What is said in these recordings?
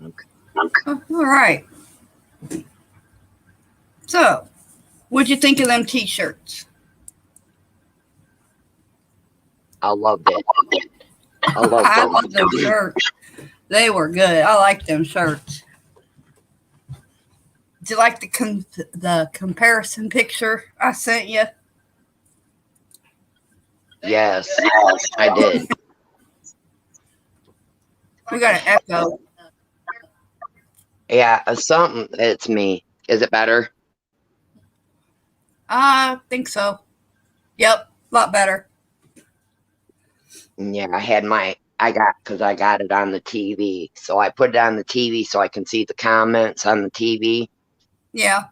All right. So, what'd you think of them T-shirts? I loved it. I love them shirts. They were good. I like them shirts. Did you like the comparison picture I sent you? Yes, I did. We got an echo. Yeah, something. It's me. Is it better? I think so. Yep, a lot better. Yeah, I got it on the TV. So I put it on the TV so I can see the comments on the TV. Yeah.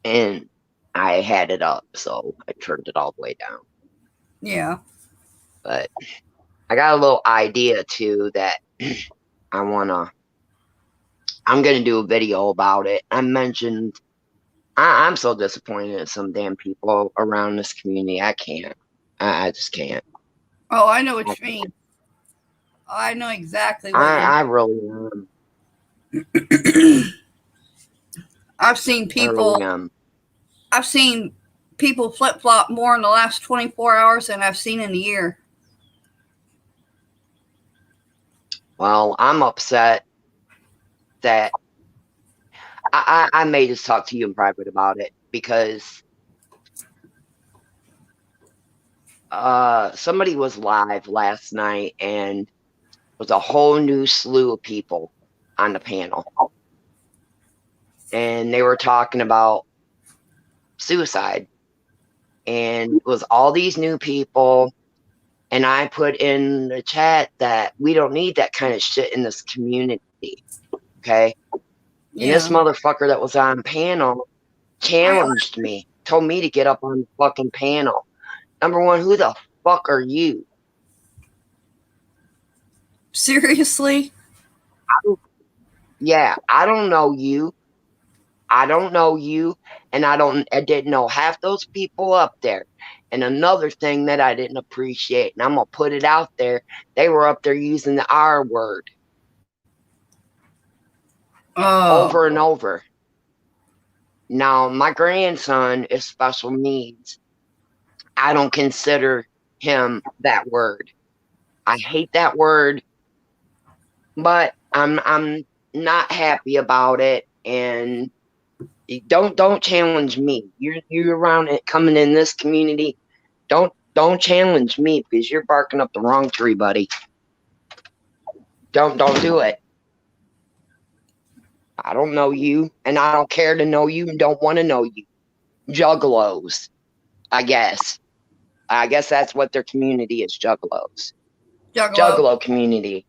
And I had it up, so I turned it all the way down. Yeah. But I got a little idea too that I'm gonna do a video about it. I'm so disappointed in some damn people around this community. I can't. I just can't. Oh, I know what you mean. I know exactly what I really am. I've seen people. Really I've seen people flip flop more in the last 24 hours than I've seen in a year. Well, I'm upset that I may just talk to you in private about it because somebody was live last night and was a whole new slew of people on the panel. And they were talking about suicide. And it was all these new people. And I put in the chat that we don't need that kind of shit in this community. Okay? Yeah. And this motherfucker that was on panel challenged me, told me to get up on the fucking panel. Number one, who the fuck are you? Seriously? I don't know you. I don't know you, and I didn't know half those people up there. And another thing that I didn't appreciate, and I'm gonna put it out there, they were up there using the R word over and over. Now, my grandson is special needs. I don't consider him that word. I hate that word, but I'm not happy about it, and don't challenge me. You're around it coming in this community. Don't challenge me because you're barking up the wrong tree, buddy. Don't do it. I don't know you, and I don't care to know you, and don't want to know you. Juggalos, I guess. I guess that's what their community is. Juggalos. Juggalo community.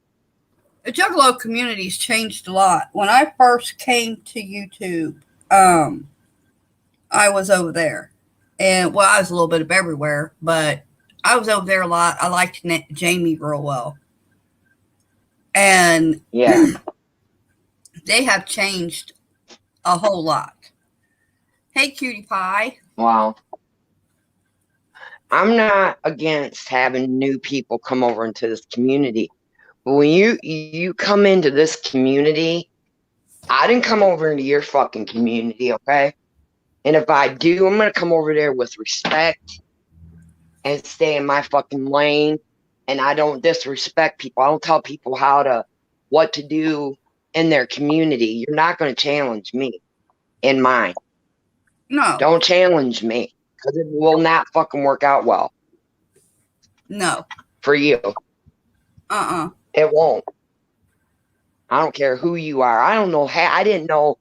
The Juggalo community's changed a lot. When I first came to YouTube, I was over there. And, well, I was a little bit of everywhere, but I was over there a lot. I liked Jamie real well. And yeah, they have changed a whole lot. Hey, Cutie Pie. Wow. I'm not against having new people come over into this community. But when you come into this community, I didn't come over into your fucking community, okay? And if I do, I'm going to come over there with respect and stay in my fucking lane. And I don't disrespect people. I don't tell people what to do in their community. You're not going to challenge me in mine. No. Don't challenge me because it will not fucking work out well. No. For you. It won't. I don't care who you are. I don't know. I didn't know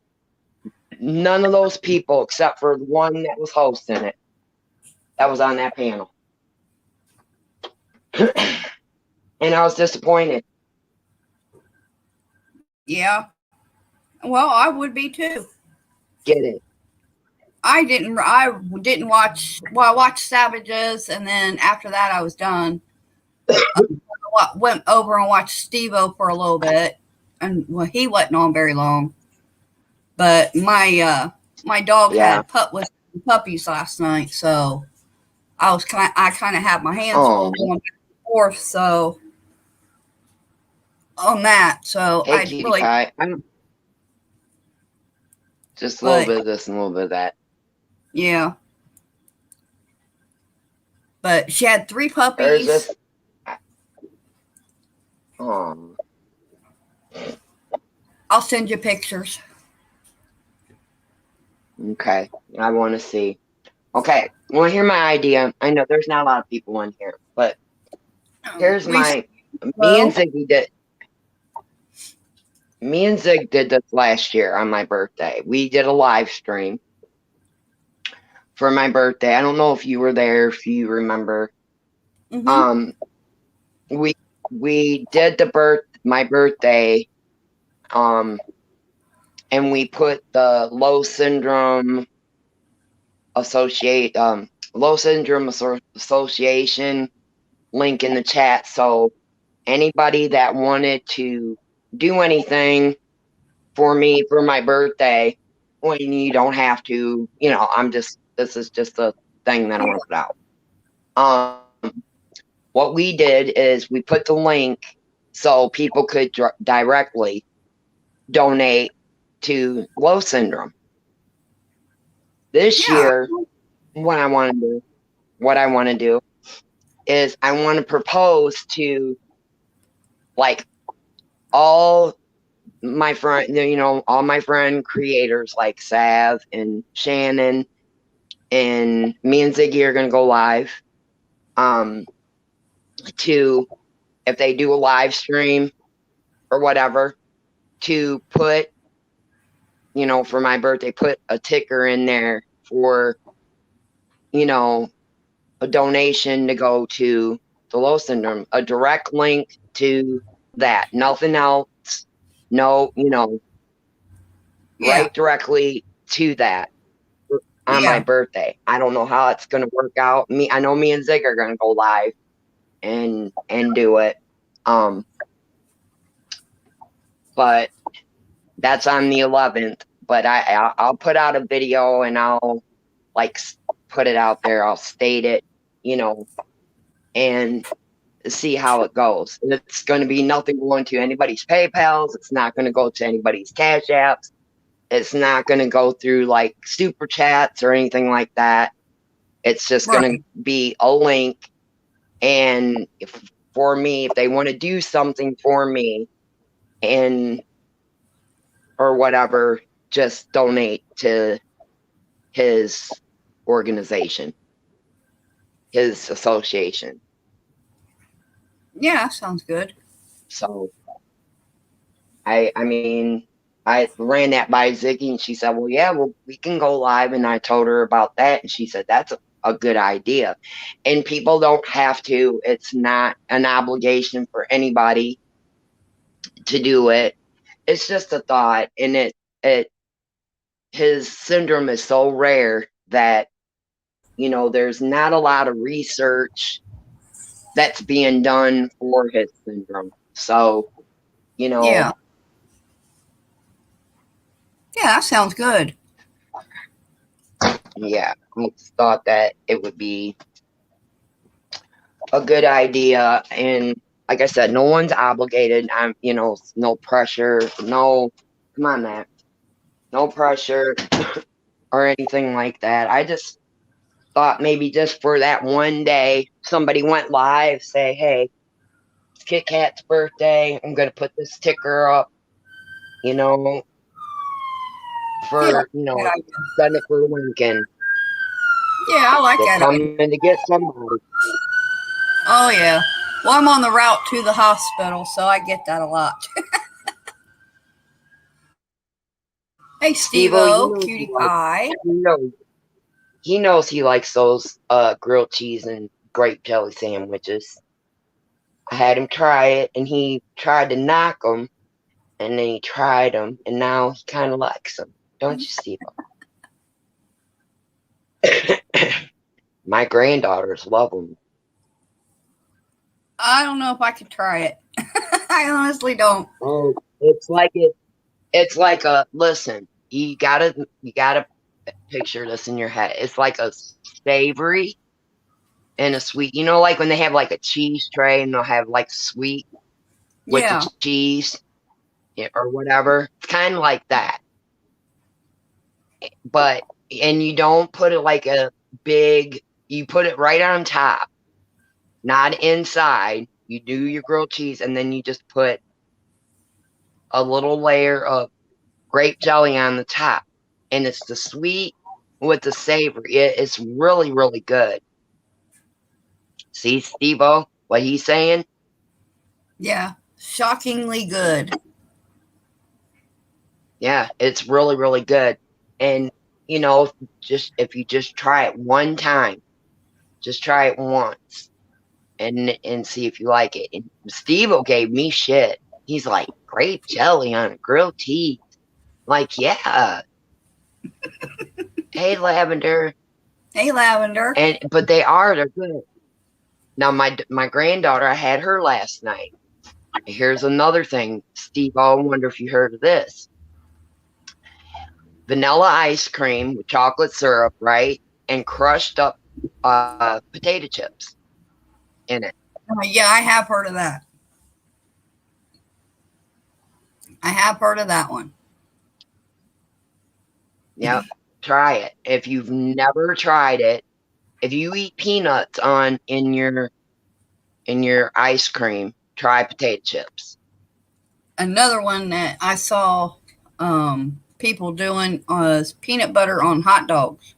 none of those people except for the one that was hosting it. That was on that panel. And I was disappointed. Yeah. Well, I would be too. Get it. I didn't watch. Well, I watched Savages, and then after that, I was done. Went over and watched Steve-O for a little bit, and well, he wasn't on very long. But my dog had with puppies last night, so I kind of had my hands full going back and forth. So on that. So Hey, I Cutie really, Pie. I'm just a little but bit of this and a little bit of that. yeah. But she had 3 There's puppies. this. Um. I'll send you pictures. Okay. I want to see. Okay. Well, here's my idea. I know there's not a lot of people in here, but here's We my. Me and well, Ziggy did. Me and Zig did this last year on my birthday. We did a live stream for my birthday. I don't know if you were there, if you remember. mm-hmm. Um, we did my birthday, and we put the associate low syndrome association link in the chat. So anybody that wanted to do anything for me for my birthday, when you don't have to, this is just a thing that I want to put out. What we did is we put the link so people could directly donate to low syndrome. This Yeah. year, what I want to do is I want to propose to like all my all my friend creators like Sav and Shannon and me and Ziggy are gonna go live. To if they do a live stream or whatever, to put, for my birthday, put a ticker in there for, a donation to go to the low syndrome, a direct link to that, nothing else. No, Yeah. right directly to that on my Yeah. birthday. I don't know how it's gonna work out. I know me and Zig are gonna go live and do it. But that's on the 11th. But I'll put out a video and I'll like put it out there. I'll state it, and see how it goes. It's going to be nothing going to anybody's PayPal's. It's not going to go to anybody's Cash Apps. It's not going to go through like super chats or anything like that. It's just Right. going to be a link. And for me, if they want to do something for me or whatever, just donate to his organization, his association. Yeah, sounds good. So I mean, I ran that by Ziggy and she said, well, yeah, well, we can go live. And I told her about that. And she said, that's a good idea. And people don't have to, it's not an obligation for anybody to do it. It's just a thought. And his syndrome is so rare that, there's not a lot of research that's being done for his syndrome. So, Yeah. Yeah, that sounds good. yeah, I just thought that it would be a good idea. And like I said, no one's obligated. I'm, no pressure. No, come on, Matt. No pressure or anything like that. I just thought maybe just for that one day, somebody went live, say, hey, it's Kit Kat's birthday. I'm going to put this ticker up, for, Yeah. Good idea. send it for Lincoln. Yeah, I like They're that idea. coming to get somebody. Oh yeah. Well, I'm on the route to the hospital, so I get that a lot. Hey, Steve-O, cutie pie. He knows he likes those grilled cheese and grape jelly sandwiches. I had him try it, and he tried to knock them, and then he tried them, and now he kind of likes them. Don't you, Steve? My granddaughters love them. I don't know if I could try it. I honestly don't. Oh, it's like listen. You gotta picture this in your head. It's like a savory and a sweet. Like when they have like a cheese tray and they'll have like sweet. with Yeah. the cheese or whatever. It's kind of like that. But, and you don't put it like a big, you put it right on top, not inside. You do your grilled cheese and then you just put a little layer of grape jelly on the top. And it's the sweet with the savory. It's really, really good. See, Steve-O, what he's saying? Yeah. Shockingly good. Yeah, it's really, really good. And, you know, if you just try it one time, just try it once and see if you like it. And Steve-O gave me shit. He's like, grape jelly on a grilled cheese. Like, yeah. Hey, Lavender. Hey, Lavender. But they're good. Now, my granddaughter, I had her last night. Here's another thing, Steve-O, I wonder if you heard of this. Vanilla ice cream with chocolate syrup, right? And crushed up potato chips in it. Yeah, I have heard of that. I have heard of that one. Yep. Try it. If you've never tried it, if you eat peanuts in your ice cream, try potato chips. Another one that I saw people doing was peanut butter on hot dogs.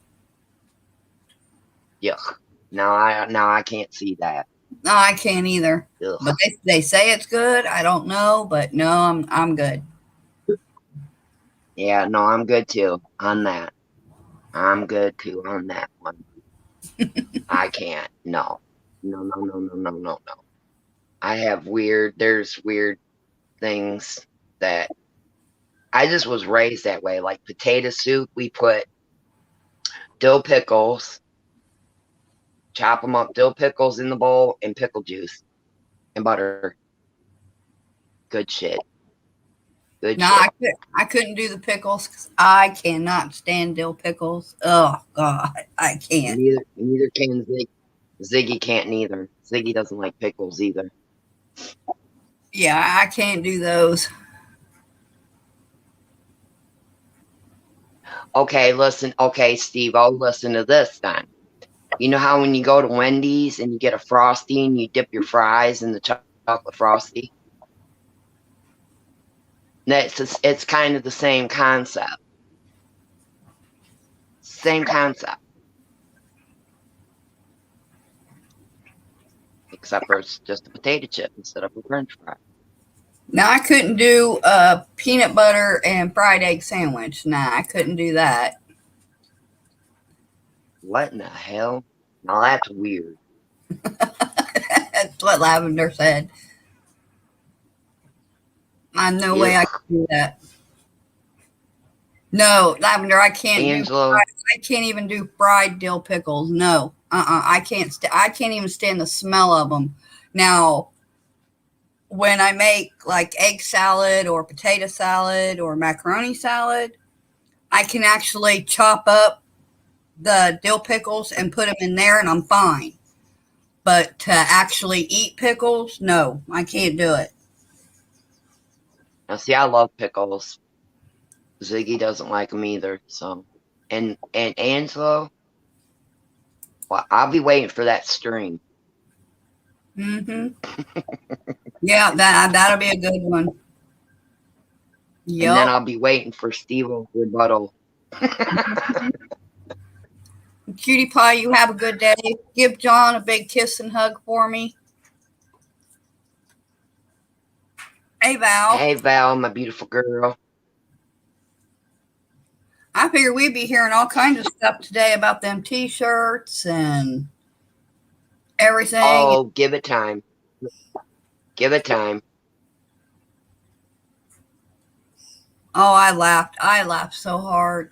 Yuck. Now I can't see that. No, I can't either. Ugh. But they say it's good. I don't know, but no, I'm good. Yeah, no, I'm good too on that. I'm good too on that one. I can't. No. No. I have there's weird things that I just was raised that way. Like potato soup, we put dill pickles, chop them up, dill pickles in the bowl, and pickle juice and butter. Good shit. Good shit. I couldn't do the pickles because I cannot stand dill pickles. Oh God, I can't. Neither can Ziggy. Ziggy can't neither. Ziggy doesn't like pickles either. Yeah, I can't do those. Okay, listen. Okay, Steve, I'll listen to this then. You know how when you go to Wendy's and you get a Frosty and you dip your fries in the chocolate Frosty? It's kind of the same concept. Same concept. Except for it's just a potato chip instead of a French fry. Now I couldn't do a peanut butter and fried egg sandwich. Nah, I couldn't do that. What in the hell? Now that's weird. That's what Lavender said. I'm no way I can do that. No, Lavender, I can't. Angelo, I can't even do fried dill pickles. No, I can't. I can't even stand the smell of them. Now, when I make like egg salad or potato salad or macaroni salad, I can actually chop up the dill pickles and put them in there, and I'm fine. But to actually eat pickles, no, I can't do it. now see, I love pickles. Ziggy doesn't like them either. So, and Angelo, well, I'll be waiting for that string. Mm-hmm. Yeah, that'll be a good one. Yep. And then I'll be waiting for Steve-O's rebuttal. Cutie Pie, you have a good day. Give John a big kiss and hug for me. Hey, Val. Hey, Val, my beautiful girl. I figure we'd be hearing all kinds of stuff today about them T-shirts and everything. Oh, give it time. Give it time. Oh, I laughed. I laughed so hard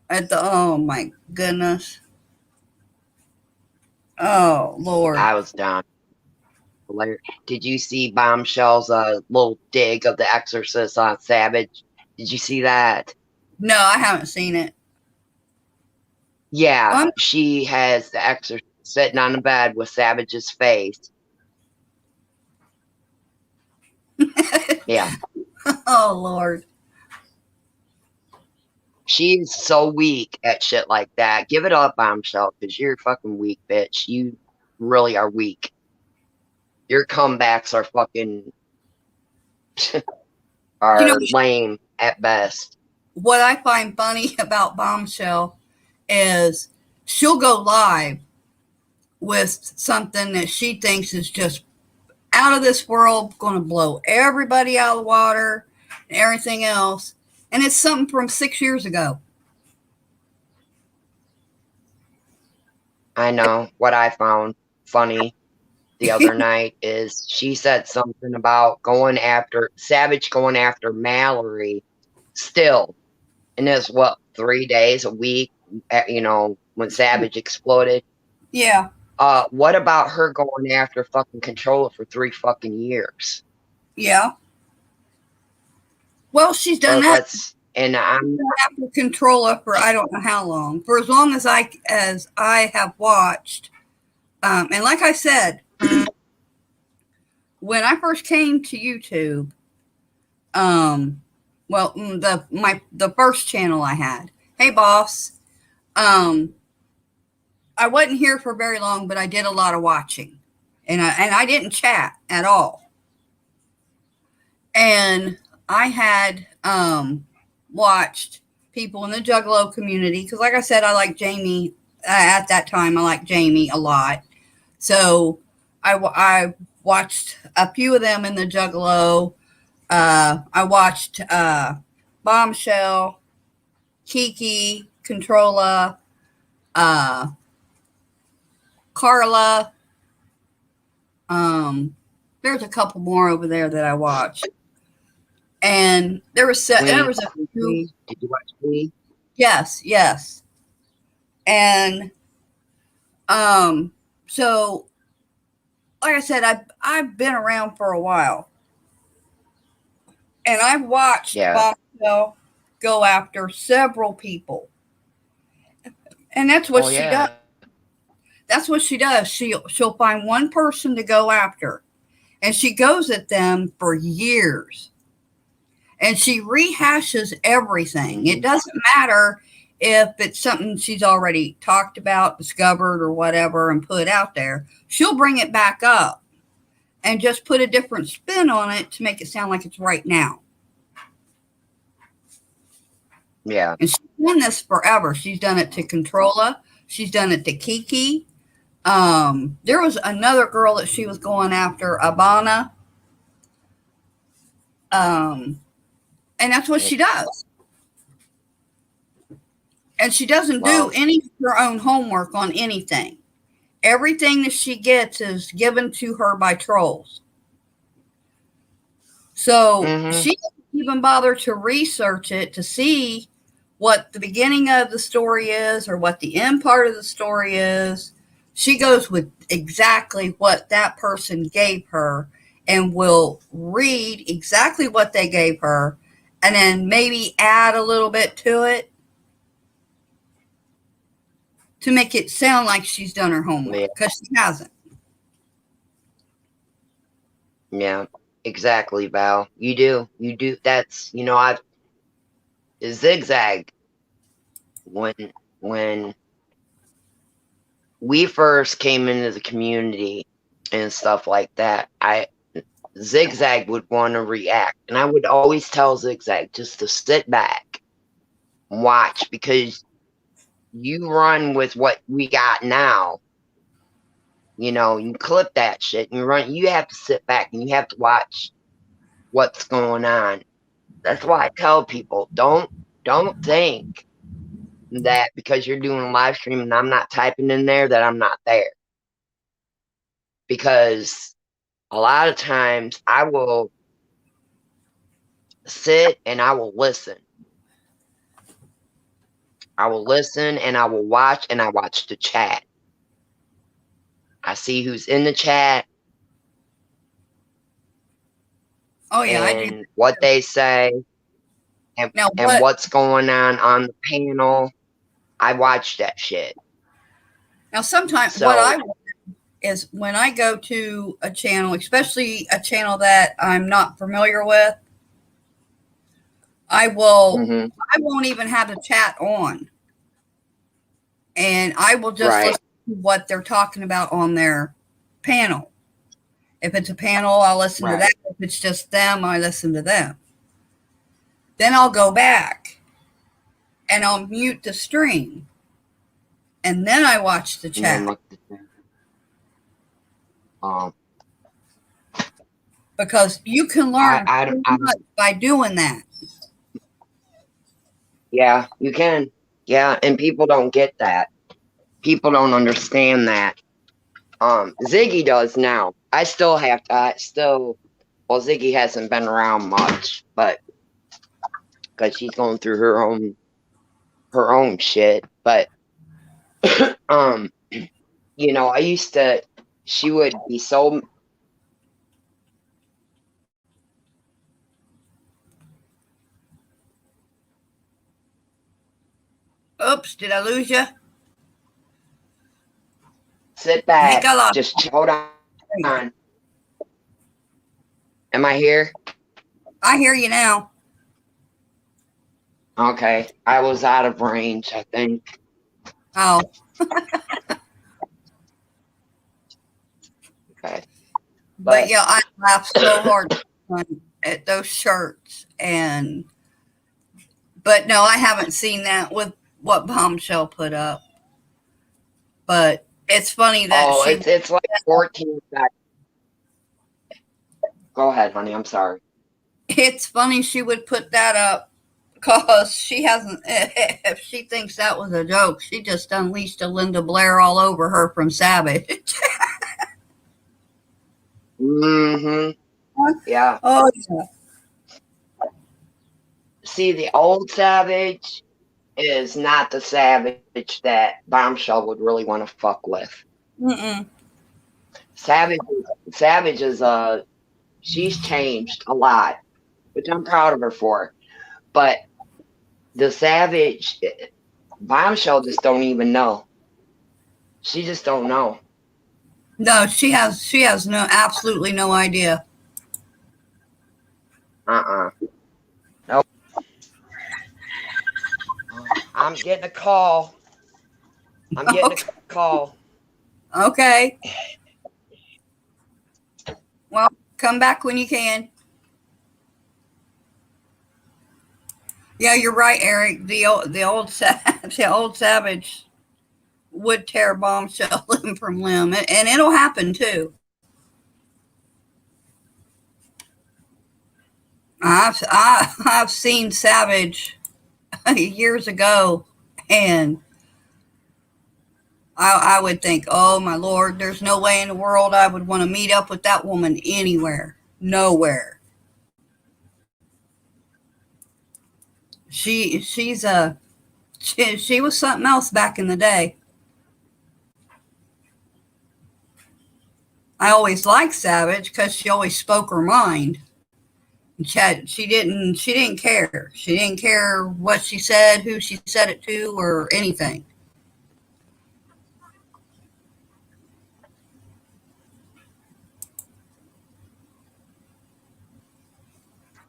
at oh my goodness. Oh, Lord. I was down. Did you see Bombshell's little dig of The Exorcist on Savage? Did you see that? No, I haven't seen it. Yeah, she has The Exorcist sitting on the bed with Savage's face. Yeah. Oh, Lord. She's so weak at shit like that. Give it up, Bombshell, because you're fucking weak, bitch. You really are weak. Your comebacks are fucking You know, lame at best. what I find funny about Bombshell is she'll go live with something that she thinks is just out of this world, going to blow everybody out of the water and everything else. And it's something from 6 years ago. I know. What I found funny the other night is she said something about Savage going after Mallory still. And it's what, 3 days, a week, when Savage exploded. Yeah. What about her going after fucking Controller for 3 fucking years? Yeah. Well, she's done that. And I'm after Controller for I don't know how long. For as long as I have watched. And like I said, when I first came to YouTube, the first channel I had, hey boss, I wasn't here for very long, but I did a lot of watching, and I didn't chat at all. And I had watched people in the Juggalo community because, like I said, I like Jamie at that time. I liked Jamie a lot, so I watched a few of them in the Juggalo. I watched Bombshell, Kiki, Controlla, Carla. There's a couple more over there that I watched, and there was a few. Did you watch me? Yes, and so like I said, I've been around for a while, and I've watched Bombshell go after several people, and that's what she does. That's what she does. She'll find one person to go after, and she goes at them for years, and she rehashes everything. It doesn't matter if it's something she's already talked about, discovered, or whatever, and put out there. She'll bring it back up and just put a different spin on it to make it sound like it's right now. Yeah. And she's done this forever. She's done it to Controlla. She's done it to Kiki. There was another girl that she was going after, Abana. And that's what she does. And she doesn't do any of her own homework on anything. Everything that she gets is given to her by trolls. So she doesn't even bother to research it to see what the beginning of the story is or what the end part of the story is. She goes with exactly what that person gave her and will read exactly what they gave her and then maybe add a little bit to it to make it sound like she's done her homework because she hasn't. Yeah, exactly, Val. You do. That's, I've Zigzag. When we first came into the community and stuff like that, Zigzag would want to react, and I would always tell Zigzag just to sit back and watch, because you run with what we got now. You clip that shit and you have to sit back and you have to watch what's going on. That's why I tell people, don't think that because you're doing a live stream and I'm not typing in there that I'm not there. Because a lot of times I will sit and I will listen. I will listen and I will watch, and I watch the chat. I see who's in the chat. Oh yeah, and what they say, and what's going on the panel. I watch that shit. Now sometimes is when I go to a channel, especially a channel that I'm not familiar with, I won't even have the chat on. And I will just listen to what they're talking about on their panel. If it's a panel, I'll listen to that. If it's just them, I listen to them. Then I'll go back and I'll mute the stream. And then I watch the chat. Because you can learn by doing that. Yeah, you can. Yeah, and people don't get that. People don't understand that. Ziggy does now. I still have to. Well, Ziggy hasn't been around much, but because she's going through her own shit. But you know, I used to. She would be so. Oops, did I lose you? Sit back. Just hold on. Am I here? I hear you now. Okay. I was out of range, I think. Oh. Okay. But yeah, I laughed so hard at those shirts. But no, I haven't seen that with what Bombshell put up. But it's funny that it's like 14 seconds. Go ahead, honey. I'm sorry. It's funny she would put that up because she hasn't. If she thinks that was a joke, she just unleashed a Linda Blair all over her from Savage. Yeah. Oh yeah. See, the old Savage is not the Savage that Bombshell would really want to fuck with. Savage is she's changed a lot, which I'm proud of her for. But the Savage, Bombshell just don't even know. She just don't know. No, she has absolutely no idea. Nope. I'm getting a call. Okay. Well, come back when you can. Yeah, you're right, Eric. The old Savage would tear Bombshell limb from limb, and it'll happen too. I've seen Savage years ago, and I would think, oh my Lord, there's no way in the world I would want to meet up with that woman anywhere, nowhere. She was something else back in the day. I always liked Savage because she always spoke her mind. She didn't care. She didn't care what she said, who she said it to, or anything.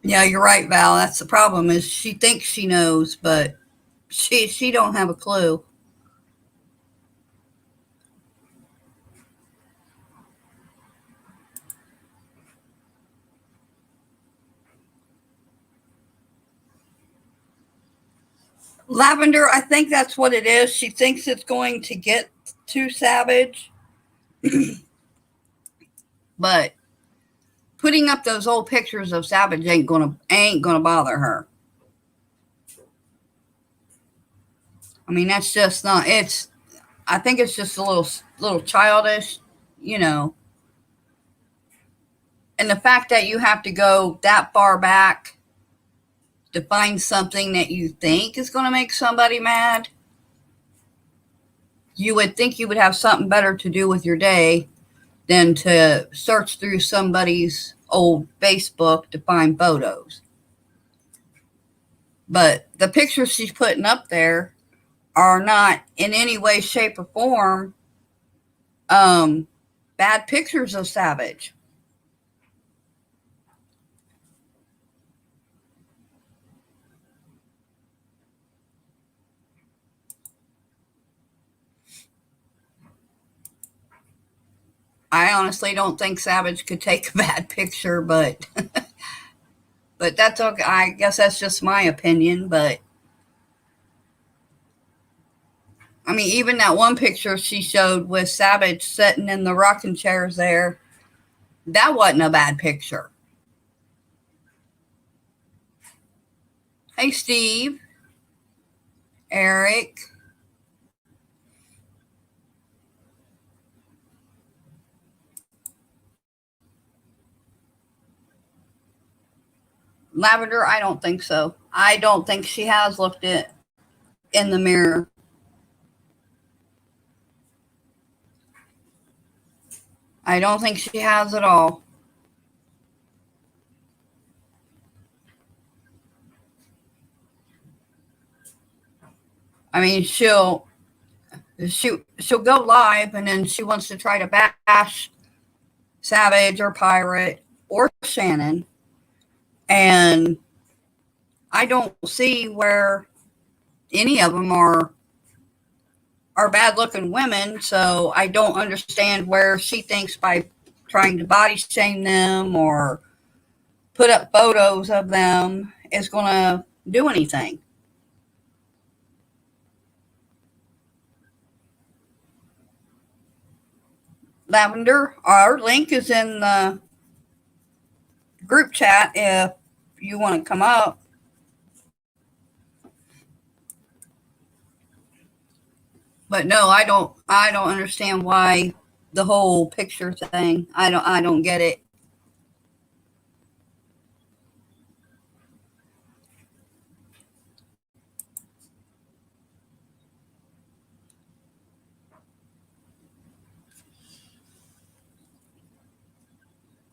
Yeah, you're right, Val. That's the problem. Is she thinks she knows, but she don't have a clue. Lavender, I think that's what it is. She thinks it's going to get too Savage. But putting up those old pictures of Savage ain't gonna bother her. I mean, that's just not. I think it's just a little childish, you know. And the fact that you have to go that far back to find something that you think is going to make somebody mad, you would think you would have something better to do with your day than to search through somebody's old Facebook to find photos. But the pictures she's putting up there are not in any way, shape, or form bad pictures of Savage. I honestly don't think Savage could take a bad picture, but but that's okay. I guess that's just my opinion, but I mean, even that one picture she showed with Savage sitting in the rocking chairs there, that wasn't a bad picture. Hey, Steve, Eric. Lavender, I don't think so. I don't think she has looked it in the mirror. I don't think she has at all. I mean, she'll go live and then she wants to try to bash Savage or Pirate or Shannon, and I don't see where any of them are bad looking women. So I don't understand where she thinks by trying to body shame them or put up photos of them is going to do anything. Lavender, our link is in the group chat if you want to come up. But no, I don't understand why the whole picture thing. I don't get it.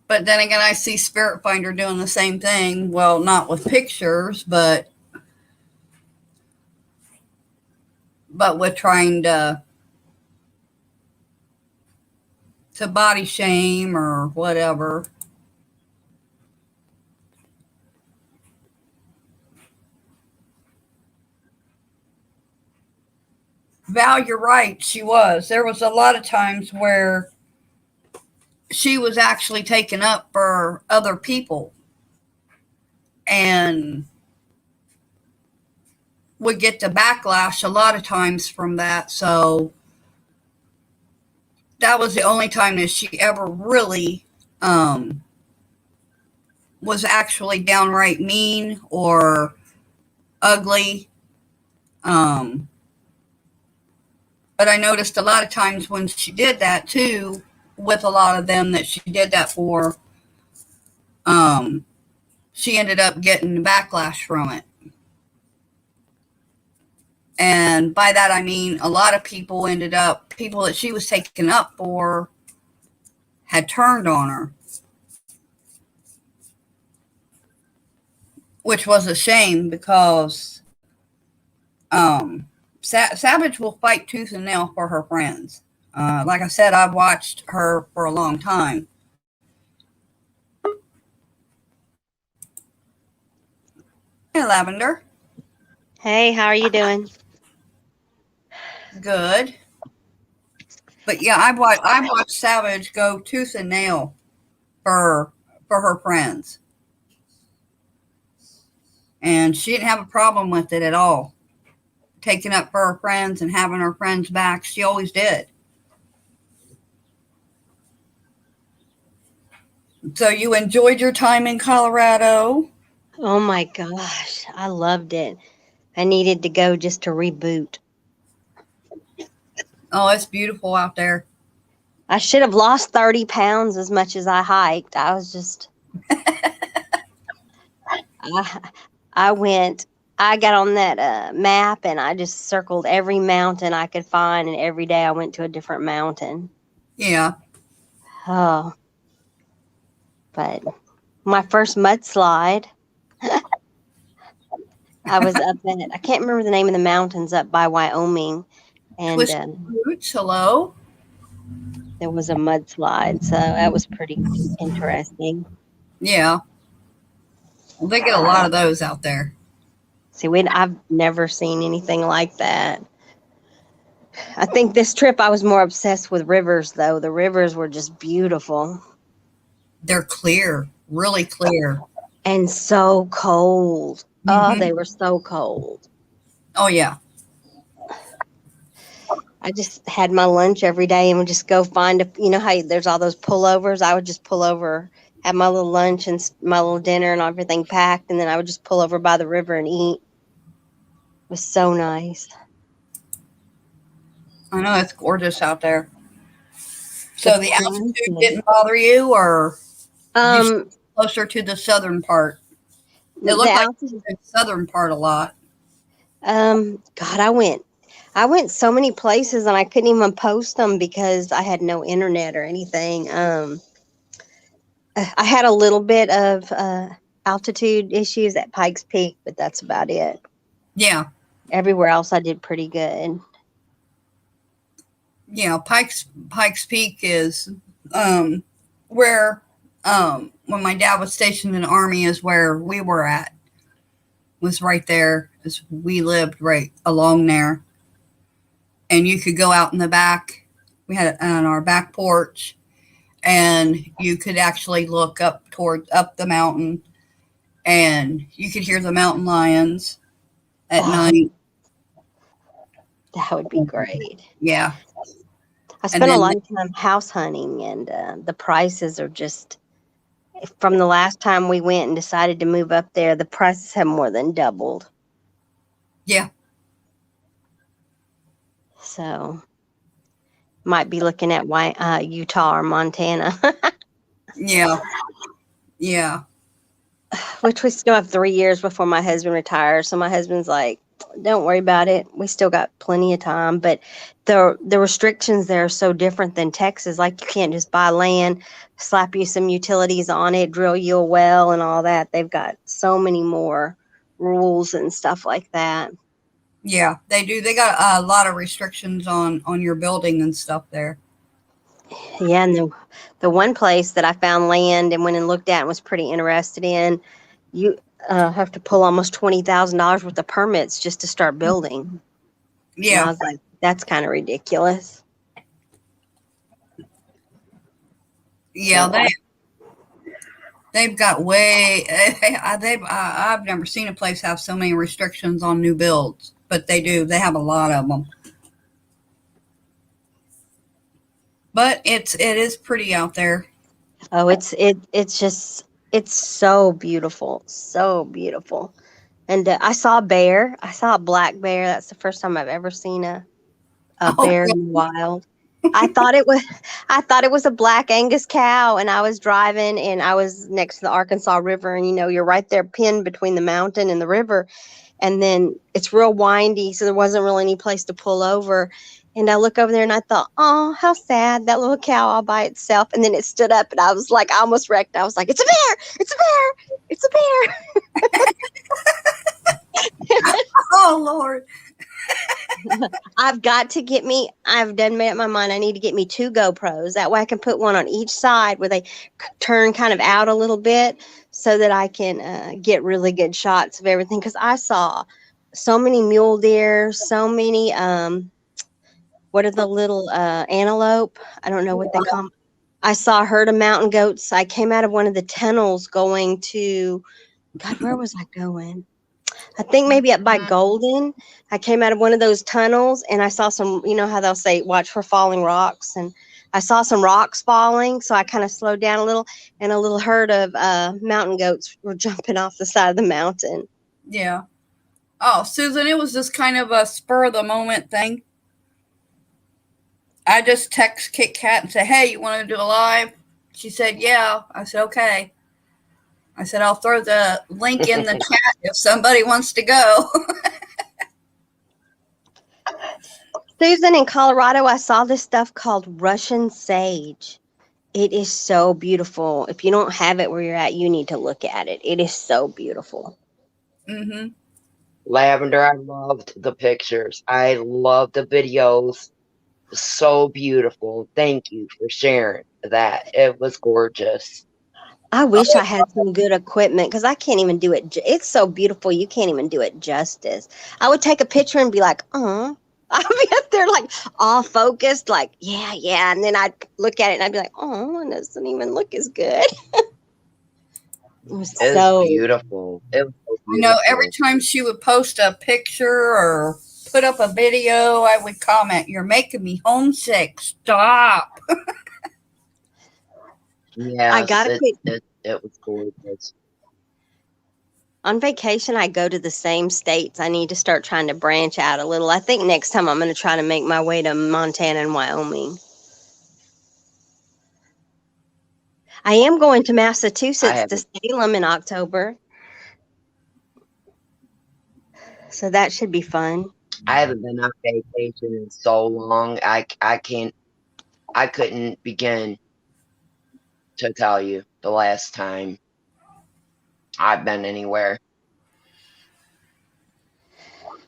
But then again, I see Spirit Finder doing the same thing. Well, not with pictures, but with trying to body shame or whatever. Val, you're right. She was. There was a lot of times where she was actually taken up for other people and would get the backlash a lot of times from that. So that was the only time that she ever really was actually downright mean or ugly. But I noticed a lot of times when she did that too, with a lot of them that she did that for, she ended up getting backlash from it. And by that, I mean, a lot of people that she was taken up for had turned on her, which was a shame because Savage will fight tooth and nail for her friends. Like I said, I've watched her for a long time. Hey, Lavender. Hey, how are you doing? Good. But yeah, I watched Savage go tooth and nail for her friends. And she didn't have a problem with it at all. Taking up for her friends and having her friends back. She always did. So you enjoyed your time in Colorado? Oh my gosh, I loved it. I needed to go just to reboot. Oh, it's beautiful out there. I should have lost 30 pounds as much as I hiked. I was just, I got on that map and I just circled every mountain I could find. And every day I went to a different mountain. Yeah. Oh, but my first mudslide, I was up at, I can't remember the name of the mountains up by Wyoming. And Twisted Roots, hello. there was a mudslide, so that was pretty interesting. Yeah. Well, they get a lot of those out there. See, I've never seen anything like that. I think this trip I was more obsessed with rivers, though. The rivers were just beautiful They're clear, really clear. and so cold. Oh, Mhm. they were so cold. Oh, yeah. I just had my lunch every day and would just go find how there's all those pullovers. I would just pull over, have my little lunch and my little dinner and everything packed, and then I would just pull over by the river and eat. It was so nice. I know it's gorgeous out there. So the altitude Nice. didn't bother you, or Um, closer to the southern part? It the looked like altitude. the southern part a lot. God, I went so many places and I couldn't even post them because I had no internet or anything. I had a little bit of altitude issues at Pikes Peak, but that's about it. Yeah. Everywhere else, I did pretty good. Yeah. Pikes Peak is where when my dad was stationed in the Army is where we were at. Was right there, because we lived right along there. And you could go out in the back. We had it on our back porch, and you could actually look up the mountain, and you could hear the mountain lions at Oh. night. That would be great. Yeah. I spent a lot of time house hunting, and the prices are just, from the last time we went and decided to move up there, the prices have more than doubled. Yeah. So might be looking at Utah or Montana. Yeah. Yeah. Which we still have 3 years before my husband retires. So my husband's like, don't worry about it. We still got plenty of time. But the restrictions there are so different than Texas. Like, you can't just buy land, slap you some utilities on it, drill you a well and all that. They've got so many more rules and stuff like that. Yeah, they do. They got a lot of restrictions on your building and stuff there. Yeah, and the one place that I found land and went and looked at and was pretty interested in, you have to pull almost $20,000 worth of permits just to start building. Yeah. And I was like, that's kind of ridiculous. Yeah, they've got way. I've never seen a place have so many restrictions on new builds, but they do. They have a lot of them. But it is pretty out there. Oh, it's so beautiful, so beautiful. And I saw a bear. I saw a black bear. That's the first time I've ever seen a bear in the wild. I thought it was a black Angus cow, and I was driving and I was next to the Arkansas River, and you're right there pinned between the mountain and the river, and then it's real windy, so there wasn't really any place to pull over. And I look over there and I thought, oh, how sad, that little cow all by itself. And then it stood up and I was like, I almost wrecked. I was like, it's a bear, it's a bear, it's a bear. Oh, Lord. I've made up my mind. I need to get me 2 GoPros. That way I can put one on each side where they turn kind of out a little bit so that I can get really good shots of everything. Because I saw so many mule deer, so many, what are the little antelope? I don't know what they call them. I saw a herd of mountain goats. I came out of one of the tunnels going to, God, where was I going? I think maybe up by Golden. I came out of one of those tunnels and I saw some, how they'll say, watch for falling rocks. And I saw some rocks falling. So I kind of slowed down a little, and a little herd of mountain goats were jumping off the side of the mountain. Yeah. Oh, Susan, it was just kind of a spur of the moment thing. I just text Kit Kat and said, hey, you want to do a live? She said, yeah. I said, okay. I said, I'll throw the link in the chat if somebody wants to go. Susan, in Colorado, I saw this stuff called Russian sage. It is so beautiful. If you don't have it where you're at, you need to look at it. It is so beautiful. Lavender, I loved the pictures. I loved the videos. so beautiful. Thank you for sharing that. It was gorgeous. I wish I had some good equipment because I can't even do it. It's so beautiful, you can't even do it justice. I would take a picture and be like, oh, I'd be up there like all focused, like, yeah, yeah. And then I'd look at it and I'd be like, oh, it doesn't even look as good. It was It was so, beautiful. It was so You know, every beautiful. time she would post a picture or put up a video, I would comment, "You're making me homesick. Stop." I Yes, gotta quit. it was gorgeous. On vacation, I go to the same states. I need to start trying to branch out a little. I think next time I'm going to try to make my way to Montana and Wyoming. I am going to I Massachusetts to haven't Salem in October, so that should be fun. I haven't been on vacation in so long. I couldn't begin to tell you the last time I've been anywhere.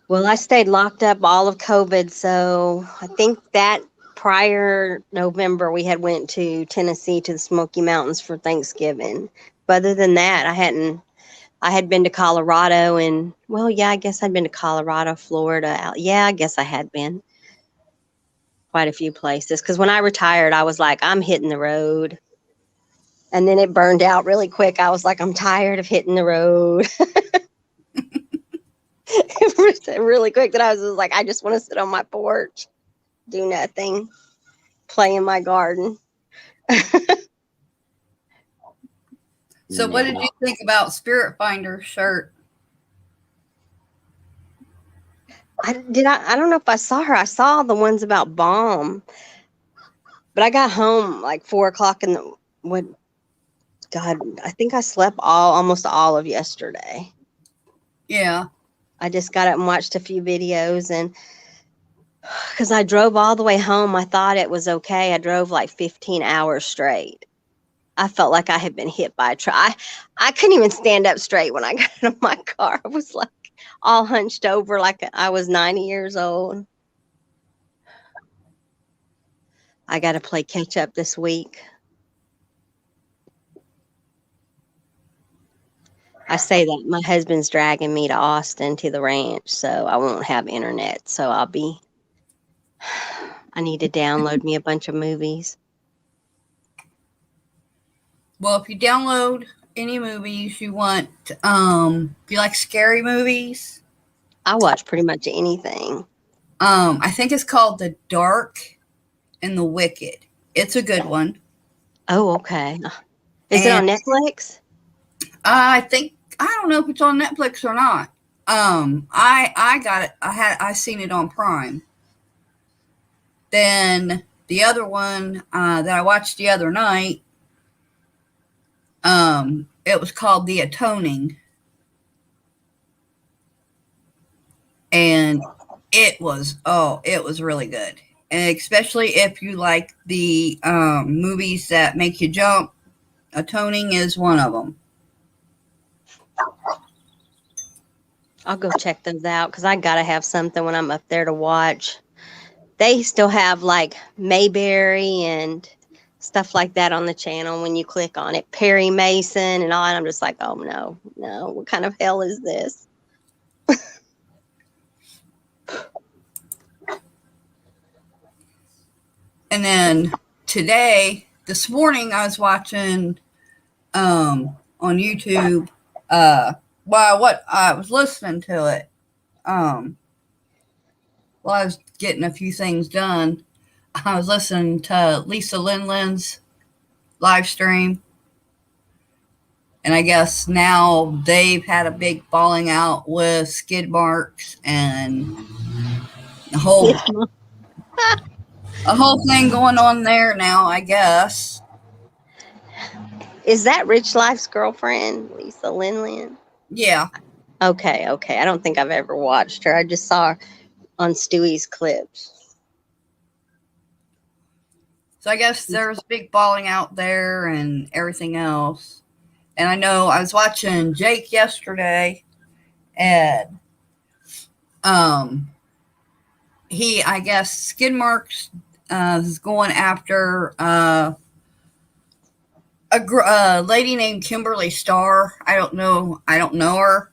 Well, I stayed locked up all of COVID, so I think that prior November we had went to Tennessee to the Smoky Mountains for Thanksgiving. But other than that, I had been to Colorado and, well, yeah, I guess I'd been to Colorado, Florida. Yeah, I guess I had been quite a few places because when I retired, I was like, I'm hitting the road. And then it burned out really quick. I was like, I'm tired of hitting the road. It was really quick that I was just like, I just want to sit on my porch, do nothing, play in my garden. So, what did Yeah. you think about Spirit Finder's shirt? I don't know if I saw her. I saw the ones about Bomb, but I got home like 4 o'clock in the what? God, I think I slept almost all of yesterday. Yeah. I just got up and watched a few videos, and because I drove all the way home, I thought it was okay. I drove like 15 hours straight. I felt like I had been hit by a truck. I couldn't even stand up straight when I got out of my car. I was like all hunched over like I was 90 years old. I got to play catch up this week. I say that my husband's dragging me to Austin to the ranch, so I won't have internet. So I need to download me a bunch of movies. Well, if you download any movies you want, if you like scary movies, I watch pretty much anything. I think it's called The Dark and the Wicked. It's a good one. Oh, okay. Is it on Netflix? I don't know if it's on Netflix or not. I got it. I seen it on Prime. Then the other one that I watched the other night, it was called The Atoning, and it was really good, and especially if you like the movies that make you jump. Atoning is one of them. I'll go check those out because I gotta have something when I'm up there to watch. They still have like Mayberry and stuff like that on the channel when you click on it. Perry Mason and all that. I'm just like, oh no, what kind of hell is this? And then this morning, I was watching on YouTube. What I was listening to it. While I was getting a few things done, I was listening to Lisa Linlin's live stream. And I guess now they've had a big falling out with skid marks and a whole thing going on there now, I guess. Is that Rich Life's girlfriend, Lisa Linlin? Yeah. Okay. I don't think I've ever watched her. I just saw her on Stewie's clips. So I guess there's a big falling out there and everything else. And I know I was watching Jake yesterday, and I guess skid marks is going after lady named Kimberly Starr. I don't know her.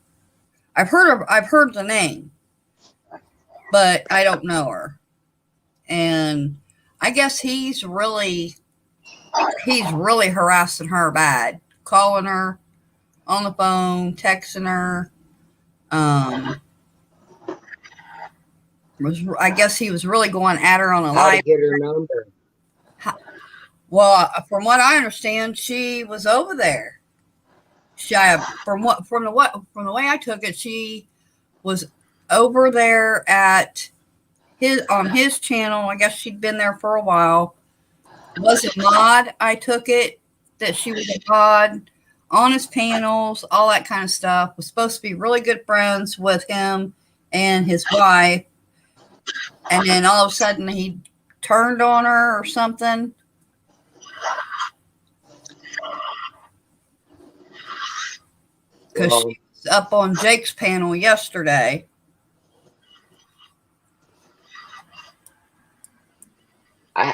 I've heard the name, but I don't know her. And I guess he's really harassing her bad, calling her on the phone, texting her. I guess he was really going at her on a How live. to get her number? Well, from what I understand, she was over there. From the way I took it, she was over there at his channel. I guess she'd been there for a while. Was a mod. I took it that she was a mod on his panels, all that kind of stuff. Was supposed to be really good friends with him and his wife, and then all of a sudden he turned on her or something. Because she was up on Jake's panel yesterday.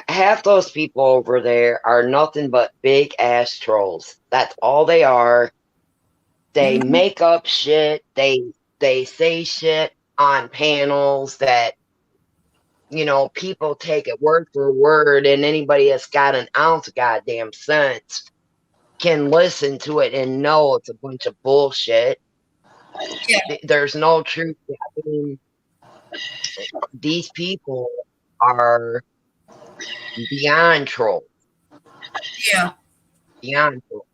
Half those people over there are nothing but big ass trolls. That's all they are. They make up shit. They say shit on panels that, you know, people take it word for word, and anybody that's got an ounce of goddamn sense can listen to it and know it's a bunch of bullshit. Yeah. There's no truth. I mean, these people are beyond troll. Yeah. Beyond troll.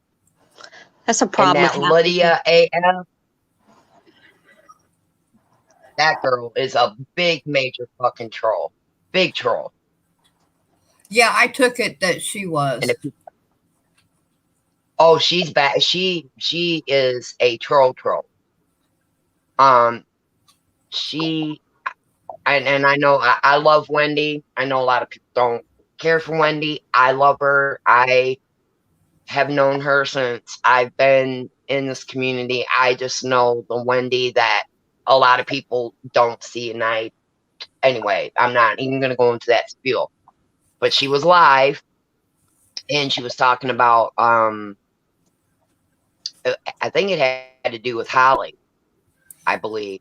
That's a problem. And that Lydia AF, that girl is a big major fucking troll. Big troll. Yeah, I took it that she was. And oh, she's bad. She is a troll. She and I know I love Wendy. I know a lot of people don't care for Wendy. I love her. I have known her since I've been in this community. I just know the Wendy that a lot of people don't see. And anyway, I'm not even going to go into that spiel. But she was live, and she was talking about, I think it had to do with Holly, I believe.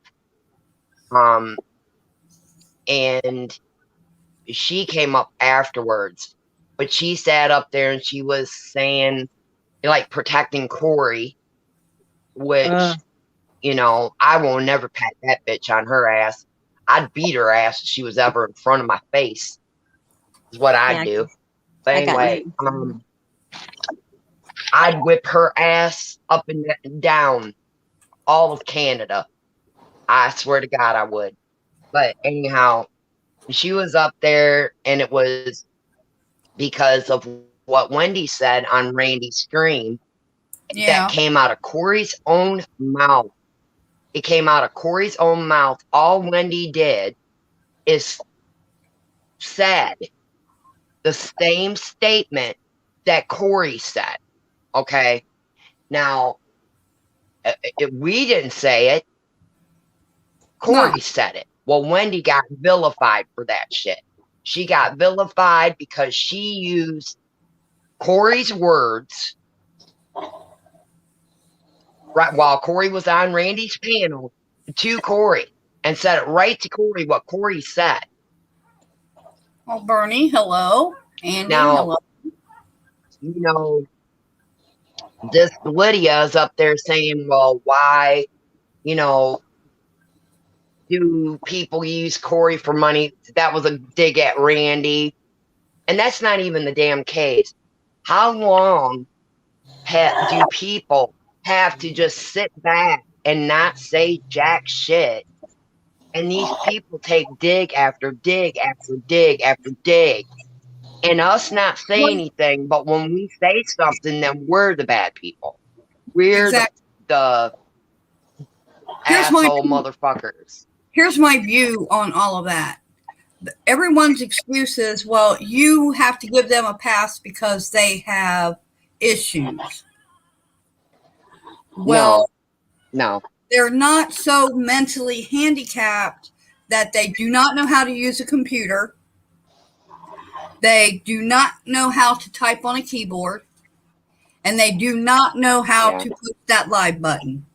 And she came up afterwards, but she sat up there and she was saying, like, protecting Corey, which, you know, I will never pat that bitch on her ass. I'd beat her ass if she was ever in front of my face, is what I'd do. But anyway, I'd whip her ass up and down all of Canada. I swear to God I would. But anyhow, she was up there, and it was because of what Wendy said on Randy's stream. Yeah. That came out of Corey's own mouth. It came out of Corey's own mouth. All Wendy did is said the same statement that Corey said. Okay? Now, we didn't say it. Corey said it. Well, Wendy got vilified for that shit. She got vilified because she used Corey's words right while Corey was on Randy's panel to Corey, and said it right to Corey what Corey said. Well, Bernie, hello. Andy, now, hello. You know, this Lydia is up there saying, well, why, you know, do people use Corey for money? That was a dig at Randy. And that's not even the damn case. How long do people have to just sit back and not say jack shit? And these people take dig after dig after dig after dig. And us not say anything, but when we say something, then we're the bad people. We're the asshole motherfuckers. Here's my view on all of that. Everyone's excuse is, well, you have to give them a pass because they have issues. Well, no. They're not so mentally handicapped that they do not know how to use a computer. They do not know how to type on a keyboard, and they do not know how Yeah. to push that live button.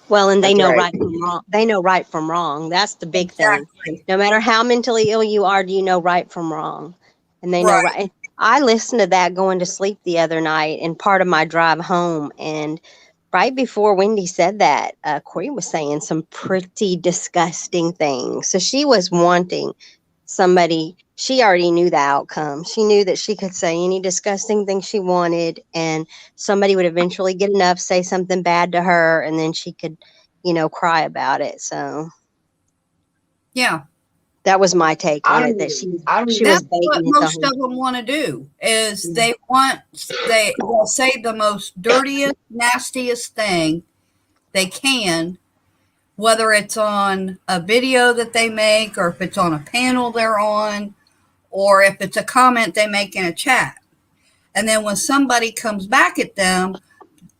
Well, and they That's know right. right from wrong. They know right from wrong. That's the big thing. Exactly. No matter how mentally ill you are, do you know right from wrong? And they know Right. right. I listened to that going to sleep the other night and part of my drive home. And right before Wendy said that, Corey was saying some pretty disgusting things. So she was wanting somebody, she already knew the outcome. She knew that she could say any disgusting thing she wanted, and somebody would eventually get enough, say something bad to her, and then she could, cry about it. So Yeah. that was my take I on don't it, that even, I don't she even, was That's what baiting it the most whole of them want to do is Yeah. they will say the most dirtiest, nastiest thing they can, whether it's on a video that they make or if it's on a panel they're on or if it's a comment they make in a chat. And then when somebody comes back at them,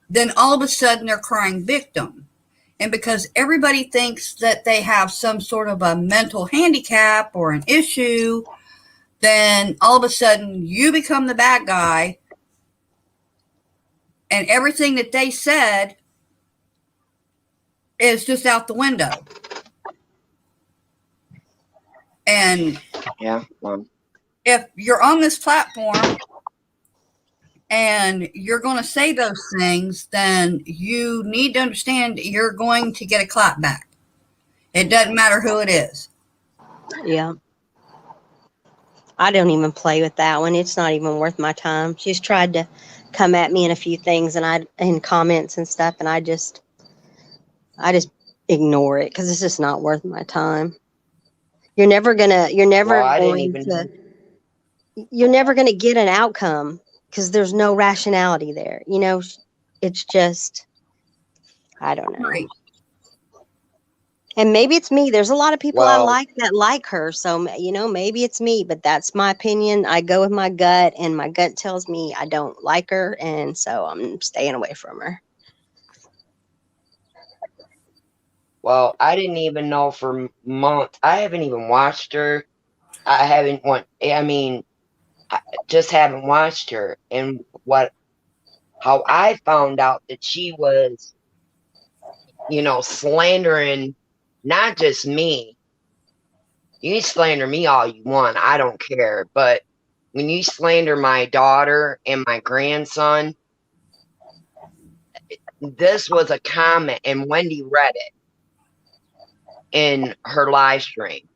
then all of a sudden they're crying victim. And because everybody thinks that they have some sort of a mental handicap or an issue, then all of a sudden you become the bad guy and everything that they said is just out the window. And yeah. if you're on this platform and you're going to say those things, then you need to understand you're going to get a clap back. It doesn't matter who it is. Yeah. I don't even play with that one. It's not even worth my time. She's tried to come at me in a few things in comments and stuff, and I just ignore it because it's just not worth my time. You're never Well, I didn't even, get an outcome because there's no rationality there. It's just, I don't know. Right. And maybe it's me. There's a lot of people I well, like that like her. So, maybe it's me, but that's my opinion. I go with my gut, and my gut tells me I don't like her. And so I'm staying away from her. well, I didn't even know for months. I haven't even watched her. I just haven't watched her. And how I found out that she was, slandering not just me. You can slander me all you want. I don't care. But when you slander my daughter and my grandson, this was a comment, and Wendy read it in her live stream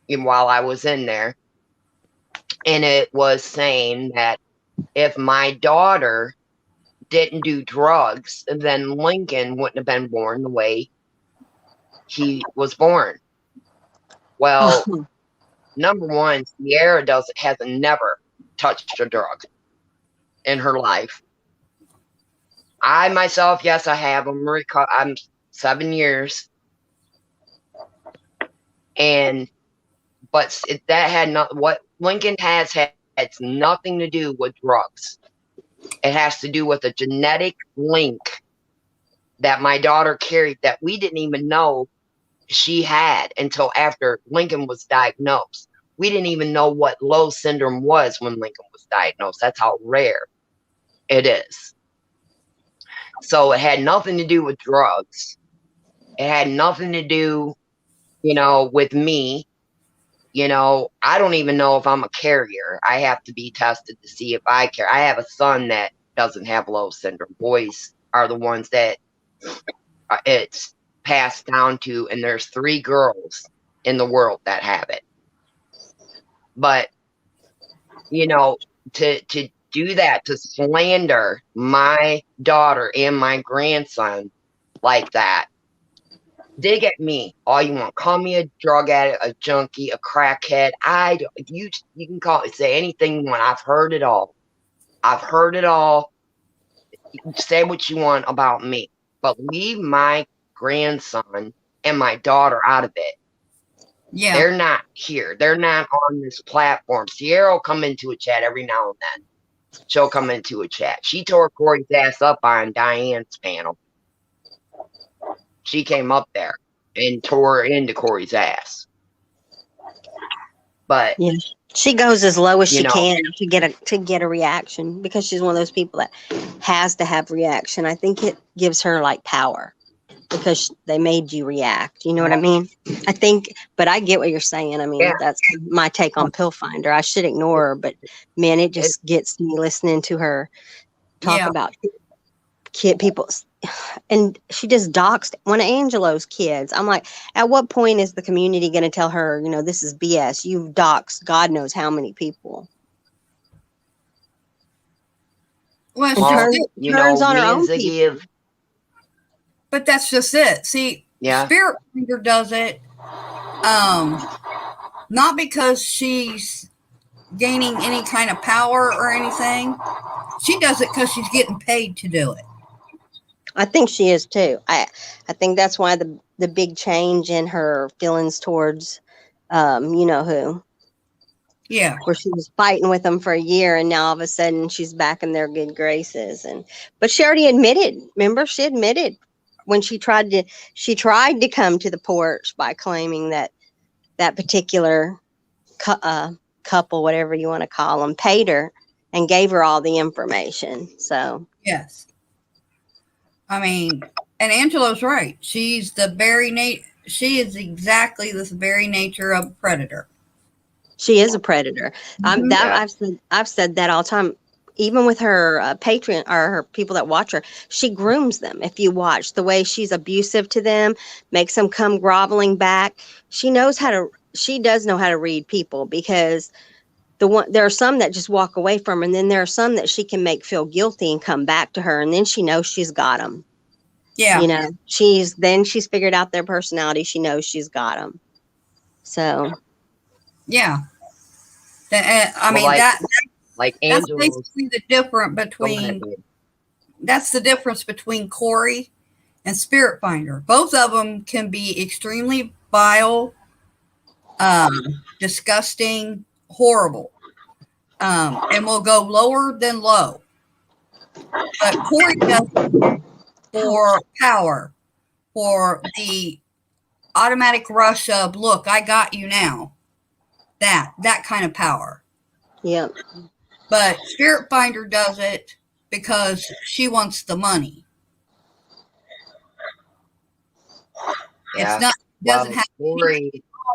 while I was in there. And it was saying that if my daughter didn't do drugs, then Lincoln wouldn't have been born the way he was born. Well, number one, Sierra has never touched a drug in her life. I myself, yes, I have. I'm 7 years, but that had not what Lincoln has had nothing to do with drugs. It has to do with a genetic link that my daughter carried that we didn't even know she had until after Lincoln was diagnosed. We didn't even know what Lowe syndrome was when Lincoln was diagnosed. That's how rare it is. So it had nothing to do with drugs. It had nothing to do, with me. I don't even know if I'm a carrier. I have to be tested to see if I carry. I have a son that doesn't have Lowe syndrome. Boys are the ones that it's passed down to, and there's 3 girls in the world that have it. But to do that, to slander my daughter and my grandson like that, dig at me all you want. Call me a drug addict, a junkie, a crackhead. You can say anything you want. I've heard it all. Say what you want about me, but leave my grandson and my daughter out of it. Yeah. They're not here. They're not on this platform. Sierra will come into a chat every now and then. She'll come into a chat. She tore Corey's ass up on Diane's panel. She came up there and tore into Corey's ass. But Yeah, She goes as low as You she know. can to get a reaction because she's one of those people that has to have reaction. I think it gives her like power because they made you react. You know what I mean? I think, but I get what you're saying. I mean, Yeah. that's my take on Pill Finder. I should ignore her, but man, it It, just gets me listening to her talk Yeah. about people. And she just doxed one of Angelo's kids. I'm like, at what point is the community going to tell her, you know, this is BS? You've doxed God knows how many people. Well, And it's just well, it. you turns know, on her me and own Ziggy people. have, But that's just it. See, yeah, Spirit Finger does it, not because she's gaining any kind of power or anything. She does it because she's getting paid to do it. I think she is too. I think that's why the big change in her feelings towards you know who, Yeah. where she was fighting with them for a year and now all of a sudden she's back in their good graces. And but she already admitted, remember, she admitted when she tried to come to the porch by claiming that that particular couple, whatever you want to call them, paid her and gave her all the information. So Yes. I mean, and Angelo's right. She's the very she is exactly this very nature of a predator. she is a predator. Mhm. yeah, I've said that all the time. Even with her Patreon or her people that watch her, she grooms them. If you watch the way she's abusive to them, makes them come groveling back. She knows how to. She does know how to read people because there are some that just walk away from her, and then there are some that she can make feel guilty and come back to her, and then she knows she's got them. Yeah. You know, she's figured out their personality. She knows she's got them. So Yeah. I well, mean, like that's Angelo's, basically the difference go ahead, between, babe. that's the difference between Corey and Spirit Finder. Both of them can be extremely vile, disgusting, horrible, and will go lower than low. But Corey does it for power, for the automatic rush of, look, I got you now. That kind of power. yeah. But Spirit Finder does it because she wants the money. Yeah. It's not, doesn't Well, have Corey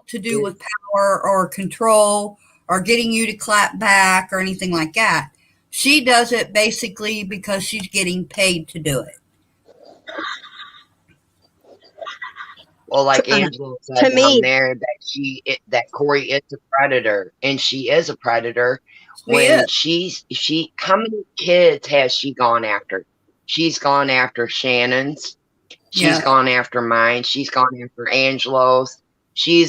to do with power or control or getting you to clap back or anything like that. She does it basically because she's getting paid to do it. Well, like Angela To said down me, there, that Corey is a predator, and she is a predator. When how many kids has she gone after? She's gone after Shannon's. She's gone after mine. She's gone after Angelo's. She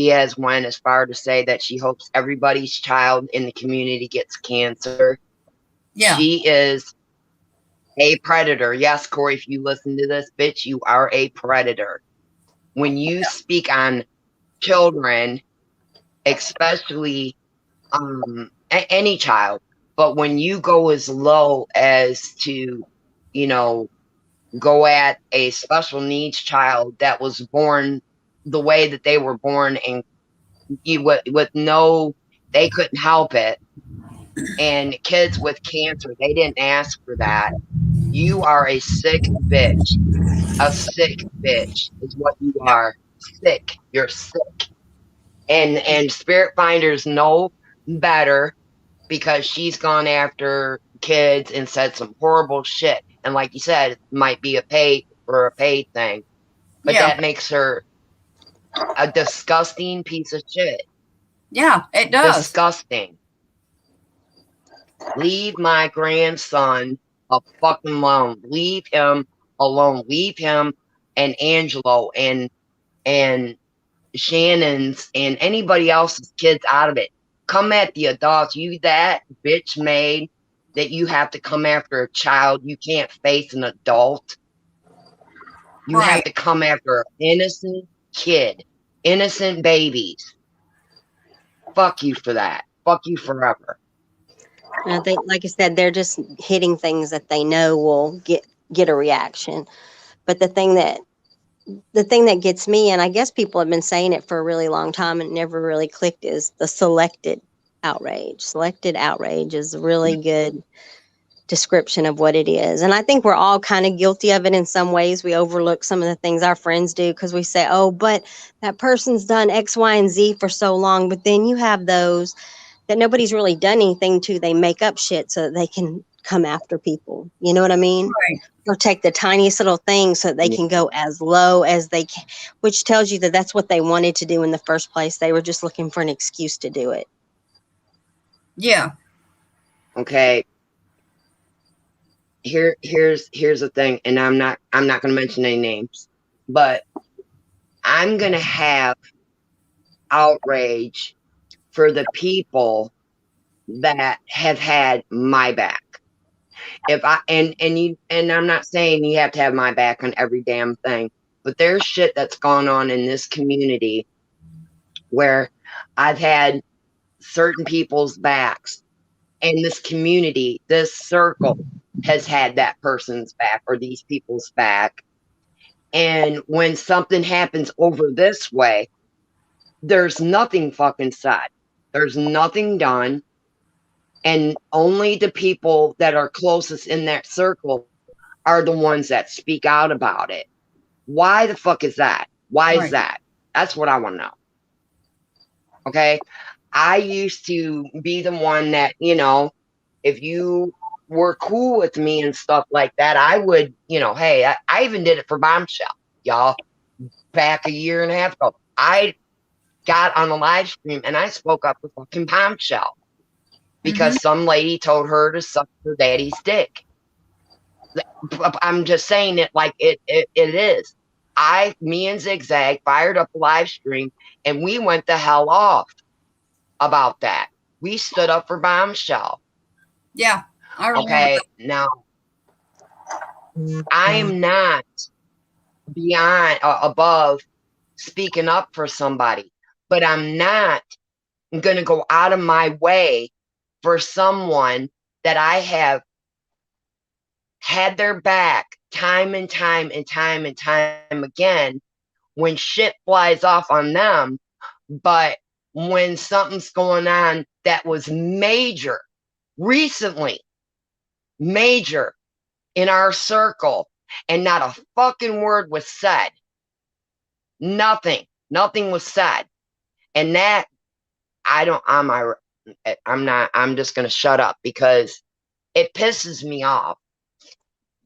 has went as far to say that she hopes everybody's child in the community gets cancer. Yeah. She is a predator. Yes, Corey, if you listen to this, bitch, you are a predator. When you speak on children, especially any child, but when you go as low as to, you know, go at a special needs child that was born the way that they were born and with no, they couldn't help it, and kids with cancer, they didn't ask for that. You are a sick bitch. A sick bitch is what you are. Sick. You're sick. And Spirit Finders know better because she's gone after kids and said some horrible shit. And like you said, it might be a paid thing. But that makes her a disgusting piece of shit. Yeah, it does. Disgusting. Leave my grandson a fucking alone. Leave him alone. Leave him and Angelo and Shannon's and anybody else's kids out of it. Come at the adults. You that bitch made that you have to come after a child. You can't face an adult. You have to come after an innocent kid, innocent babies. Fuck you for that. Fuck you forever. I think, like I said, they're just hitting things that they know will get a reaction. But the thing that gets me, and I guess people have been saying it for a really long time and it never really clicked, is the selected outrage. Selected outrage is a really good description of what it is. And I think we're all kind of guilty of it in some ways. We overlook some of the things our friends do because we say, oh, but that person's done X, Y, and Z for so long. But then you have those that nobody's really done anything to. They make up shit so that they can come after people. You know what I mean? Right. Or take the tiniest little thing so that they can go as low as they can, which tells you that that's what they wanted to do in the first place. They were just looking for an excuse to do it. Yeah. Okay. Here's the thing, and I'm not going to mention any names, but I'm going to have outrage for the people that have had my back. If I and I'm not saying you have to have my back on every damn thing, but there's shit that's gone on in this community where I've had certain people's backs, and this community, this circle has had that person's back or these people's back. And when something happens over this way, there's nothing fucking said. There's nothing done. And only the people that are closest in that circle are the ones that speak out about it. Why the fuck is that? Why is that? That's what I want to know. Okay. I used to be the one that, you know, if you were cool with me and stuff like that, I would, you know, hey, I even did it for Bombshell, y'all, back a year and a half ago. I got on a live stream and I spoke up with fucking Bombshell because some lady told her to suck her daddy's dick. I'm just saying it like it is. Me and Zigzag fired up a live stream and we went the hell off about that. We stood up for Bombshell. Yeah. I remember Okay, that. now I am not beyond above speaking up for somebody, but I'm not going to go out of my way for someone that I have had their back time and time and time and time again when shit flies off on them. But when something's going on that was major recently, major in our circle, and not a fucking word was said. Nothing was said. And that I'm just going to shut up because it pisses me off.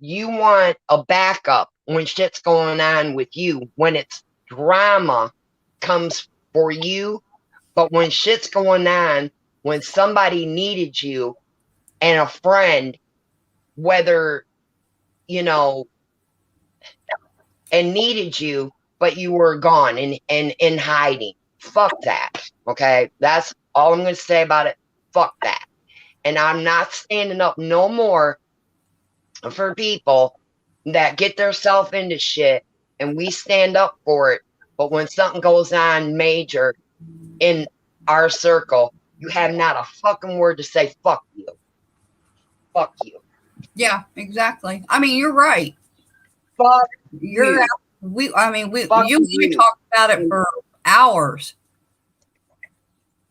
You want a backup when shit's going on with you, when it's drama comes for you. But when shit's going on, when somebody needed you and a friend, whether, you know, and needed you, but you were gone and in hiding. Fuck that. Okay. That's all I'm going to say about it. Fuck that. And I'm not standing up no more for people that get themselves into shit and we stand up for it. But when something goes on major in our circle, you have not a fucking word to say fuck you. Fuck you. Yeah, exactly. I mean, you're right. Fuck You're you. we Fuck you you. talked about it for hours.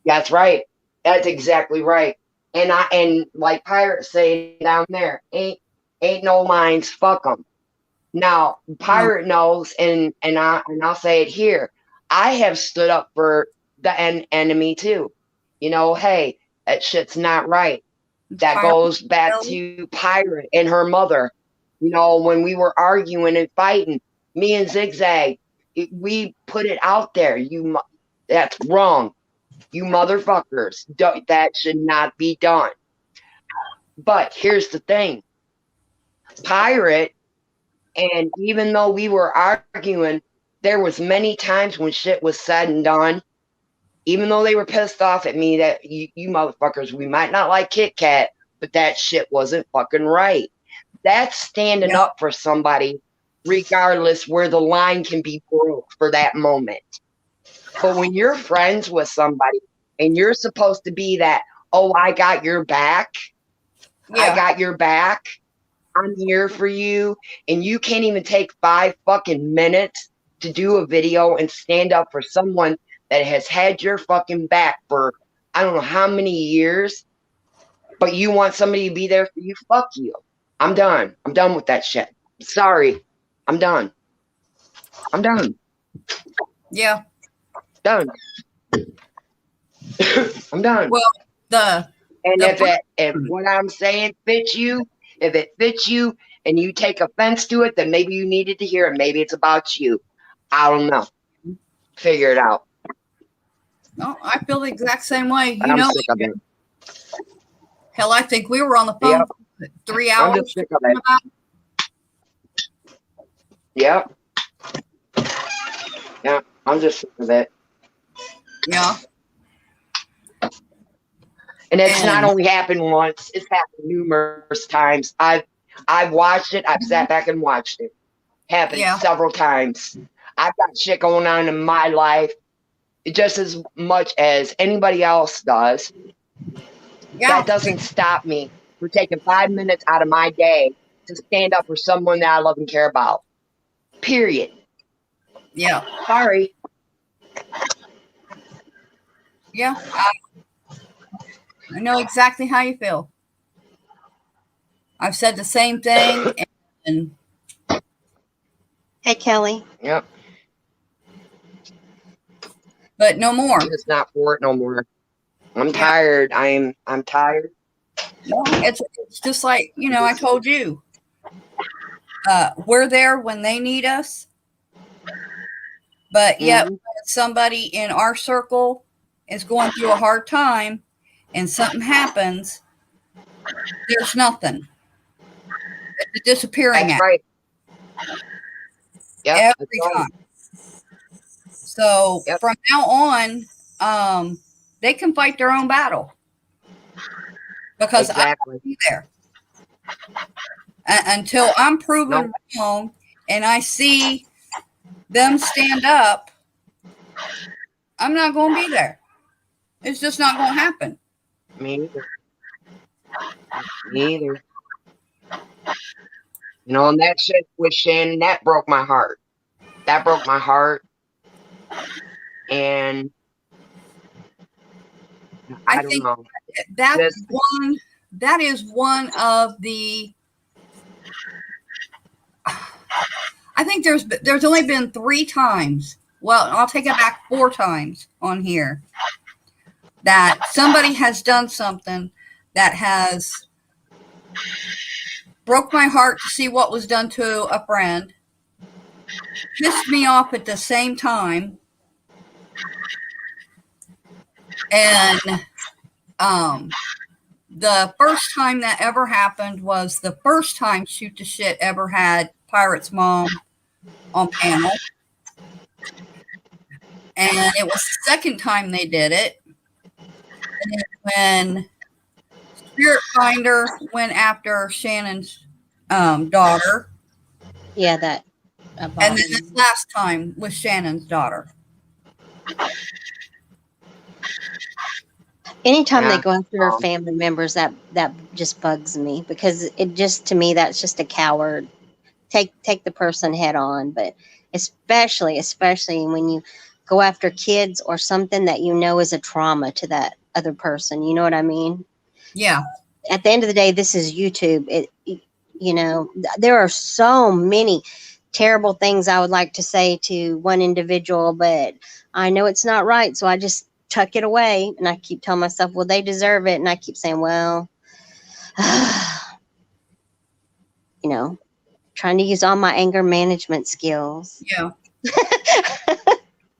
That's right. That's exactly right. And like Pirate say down there, ain't no lines. Fuck them. Now Pirate knows, and I'll say it here. I have stood up for the enemy too. You know, hey, that shit's not right. That goes back to Pirate and her mother. You know, when we were arguing and fighting, me and Zigzag, we put it out there. That's wrong. You motherfuckers, that should not be done. But here's the thing. Pirate, and even though we were arguing, there was many times when shit was said and done, even though they were pissed off at me that you motherfuckers, we might not like Kit Kat, but that shit wasn't fucking right. That's standing up for somebody, regardless where the line can be broke for that moment. But when you're friends with somebody and you're supposed to be that, oh, I got your back. I got your back. I'm here for you. And you can't even take 5 fucking minutes to do a video and stand up for someone that has had your fucking back for I don't know how many years, but you want somebody to be there for you? Fuck you. I'm done. I'm done with that shit. Sorry. I'm done. I'm done. Yeah. Done. I'm done. Well, And the if what I'm saying fits you, if it fits you and you take offense to it, then maybe you needed to hear it. Maybe it's about you. I don't know. Figure it out. no, I feel the exact same way. But You I'm know, sick of it. hell, I think we were on the phone Yep. for 3 I'm hours. just sick of it. Yep. Yeah, I'm just sick of it. Yeah. And it's not And only happened once, it's happened numerous times. I've watched it, I've sat back and watched it. Happened Yeah. several times. I've got shit going on in my life just as much as anybody else does. yeah, That doesn't stop me from taking 5 minutes out of my day to stand up for someone that I love and care about. Period. yeah, Sorry. yeah. I know exactly how you feel. I've said the same thing, and Hey, Kelly. Yep. but no more. I'm just not for it no more. I'm Yeah. tired. I'm tired. No, it's just like, you know, I told you. We're there when they need us, but yet Mhm. somebody in our circle is going through a hard time and something happens, there's nothing. It's a disappearing That's act right. Yep. every That's right. time. So Yep. from now on, they can fight their own battle because I Exactly. won't be there until I'm proven Nope. wrong and I see them stand up. I'm not going to be there. It's just not going to happen. Me either. Me either. You know, and that shit with Shannon, that broke my heart. That broke my heart. And I don't think know. that is one of the. I think there's only been 3 times. Well, I'll take it back 4 times on here that somebody has done something that has broke my heart to see what was done to a friend, pissed me off at the same time, and the first time that ever happened was the first time Shoot the Shit ever had Pirate's mom on panel. And it was the second time they did it. And when Spirit Finder went after Shannon's daughter. Yeah, that. And then this last time was Shannon's daughter. Anytime Yeah. they go after family members, that just bugs me because it just, to me, that's just a coward. Take the person head on, but especially when you go after kids or something that you know is a trauma to that other person. You know what I mean? Yeah. At the end of the day, this is YouTube. You know, there are so many terrible things I would like to say to one individual, but I know it's not right, so I just tuck it away, and I keep telling myself, well, they deserve it, and I keep saying, well, you know, trying to use all my anger management skills. Yeah.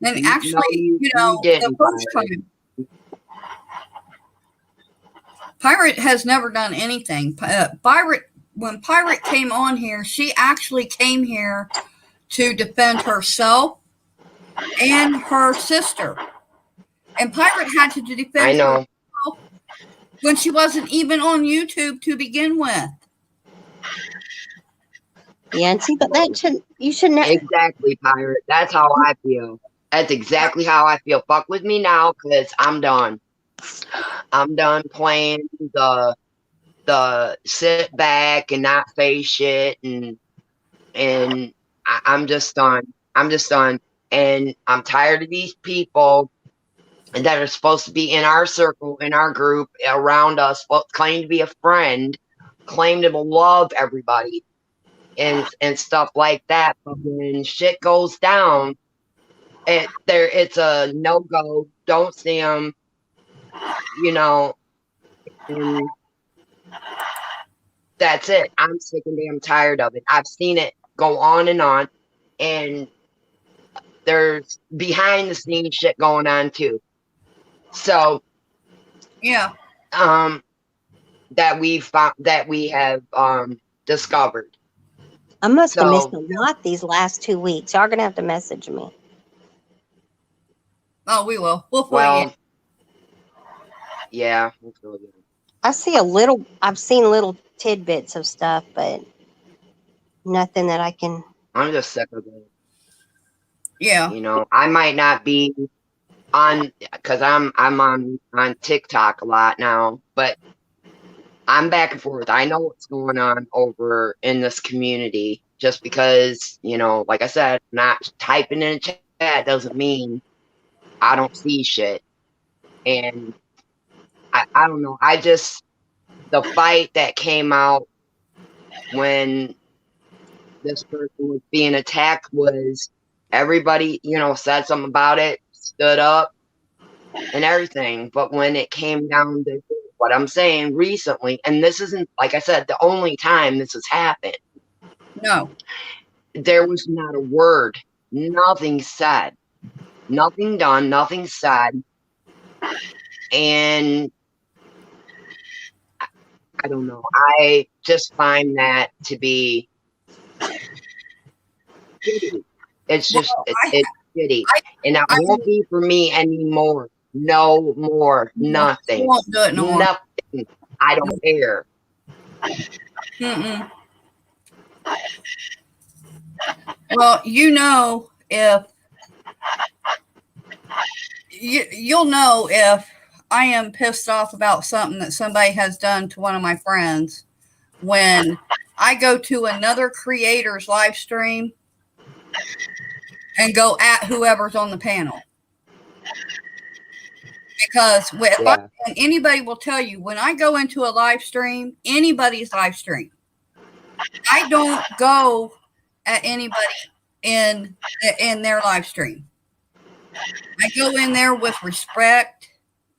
And No, actually, you the didn't, first Pirate. time, Pirate has never done anything. When Pirate came on here, she actually came here to defend herself and her sister. And Pirate had to defend I know. herself when she wasn't even on YouTube to begin with. Yeah, and see, but you should not. Exactly, Pirate. That's how I feel. That's exactly how I feel. Fuck with me now, because I'm done. I'm done playing the sit back and not face shit, and I'm just done. I'm just done. And I'm tired of these people that are supposed to be in our circle, in our group, around us, claim to be a friend, claim to love everybody, and stuff like that. But when shit goes down, it's a no go. Don't see them, you know, and that's it. I'm sick and damn tired of it. I've seen it go on, and there's behind the scenes shit going on too. So, Yeah. That we have discovered. I must have missed a lot these last 2 weeks. Y'all are gonna have to message me. Oh, we will. We'll Well, yeah. I've seen little tidbits of stuff, but nothing that I can. I'm just sick of it. Yeah. You know, I might not be on, because I'm on TikTok a lot now, but I'm back and forth. I know what's going on over in this community. Just because, you know, like I said, not typing in chat doesn't mean I don't see shit. And I don't know. The fight that came out when this person was being attacked was everybody, you know, said something about it, stood up and everything. But when it came down to what I'm saying recently, and this isn't, like I said, the only time this has happened. No. There was not a word, nothing said, nothing done, nothing said. And I don't know. I just find that to be shitty. It's just, it's shitty. And it won't be for me anymore. No more. Nothing. I won't do it no more. Nothing. I don't care. Mm-mm. Well, you know, if you'll know if I am pissed off about something that somebody has done to one of my friends when I go to another creator's live stream and go at whoever's on the panel. Because and anybody will tell you, when I go into a live stream, anybody's live stream, I don't go at anybody in their live stream. I go in there with respect.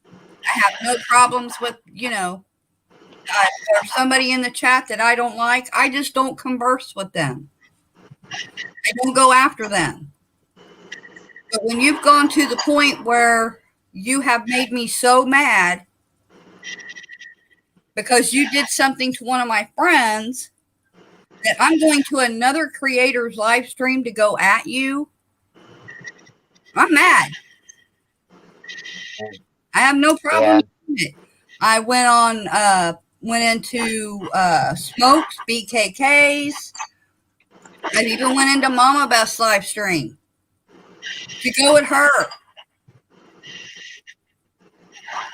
I have no problems with, you know, there's somebody in the chat that I don't like. I just don't converse with them. I don't go after them. But when you've gone to the point where you have made me so mad because you did something to one of my friends that I'm going to another creator's live stream to go at you, I'm mad. I have no problem with it. I went into Smokes, BKK's. I even went into Mama Beth's live stream to go at her.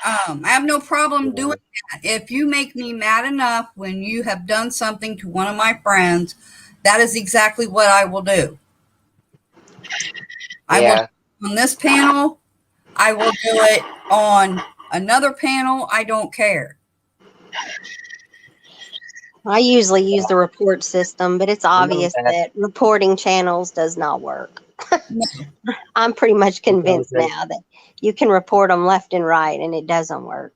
I have no problem doing that. If you make me mad enough when you have done something to one of my friends, that is exactly what I will do. I will do it on this panel. I will do it on another panel. I don't care. I usually use the report system, but it's obvious that reporting channels does not work. I'm pretty much convinced now that you can report them left and right, and it doesn't work.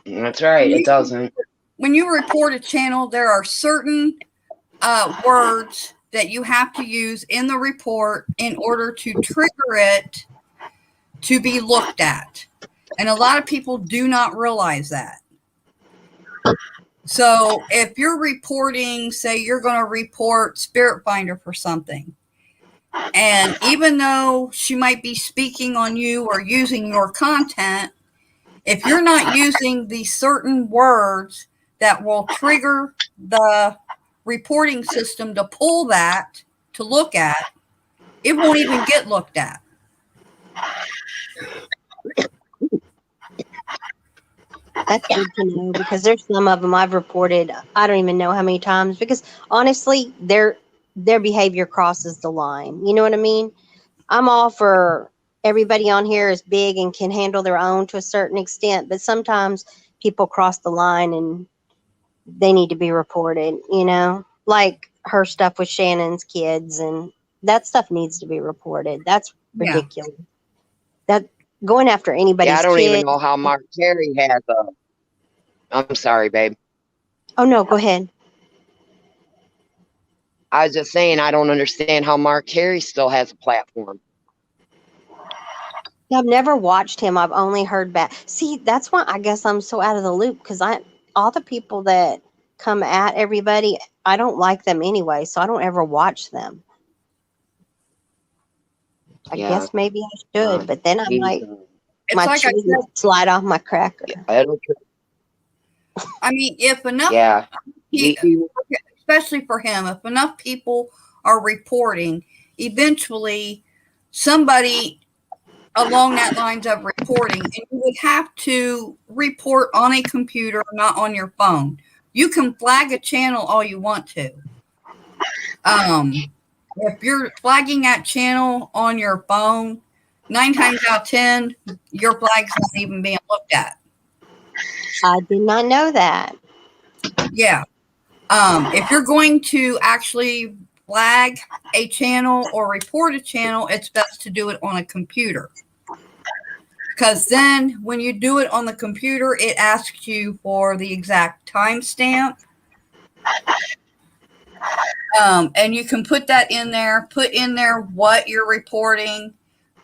That's right. It doesn't. When you report a channel, there are certain words that you have to use in the report in order to trigger it to be looked at. And a lot of people do not realize that. So if you're reporting, say you're going to report Spirit Finder for something, and even though she might be speaking on you or using your content, if you're not using the certain words that will trigger the reporting system to pull that to look at, it won't even get looked at. That's good to know, because there's some of them I've reported, I don't even know how many times, because honestly, their behavior crosses the line. You know what I mean? I'm all for everybody on here is big and can handle their own to a certain extent, but sometimes people cross the line and they need to be reported, you know, like her stuff with Shannon's kids, and that stuff needs to be reported. That's Yeah. ridiculous. That going after anybody's Yeah, I don't even kid. know how Mark Terry has a. I'm sorry, babe. Oh no, go ahead. I was just saying I don't understand how Mark Terry still has a platform. I've never watched him. I've only heard back. See, that's why I guess I'm so out of the loop, because all the people that come at everybody, I don't like them anyway, so I don't ever watch them. I Yeah. guess maybe I should, but then I might It's my like I cheese said, slide off my cracker. I don't. I mean, if enough, Yeah. especially for him, if enough people are reporting, eventually somebody along that lines of reporting, and you would have to report on a computer, not on your phone. You can flag a channel all you want to. If you're flagging that channel on your phone, 9 times out of 10, your flag's not even being looked at. I did not know that. Yeah. If you're going to actually flag a channel or report a channel, it's best to do it on a computer. Because then when you do it on the computer, it asks you for the exact timestamp. And you can put that in there, put in there what you're reporting.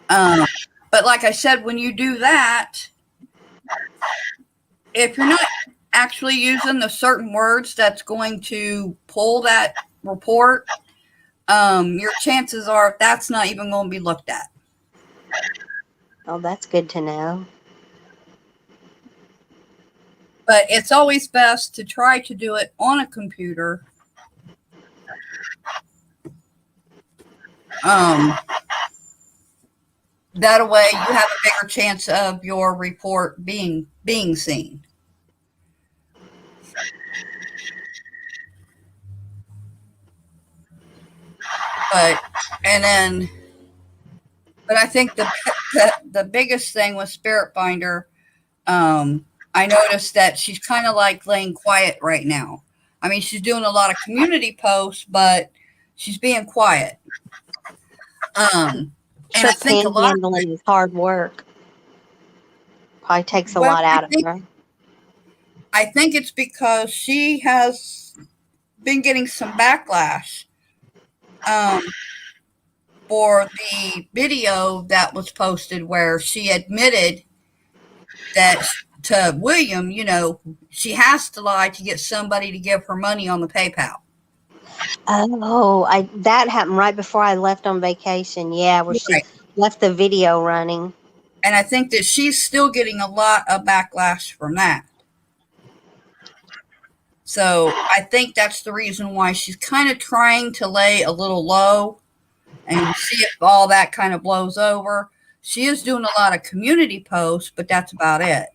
But like I said, when you do that, if you're not actually using the certain words that's going to pull that report, your chances are that's not even going to be looked at. Oh, that's good to know. But it's always best to try to do it on a computer. That way you have a bigger chance of your report being seen. But I think the biggest thing with Spirit Finder, I noticed that she's kind of like laying quiet right now. I mean, she's doing a lot of community posts, but she's being quiet. And I think a lot handling is hard work. Probably takes a lot out of her. I think it's because she has been getting some backlash for the video that was posted where she admitted that to William, you know, she has to lie to get somebody to give her money on the PayPal. Oh, that happened right before I left on vacation. Yeah, where she left the video running. And I think that she's still getting a lot of backlash from that. So I think that's the reason why she's kind of trying to lay a little low and see if all that kind of blows over. She is doing a lot of community posts, but that's about it.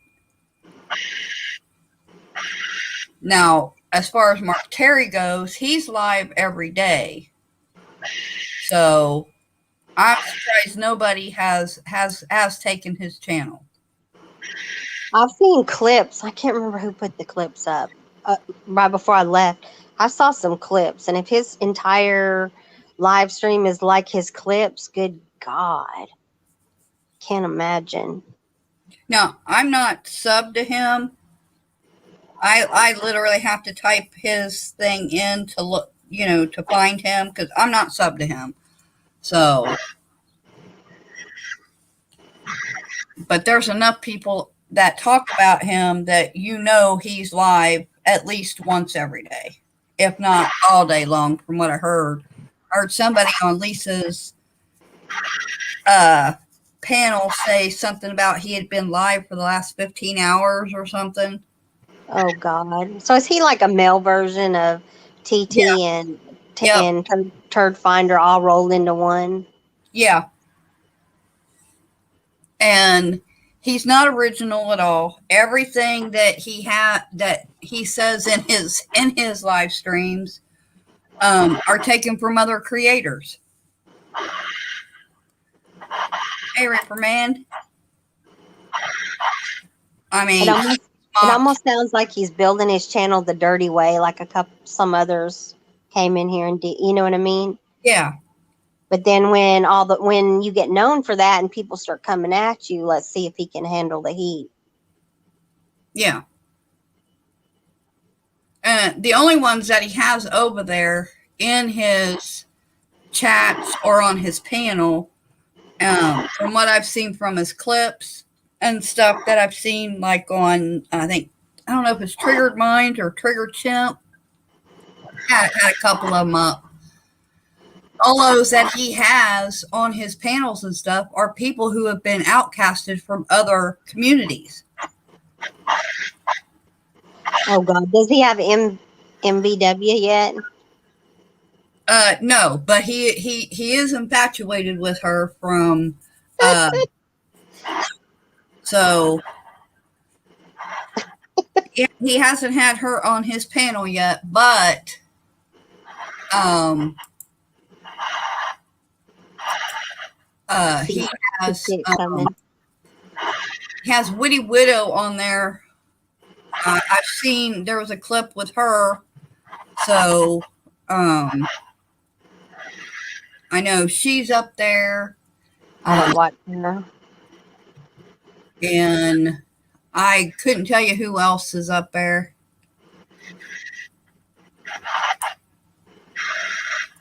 Now, as far as Mark Terry goes, he's live every day. So I'm surprised nobody has taken his channel. I've seen clips. I can't remember who put the clips up right before I left. I saw some clips, and if his entire live stream is like his clips, good God. Can't imagine. Now, I'm not subbed to him. I literally have to type his thing in to look, you know, to find him because I'm not subbed to him. So, but there's enough people that talk about him that you know he's live at least once every day, if not all day long, from what I heard. I heard somebody on Lisa's panel say something about he had been live for the last 15 hours or something. Oh God! So is he like a male version of TT and Turd Finder all rolled into one? Yeah. And he's not original at all. Everything that he says in his live streams are taken from other creators. Hey, Ripperman. I It mean, almost, it almost sounds like he's building his channel the dirty way, like some others came in here and did. You know what I mean? yeah, But then when you get known for that and people start coming at you, let's see if he can handle the heat. yeah. The only ones that he has over there in his chats or on his panel, from what I've seen from his clips and stuff that I've seen, like on, I don't know if it's Triggered Mind or Triggered Chimp. Had a couple of them up. All those that he has on his panels and stuff are people who have been outcasted from other communities. Oh God, does he have MVW yet? No, but he is infatuated with her from, so he hasn't had her on his panel yet, but he has See it coming. he has Witty Widow on there. I've seen there was a clip with her, so I know she's up there. I don't watch her. And I couldn't tell you who else is up there.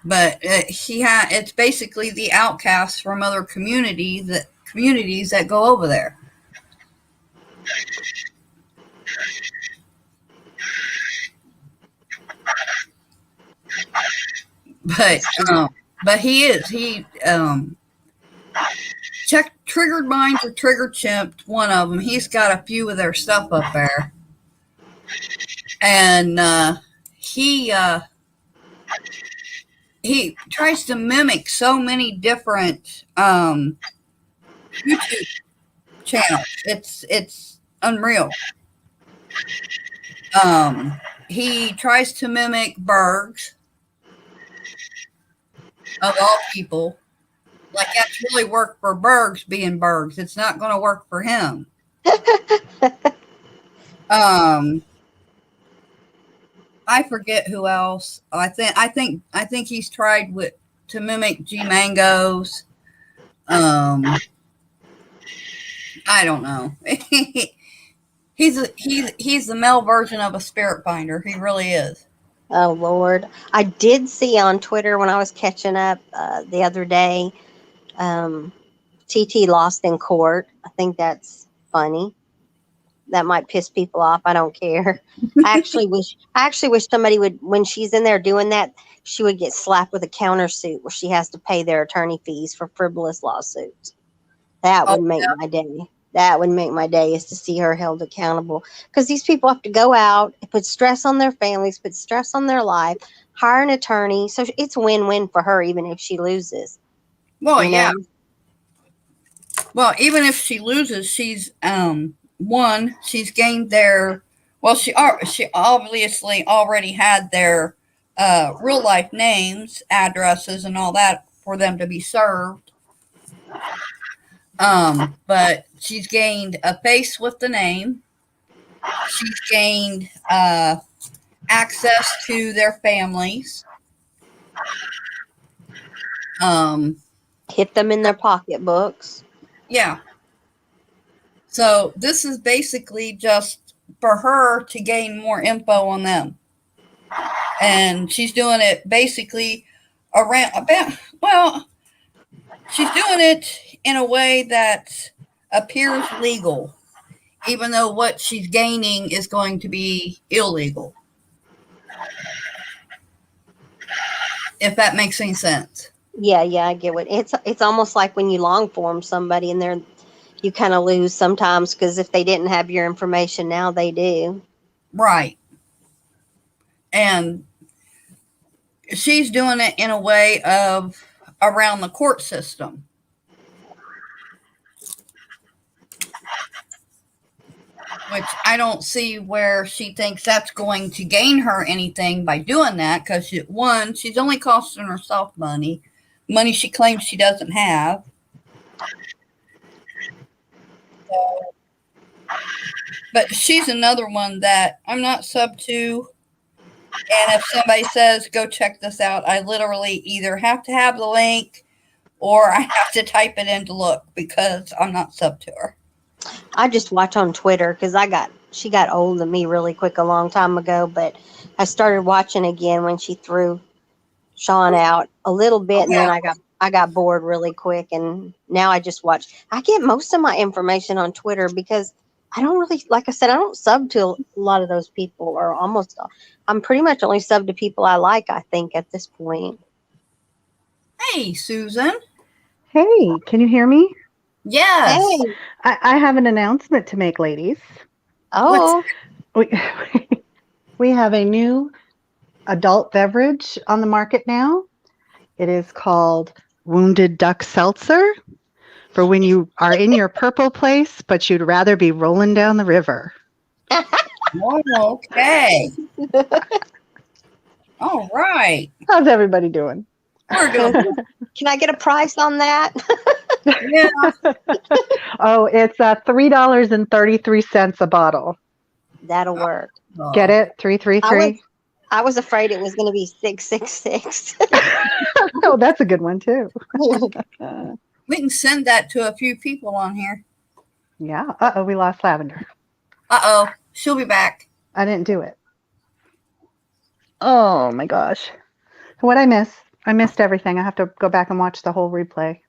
But it's basically the outcasts from other communities that go over there. But he check Triggered Minds or Triggered Chimp, one of them. He's got a few of their stuff up there, and he tries to mimic so many different YouTube channels. It's unreal. He tries to mimic Bergs, of all people. Like, that's really worked for Bergs being Bergs. It's not going to work for him. I forget who else. I think he's tried to mimic G Mangoes. I don't know. He's the male version of a spirit finder. He really is. Oh Lord, I did see on Twitter when I was catching up the other day. TT lost in court. I think that's funny. That might piss people off. I don't care. I actually wish somebody would, when she's in there doing that, she would get slapped with a countersuit where she has to pay their attorney fees for frivolous lawsuits. That would make my day. That would make my day, is to see her held accountable, because these people have to go out, put stress on their families, put stress on their life, hire an attorney. So it's win-win for her, even if she loses. Well, yeah. Well, even if she loses, she's she's gained their, well, she obviously already had their real life names, addresses, and all that for them to be served. But she's gained a face with the name. She's gained access to their families. Hit them in their pocketbooks. Yeah. So this is basically just for her to gain more info on them. And she's doing it basically she's doing it in a way that appears legal, even though what she's gaining is going to be illegal. If that makes any sense. Yeah, I get what it's almost like when you long form somebody and you kind of lose sometimes, because if they didn't have your information, now they do. Right. And she's doing it in a way of around the court system. Which I don't see where she thinks that's going to gain her anything by doing that, because she's only costing herself money she claims she doesn't have. But she's another one that I'm not sub to. And if somebody says, go check this out, I literally either have to have the link or I have to type it in to look because I'm not sub to her. I just watch on Twitter because she got old than me really quick a long time ago, but I started watching again when she threw Sean out a little bit, and then I got bored really quick, and now I just watch. I get most of my information on Twitter because I don't really, like I said, I don't sub to a lot of those people, or almost. I'm pretty much only sub to people I like, I think, at this point. Hey, Susan. Hey, can you hear me? Yes. Hey. I have an announcement to make, ladies. Oh, We have a new adult beverage on the market now. It is called Wounded Duck Seltzer for when you are in your purple place, but you'd rather be rolling down the river. Oh, okay. All right. How's everybody doing? We're doing can I get a price on that? yeah. Oh, it's $3.33 a bottle. That'll work. Get it? 333. I was afraid it was going to be 666. Oh, that's a good one too. We can send that to a few people on here. Yeah. Uh-oh, we lost Lavender. Uh-oh. She'll be back. I didn't do it. Oh my gosh. What'd I miss? I missed everything. I have to go back and watch the whole replay.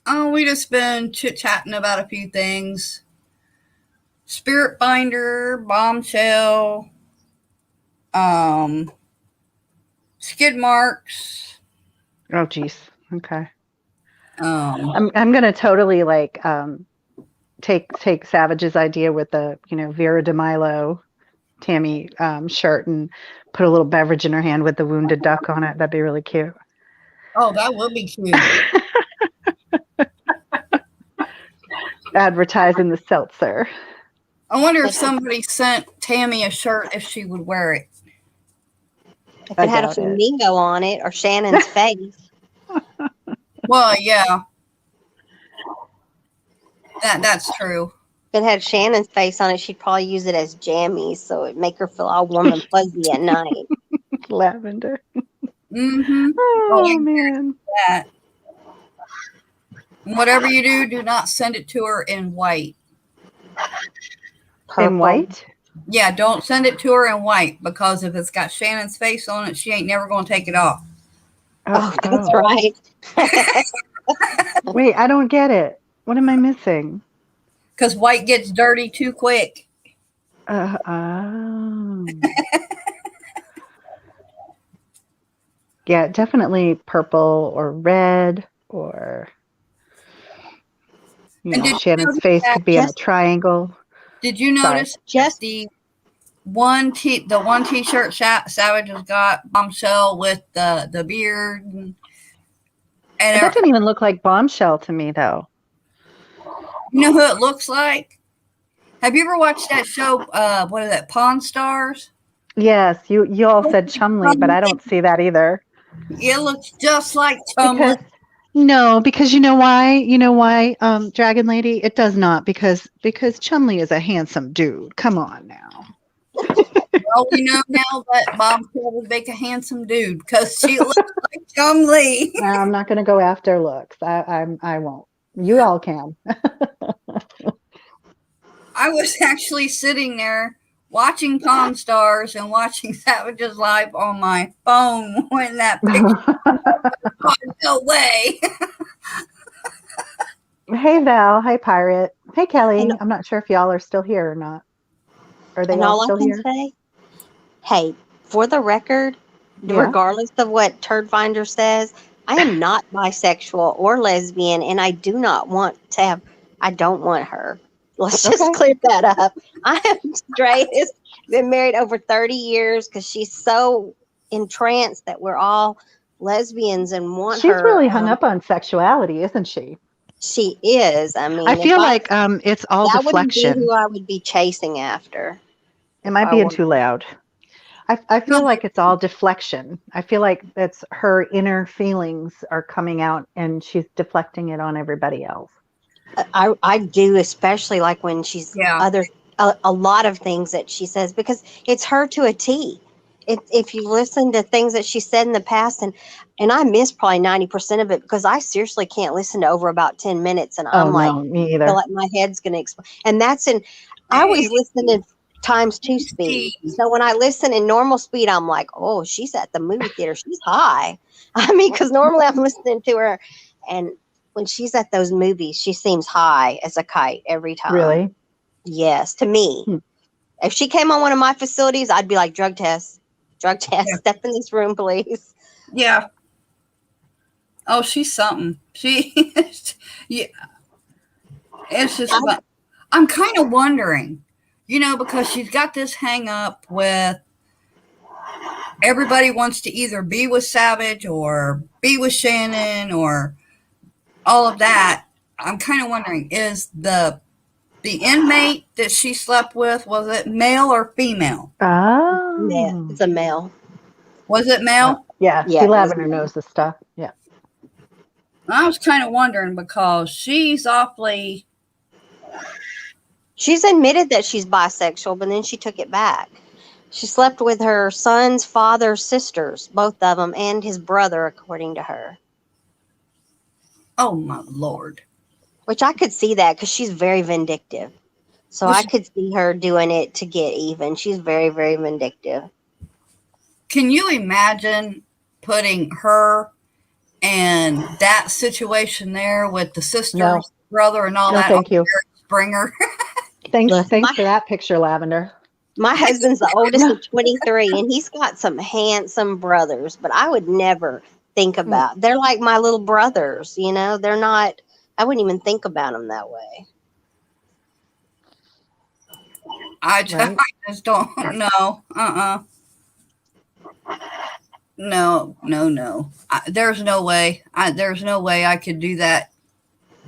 Oh, we just been chit-chatting about a few things. Spirit Binder, Bombshell, skid marks. Oh geez. Okay. Um, I'm gonna totally take Savage's idea with the Vera DeMilo Tammy shirt and put a little beverage in her hand with the wounded duck on it. That'd be really cute. oh, that would be cute. Advertising the seltzer. I wonder if somebody sent Tammy a shirt if she would wear it. If it had a flamingo on it or Shannon's face. Well, yeah. That's true. If it had Shannon's face on it, she'd probably use it as jammies, so it'd make her feel all warm and fuzzy at night. Lavender. Mm-hmm. Oh man. That. Whatever you do, do not send it to her in white. Purple. In white? Yeah, don't send it to her in white because if it's got Shannon's face on it, she ain't never going to take it off. Oh, that's right. Wait, I don't get it. What am I missing? Because white gets dirty too quick. Oh. Yeah, definitely purple or red or Shannon's face could be in a triangle. Did you notice just the one t-shirt Savage has got, Bombshell with the beard and that didn't even look like Bombshell to me though. You know who it looks like? Have you ever watched that show, what is that, Pawn Stars? Yes, you all said Chumley, but I don't see that either. It looks just like Chumley. Because you know why? Dragon Lady? It does not, because Chumley is a handsome dude. Come on now. Well, we know now that Bombshell would make a handsome dude because she looks like Chumley. I'm not going to go after looks. I won't. You all can. I was actually sitting there watching Pawn Stars and watching Savage's Live on my phone when that picture no way. Hey Val, hi Pirate, hey Kelly. I'm not sure if y'all are still here or not. Are they all still here? Hey, for the record, regardless of what Turd Finder says, I am not bisexual or lesbian, and I do not want to have. I don't want her. Let's just clear that up. I am straight. It's been married over 30 years because she's so entranced that we're all lesbians and want her. She's really hung up on sexuality, isn't she? She is. I mean, I feel like it's all deflection. That wouldn't be who I would be chasing after. Am I being too loud? I feel like it's all deflection. I feel like it's her inner feelings are coming out and she's deflecting it on everybody else. I do, especially like when she's Yeah. a lot of things that she says, because it's her to a T. If you listen to things that she said in the past, and I miss probably 90% of it because I seriously can't listen to over about 10 minutes, and Oh I'm like, no, me feel either. like my head's gonna explode. And I always listen in times 2 speed. So when I listen in normal speed, I'm like, oh, she's at the movie theater. She's high. I mean, because normally I'm listening to her, and when she's at those movies, she seems high as a kite every time. Really? Yes, to me. Hmm. If she came on one of my facilities, I'd be like, drug test, Yeah. step in this room, please. Yeah. Oh, she's something. She, yeah. It's just, I'm kind of wondering, because she's got this hang up with everybody wants to either be with Savage or be with Shannon or all of that. I'm kind of wondering, is the inmate that she slept with, was it male or female? Oh. Yeah, it's a male. Was it male? Yeah, Yeah, see, it was Lavender male. knows the stuff. Yeah. I was kind of wondering because she's awfully. She's admitted that she's bisexual, but then she took it back. She slept with her son's father's sisters, both of them, and his brother, according to her. Oh my Lord. Which I could see that because she's very vindictive. So Well, I could see her doing it to get even. She's very, very vindictive. Can you imagine putting her and that situation there with the sister, No. brother, and all No, that? thank you. Springer. Thanks Look, for that picture, Lavender. My husband's the oldest of 23, and he's got some handsome brothers, but I would never think about. They're like my little brothers, They're not. I wouldn't even think about them that way. I just don't know. No. There's no way. There's no way I could do that.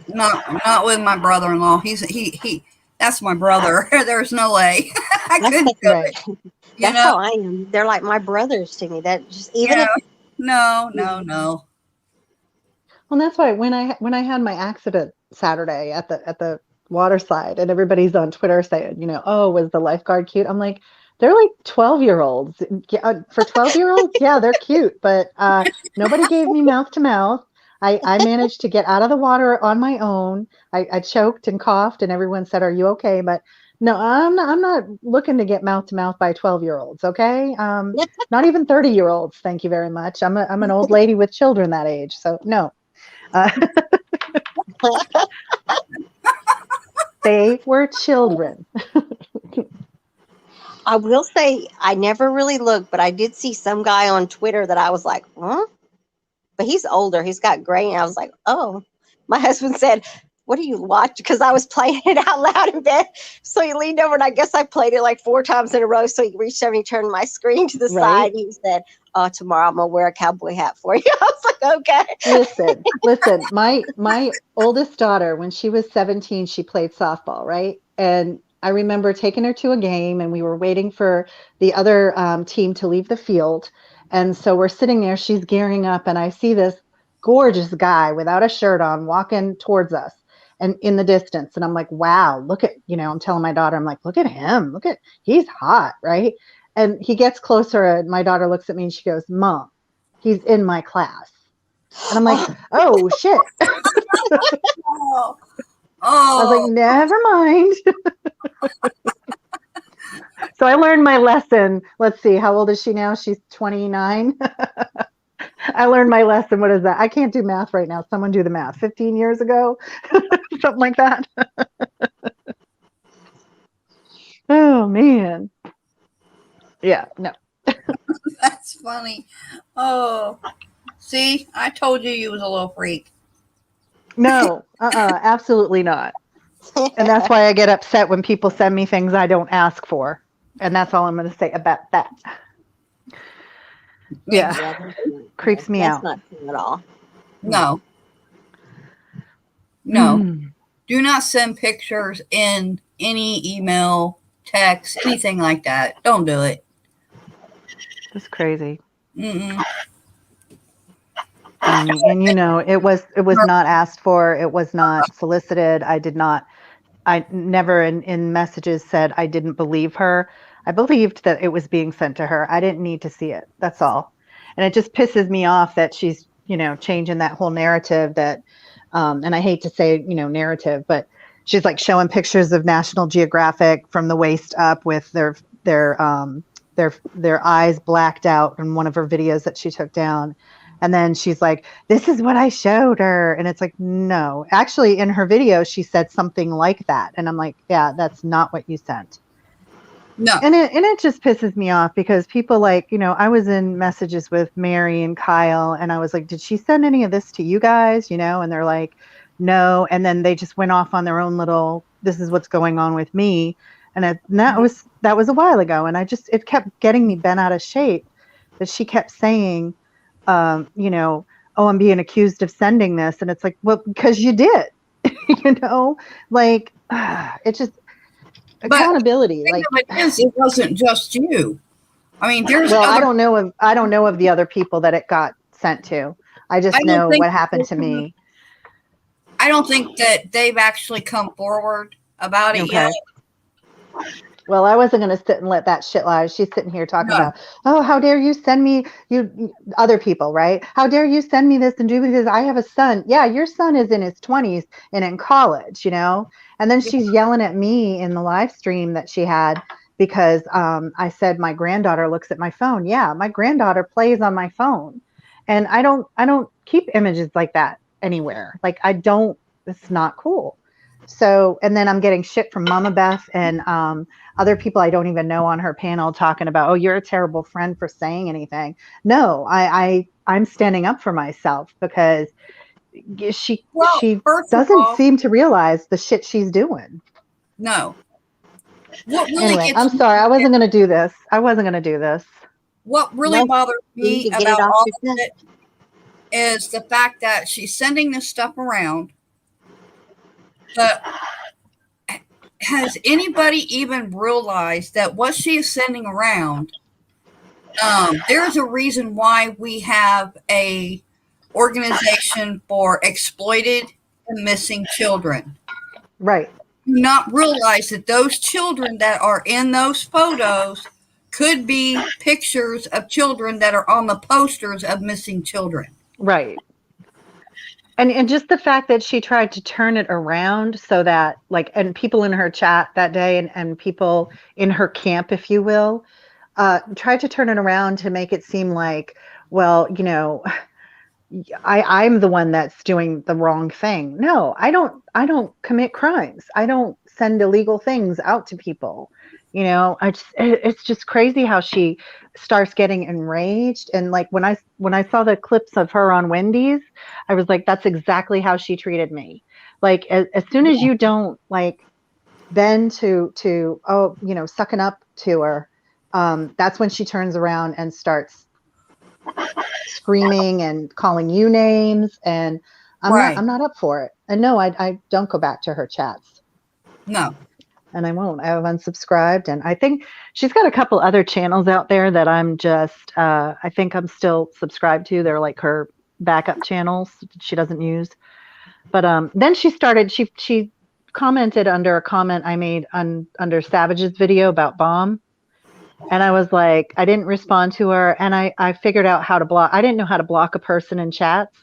Not with my brother-in-law. He. That's my brother. There's no way I couldn't do Right. it. That's how I am. They're like my brothers to me. That just even if No. Well, that's why when I had my accident Saturday at the waterside, and everybody's on Twitter saying, oh, was the lifeguard cute? I'm like, they're like 12-year-olds. For 12-year-olds, yeah, they're cute, but nobody gave me mouth to mouth. I managed to get out of the water on my own. I choked and coughed, and everyone said, "Are you okay?" But no, I'm not looking to get mouth to mouth by 12-year-olds. Okay, not even 30-year-olds. Thank you very much. I'm an old lady with children that age, so no. They were children. I will say I never really looked, but I did see some guy on Twitter that I was like, huh? But he's older. He's got gray. And I was like, oh. My husband said, what do you watch? Because I was playing it out loud in bed. So he leaned over, and I guess I played it like 4 times in a row. So he reached over and he turned my screen to the side. And he said, oh, tomorrow I'm going to wear a cowboy hat for you. I was like, okay. Listen, my oldest daughter, when she was 17, she played softball, right? And I remember taking her to a game, and we were waiting for the other team to leave the field. And so we're sitting there, she's gearing up, and I see this gorgeous guy without a shirt on walking towards us and in the distance. And I'm like, wow, look at, I'm telling my daughter, I'm like, look at him. He's hot, right? And he gets closer, and my daughter looks at me and she goes, Mom, he's in my class. And I'm like, oh, shit. I was like, never mind. So I learned my lesson. Let's see, how old is she now? She's 29. I learned my lesson. What is that? I can't do math right now. Someone do the math. 15 years ago? Something like that. Oh, man. Yeah, no. That's funny. Oh, see, I told you was a little freak. No, absolutely not. And that's why I get upset when people send me things I don't ask for. And that's all I'm going to say about that. Yeah. Creeps me out. That's not true at all. No. Do not send pictures in any email, text, anything like that. Don't do it. That's crazy. And you know, it was not asked for. It was not solicited. I never in messages said I didn't believe her. I believed that it was being sent to her. I didn't need to see it. That's all. And it just pisses me off that she's, you know, changing that whole narrative that, and I hate to say, you know, narrative, but she's like showing pictures of National Geographic from the waist up with their eyes blacked out in one of her videos that she took down. And then she's like, this is what I showed her. And it's like, no, actually in her video, she said something like that. And I'm like, yeah, that's not what you sent. No. And it just pisses me off because people like, you know, I was in messages with Mary and Kyle and I was like, did she send any of this to you guys? You know, and they're like, no. And then they just went off on their own little, this is what's going on with me. And that was a while ago. And it kept getting me bent out of shape that she kept saying, you know, oh, I'm being accused of sending this. And it's like, well, because you did, you know, like, it just, accountability. But like, it wasn't just you. I mean, there's I don't know of the other people that it got sent to. I just know what happened to me. I don't think that they've actually come forward about it yet. Well, I wasn't going to sit and let that shit lie. She's sitting here talking about, oh, how dare you send me, you other people, right? How dare you send me this and do because I have a son. Yeah, your son is in his 20s and in college, you know? And then she's yelling at me in the live stream that she had because I said my granddaughter looks at my phone. Yeah, my granddaughter plays on my phone. And I don't keep images like that anywhere. Like it's not cool. So, and then I'm getting shit from Mama Beth and other people I don't even know on her panel talking about, oh, you're a terrible friend for saying anything. No, I'm standing up for myself because she doesn't seem to realize the shit she's doing. No. What really anyway, I'm sorry. I wasn't going to do this. What really bothers me about all of it is the fact that she's sending this stuff around. But has anybody even realized that what she is sending around, there's a reason why we have a organization for exploited and missing children. Right. Do not realize that those children that are in those photos could be pictures of children that are on the posters of missing children. Right. And just the fact that she tried to turn it around so that and people in her chat that day and people in her camp, if you will, tried to turn it around to make it seem like, well, you know, I'm the one that's doing the wrong thing. No, I don't commit crimes. I don't send illegal things out to people. You know, it's just crazy how she starts getting enraged. And like when I saw the clips of her on Wendy's, I was like, that's exactly how she treated me. Like as soon as you don't bend to oh, you know, sucking up to her, that's when she turns around and starts screaming and calling you names. And I'm not up for it. And no, I don't go back to her chats. No. And I won't. I have unsubscribed. And I think she's got a couple other channels out there that I'm just, I think I'm still subscribed to. They're like her backup channels she doesn't use. But then she commented under a comment I made under Savage's video about Bomb. And I was like, I didn't respond to her. And I figured out how to block. I didn't know how to block a person in chats.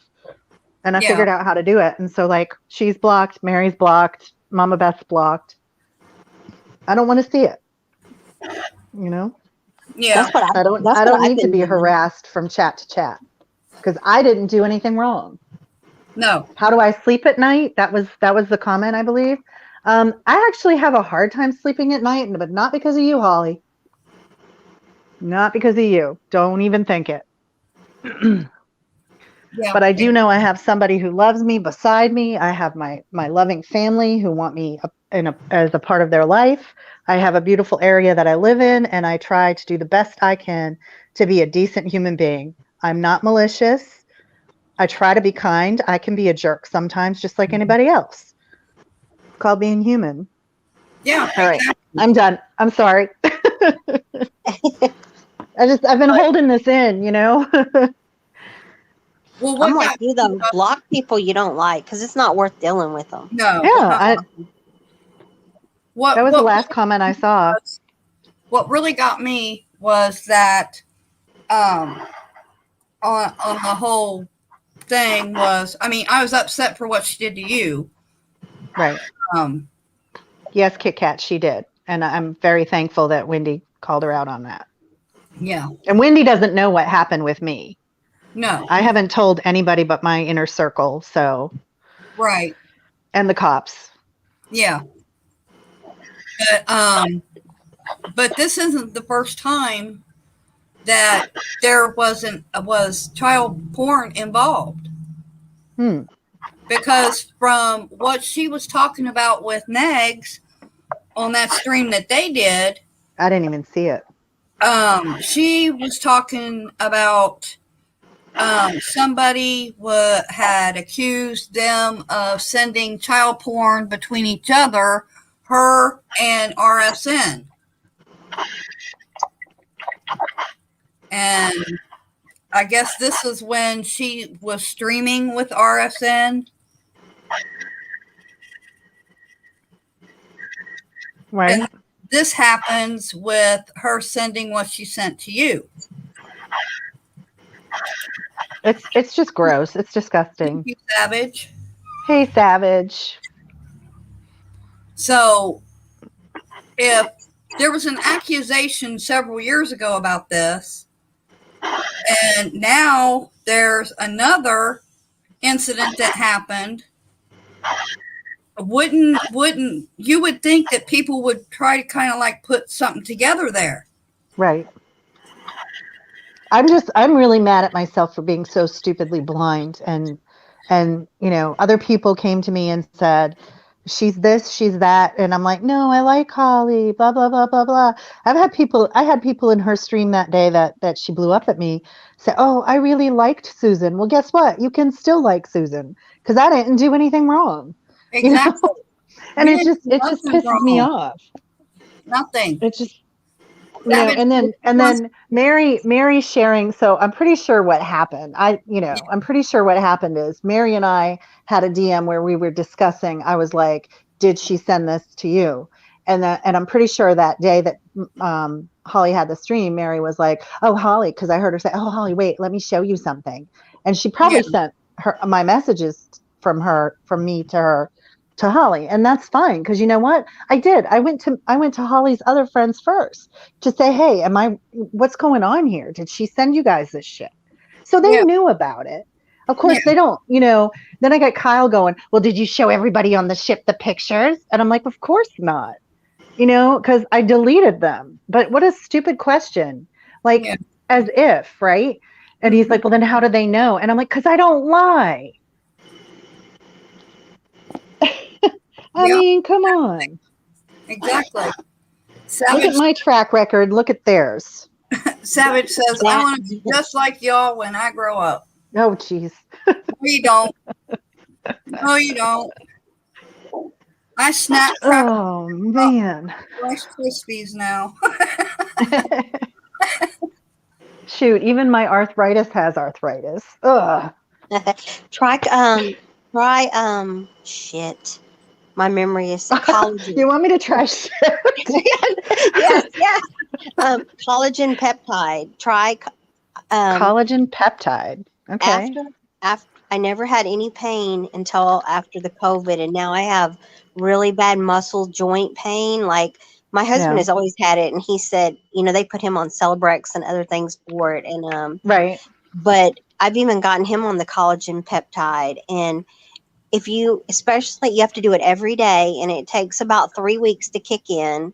And I figured out how to do it. And so she's blocked, Mary's blocked, Mama Beth's blocked. I don't want to see it. You know? Yeah. I don't need to be harassed from chat to chat because I didn't do anything wrong. No. How do I sleep at night? That was the comment, I believe. I actually have a hard time sleeping at night, but not because of you, Holly. Not because of you. Don't even think it. Yeah. But I do know I have somebody who loves me beside me. I have my loving family who want me as a part of their life. I have a beautiful area that I live in, and I try to do the best I can to be a decent human being. I'm not malicious. I try to be kind. I can be a jerk sometimes, just like anybody else. It's called being human. Yeah. All right. I'm done. I'm sorry. I've been holding this in, you know? Well, what I'm like got you though. Block people you don't like because it's not worth dealing with them. no? Yeah, What that was the what last comment I saw. what really got me was that on the whole thing was, I mean, I was upset for what she did to you. Right. Um, Yes, Kit Kat, she did. And I'm very thankful that Wendy called her out on that. yeah, And Wendy doesn't know what happened with me. no, I haven't told anybody but my inner circle, so, right, and the cops. yeah. But this isn't the first time that there was child porn involved. Hmm. Because from what she was talking about with Negs on that stream that they did, I didn't even see it. she was talking about somebody had accused them of sending child porn between each other, her and RSN. And I guess this is when she was streaming with RSN. Right. And this happens with her sending what she sent to you. It's just gross. It's disgusting. Thank you, Savage. Hey, Savage. So if there was an accusation several years ago about this, and now there's another incident that happened, wouldn't you would think that people would try to kind of like put something together there? Right. I'm really mad at myself for being so stupidly blind, and other people came to me and said, she's this, she's that, and I'm like, no, I like Holly, blah blah blah blah blah. I had people in her stream that day that she blew up at me say, oh, I really liked Susan. Well, guess what? You can still like Susan because I didn't do anything wrong. Exactly. And You it just nothing pisses me wrong. off. Nothing. It just and then Mary sharing. So I'm pretty sure what happened. I'm pretty sure what happened is Mary and I had a DM where we were discussing. I was like, did she send this to you? And I'm pretty sure that day that Holly had the stream, Mary was like, oh, Holly, because I heard her say, oh, Holly, wait, let me show you something. And she probably sent her my messages from me to her, to Holly, and that's fine, because you know what I did, I went to Holly's other friends first to say, hey, what's going on here? Did she send you guys this shit? So they knew about it. Of course they don't, then I got Kyle going, well, did you show everybody on the ship the pictures? And I'm like, of course not, because I deleted them. But what a stupid question, like, as if, right? And he's like, well, then how do they know? And I'm like, because I don't lie. I mean, come on. Exactly. Look at my track record. Look at theirs. Savage says, I want to be just like y'all when I grow up. Oh, geez. No, you don't. No, you don't. I snap. Oh, man. Rice Krispies now. Shoot, even my arthritis has arthritis. Ugh. Shit. My memory is collagen. You want me to try shit? yes. Collagen peptide. Try collagen peptide. Okay. After I never had any pain until after the COVID, and now I have really bad muscle joint pain. Like my husband has always had it, and he said, they put him on Celebrex and other things for it, and right. But I've even gotten him on the collagen peptide, and especially you have to do it every day, and it takes about 3 weeks to kick in,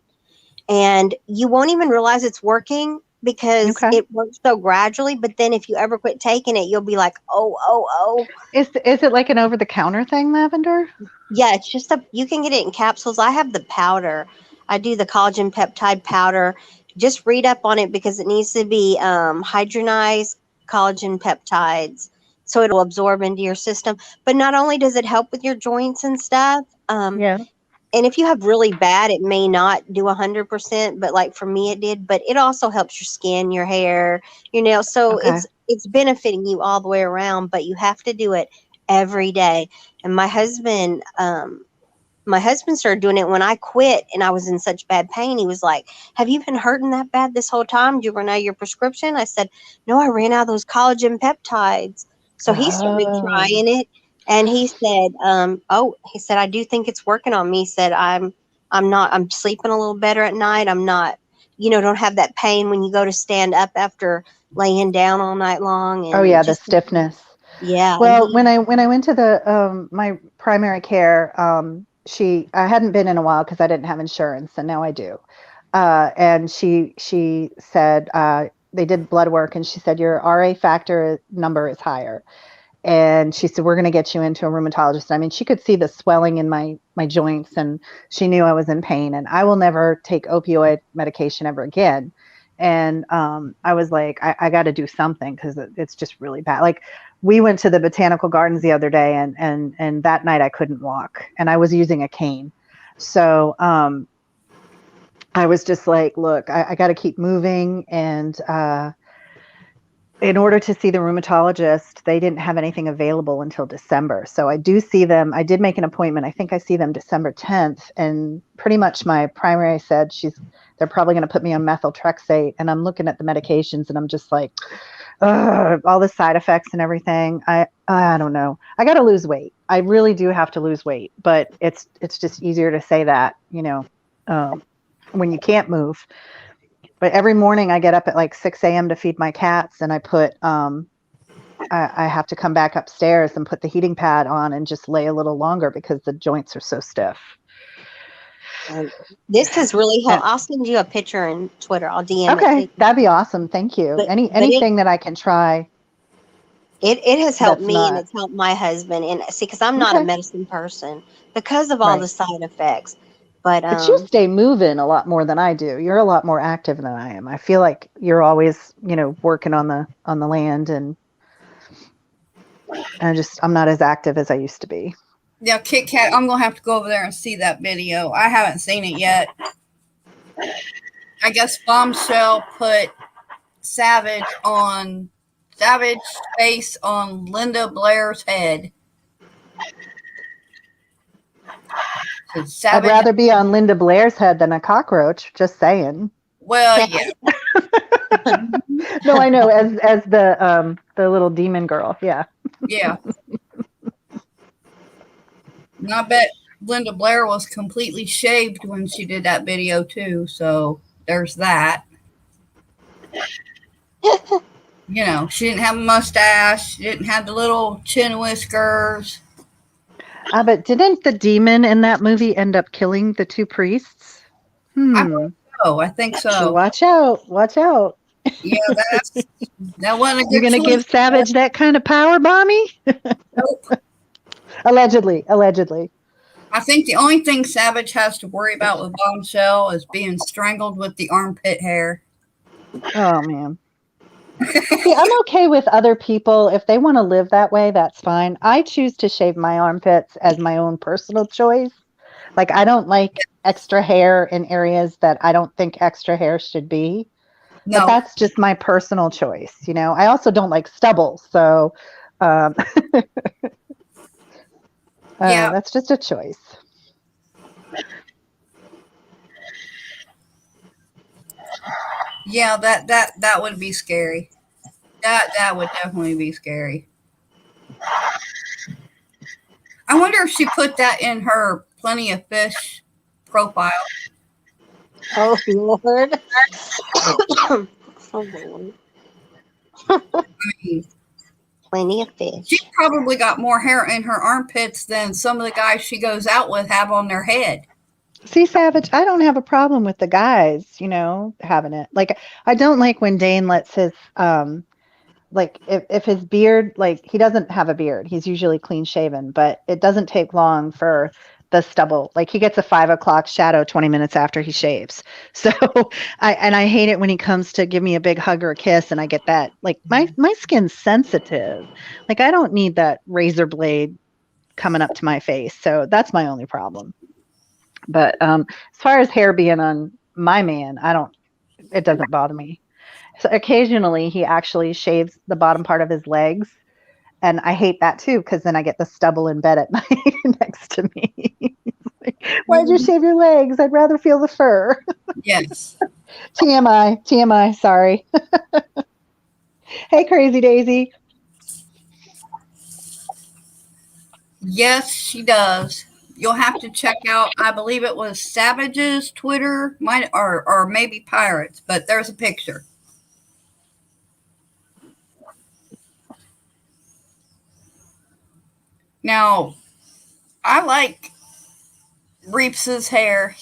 and you won't even realize it's working because it works so gradually. But then if you ever quit taking it, you'll be like, oh. Is it like an over-the-counter thing, Lavender? Yeah, it's just you can get it in capsules. I have the powder. I do the collagen peptide powder. Just read up on it because it needs to be hydrogenized collagen peptides, so it'll absorb into your system. But not only does it help with your joints and stuff, and if you have really bad, it may not do 100%, but like for me it did. But it also helps your skin, your hair, your nails. So it's benefiting you all the way around, but you have to do it every day. And my husband started doing it when I quit and I was in such bad pain. He was like, "Have you been hurting that bad this whole time? Did you run out of your prescription?" I said, "No, I ran out of those collagen peptides." So he started trying it, and he said, he said, "I do think it's working on me." He said, I'm sleeping a little better at night. I'm not, don't have that pain when you go to stand up after laying down all night long. And Oh yeah, the stiffness. Yeah. Well, when I went to the my primary care, I hadn't been in a while because I didn't have insurance, and now I do. And she said they did blood work, and she said your RA factor number is higher, and she said we're going to get you into a rheumatologist. I mean, she could see the swelling in my joints, and she knew I was in pain, and I will never take opioid medication ever again. And I was like, I got to do something because it's just really bad. Like, we went to the botanical gardens the other day, and that night I couldn't walk, and I was using a cane. So I was just like, look, I got to keep moving. And in order to see the rheumatologist, they didn't have anything available until December. So I do see them. I did make an appointment. I think I see them December 10th. And pretty much my primary said they're probably going to put me on methotrexate. And I'm looking at the medications and I'm just like, all the side effects and everything. I don't know. I got to lose weight. I really do have to lose weight, but it's just easier to say that, when you can't move. But every morning I get up at like 6 a.m. to feed my cats, and I put, I have to come back upstairs and put the heating pad on and just lay a little longer because the joints are so stiff. This has really helped. I'll send you a picture on Twitter. I'll DM it. Okay, that'd be awesome. Thank you. Anything that I can try. It has helped me, and it's helped my husband. And see, because I'm not a medicine person because of all the side effects. But you stay moving a lot more than I do. You're a lot more active than I am. I feel like you're always, working on the land, and I'm not as active as I used to be. Yeah, Kit Kat, I'm gonna have to go over there and see that video. I haven't seen it yet. I guess Bombshell put Savage face on Linda Blair's head. I'd rather be on Linda Blair's head than a cockroach. Just saying. Well, yeah. No, I know. As the little demon girl. Yeah. Yeah. And I bet Linda Blair was completely shaved when she did that video too. So there's that. She didn't have a mustache. She didn't have the little chin whiskers. But didn't the demon in that movie end up killing the two priests? I think so. Watch out. Yeah, that wasn't a good You're going to give Savage that kind of power, Bonnie? Nope. Allegedly. I think the only thing Savage has to worry about with Bombshell is being strangled with the armpit hair. Oh, man. See, I'm okay with other people. If they want to live that way, that's fine. I choose to shave my armpits as my own personal choice. Like, I don't like extra hair in areas that I don't think extra hair should be. No. But that's just my personal choice. I also don't like stubble. So that's just a choice. Yeah, that would be scary. That would definitely be scary. I wonder if she put that in her Plenty of Fish profile. Oh, Lord. Oh, Lord. I mean, Plenty of Fish. She probably got more hair in her armpits than some of the guys she goes out with have on their head. See, Savage, I don't have a problem with the guys, having it. Like, I don't like when Dane lets his, if his beard, he doesn't have a beard. He's usually clean shaven, but it doesn't take long for the stubble. Like, he gets a 5 o'clock shadow 20 minutes after he shaves. So I hate it when he comes to give me a big hug or a kiss and I get that, my skin's sensitive. Like, I don't need that razor blade coming up to my face. So that's my only problem. But as far as hair being on my man, it doesn't bother me. So occasionally he actually shaves the bottom part of his legs. And I hate that too, because then I get the stubble in bed at night next to me. Like, why'd you shave your legs? I'd rather feel the fur. Yes. TMI, sorry. Hey, Crazy Daisy. Yes, she does. You'll have to check out, I believe it was Savage's Twitter, or maybe Pirates, but there's a picture. Now, I like Reeps's hair.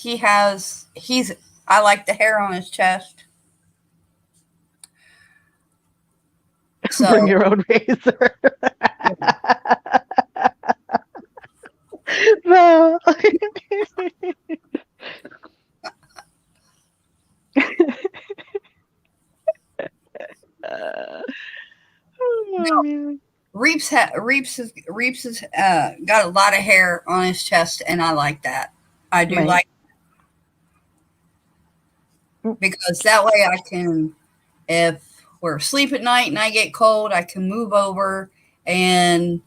I like the hair on his chest. So Bring your own razor. No. Oh, man. Reeps has got a lot of hair on his chest, and I like that. I do Right. like because that way I can, if we're asleep at night and I get cold, I can move over and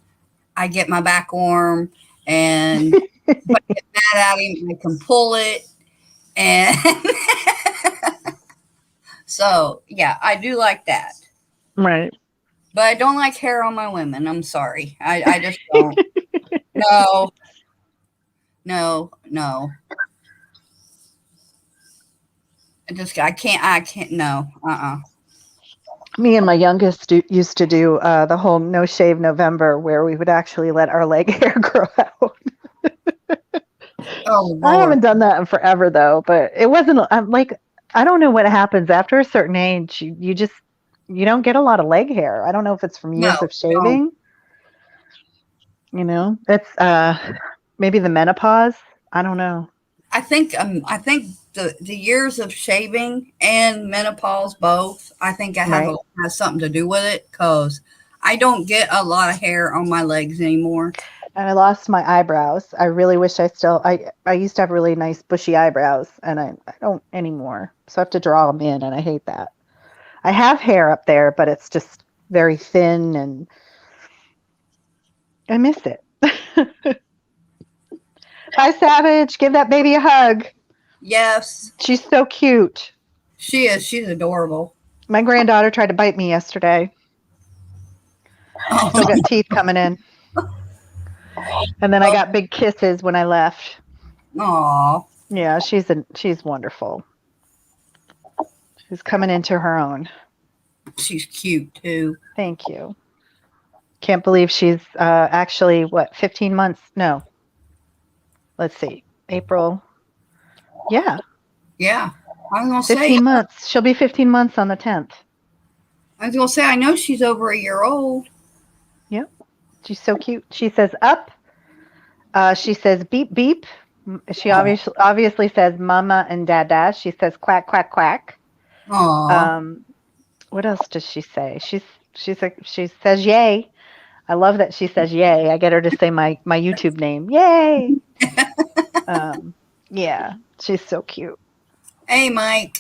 I get my back warm, and if I get mad at him, I can pull it, and so yeah, I do like that. Right. But I don't like hair on my women. I'm sorry. I just don't. No. I can't, no. Me and my youngest used to do the whole no shave November, where we would actually let our leg hair grow out. Oh, I Lord. haven't done that in forever though, but it wasn't. I'm like, I don't know what happens after a certain age. You don't get a lot of leg hair. I don't know if it's from years No, of shaving. It's maybe the menopause. I don't know. I think the years of shaving and menopause both, I think Right. has something to do with it, because I don't get a lot of hair on my legs anymore. And I lost my eyebrows. I really wish I used to have really nice bushy eyebrows, and I don't anymore. So I have to draw them in, and I hate that. I have hair up there, but it's just very thin, and I miss it. Hi, Savage. Give that baby a hug. Yes, She's so cute. she is. She's adorable. My granddaughter tried to bite me yesterday. Still got teeth coming in. And then I got big kisses when I left. Aw. Yeah, she's wonderful. She's coming into her own. She's cute too. Thank you. Can't believe she's actually, 15 months? No. Let's see. April. Yeah, Yeah. I was gonna 15 say. months. She'll be 15 months on the 10th. I know she's over a year old. Yep. She's so cute. She says up. She says beep beep. She obviously says mama and dada. She says quack quack quack. Aw. What else does she say? She says yay. I love that she says yay. I get her to say my YouTube name. Yay. Yeah, she's so cute. Hey, Mike.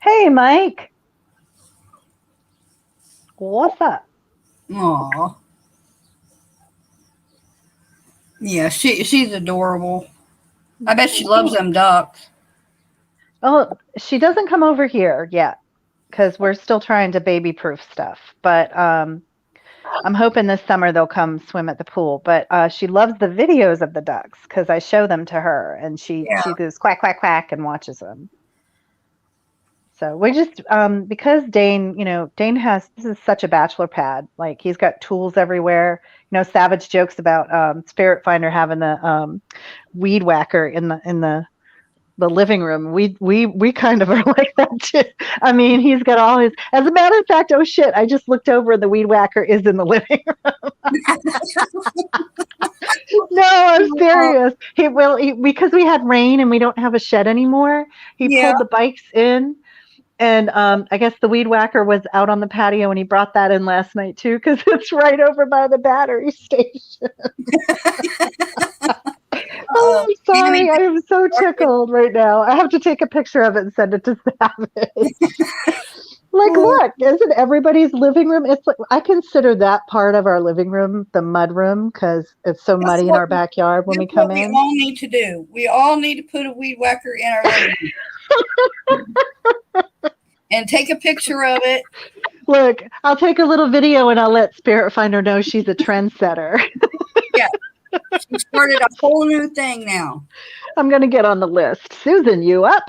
Hey, Mike. What's up? Aw. Yeah, she's adorable. I bet she loves them ducks. Oh, she doesn't come over here yet because we're still trying to baby-proof stuff. But I'm hoping this summer they'll come swim at the pool. But she loves the videos of the ducks because I show them to her, and she goes quack quack quack and watches them. So we just because Dane has, this is such a bachelor pad. Like, he's got tools everywhere. Savage jokes about Spirit Finder having the weed whacker in the living room. We kind of are like that too. I mean, he's got all his. As a matter of fact, oh shit! I just looked over and the weed whacker is in the living room. No, I'm serious. Because we had rain and we don't have a shed anymore. He pulled the bikes in. And I guess the weed whacker was out on the patio, and he brought that in last night too, because it's right over by the battery station. Oh, I'm sorry. I am so tickled right now. I have to take a picture of it and send it to Savage. Like, look, isn't everybody's living room? It's like, I consider that part of our living room the mud room because it's so muddy in our backyard when we That's come what we in. all need to do. We all need to put a weed whacker in our living room. And take a picture of it. Look, I'll take a little video and I'll let Spirit Finder know she's a trendsetter. Yeah. She started a whole new thing now. I'm going to get on the list. Susan, you up?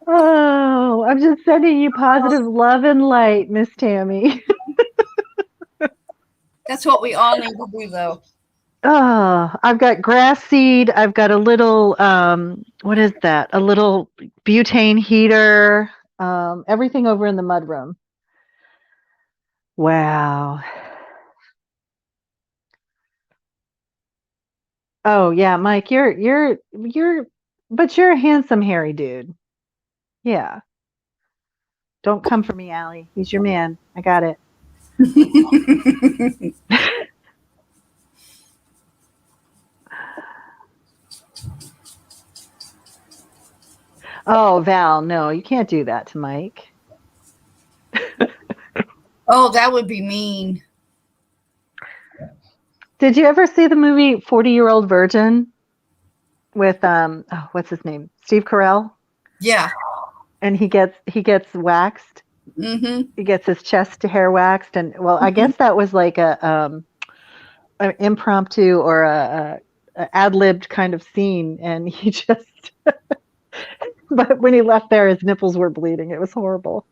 Oh, I'm just sending you positive love and light, Miss Tammy. That's what we all need to do, though. Oh, I've got grass seed. I've got a little, what is that? A little butane heater. Everything over in the mudroom. Wow. Oh yeah, Mike, but you're a handsome, hairy dude. Yeah. Don't come for me, Allie. He's your man. I got it. Oh, Val, no, you can't do that to Mike. Oh, that would be mean. Did you ever see the movie 40-Year-Old Virgin with what's his name? Steve Carell? Yeah. And he gets waxed. Mm-hmm. He gets his chest hair waxed, and well, I guess that was like an impromptu or a ad-libbed kind of scene, and he just but when he left there, his nipples were bleeding. It was horrible.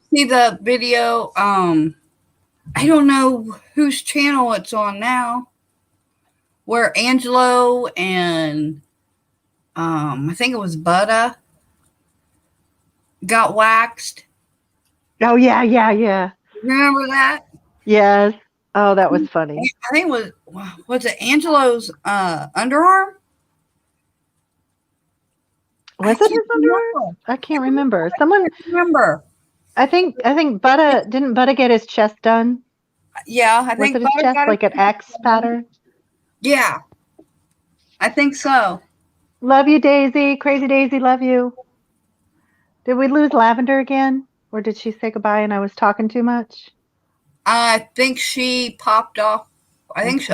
See the video? I don't know whose channel it's on now, where Angelo and I think it was Butta got waxed. Oh yeah. Remember that? Yes. Oh, that was funny. I think it was it Angelo's underarm? Was it his underarm? I can't remember. Someone remember. I think Butta didn't Butta get his chest done? Yeah, I think was it his chest like an X pattern? Yeah. I think so. Love you, Daisy. Crazy Daisy, love you. Did we lose Lavender again? Or did she say goodbye and I was talking too much? I think she popped off. I think she.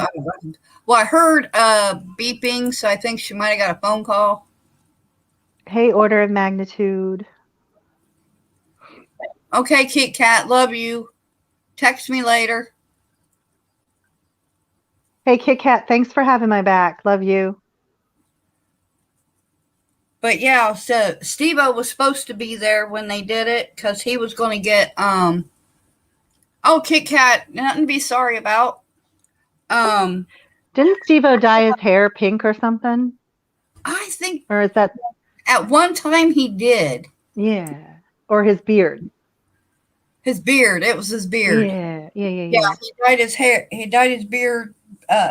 Well, I heard beeping, so I think she might have got a phone call. Hey, order of magnitude. Okay, Kit Kat, love you. Text me later. Hey, Kit Kat, thanks for having my back. Love you. But yeah, so Steve-O was supposed to be there when they did it because he was going to get oh, Kit Kat, nothing to be sorry about. Didn't Steve-O dye his hair pink or something? I think, or is that at one time he did. Yeah, or his beard. His beard. It was his beard. Yeah. He dyed his hair. He dyed his beard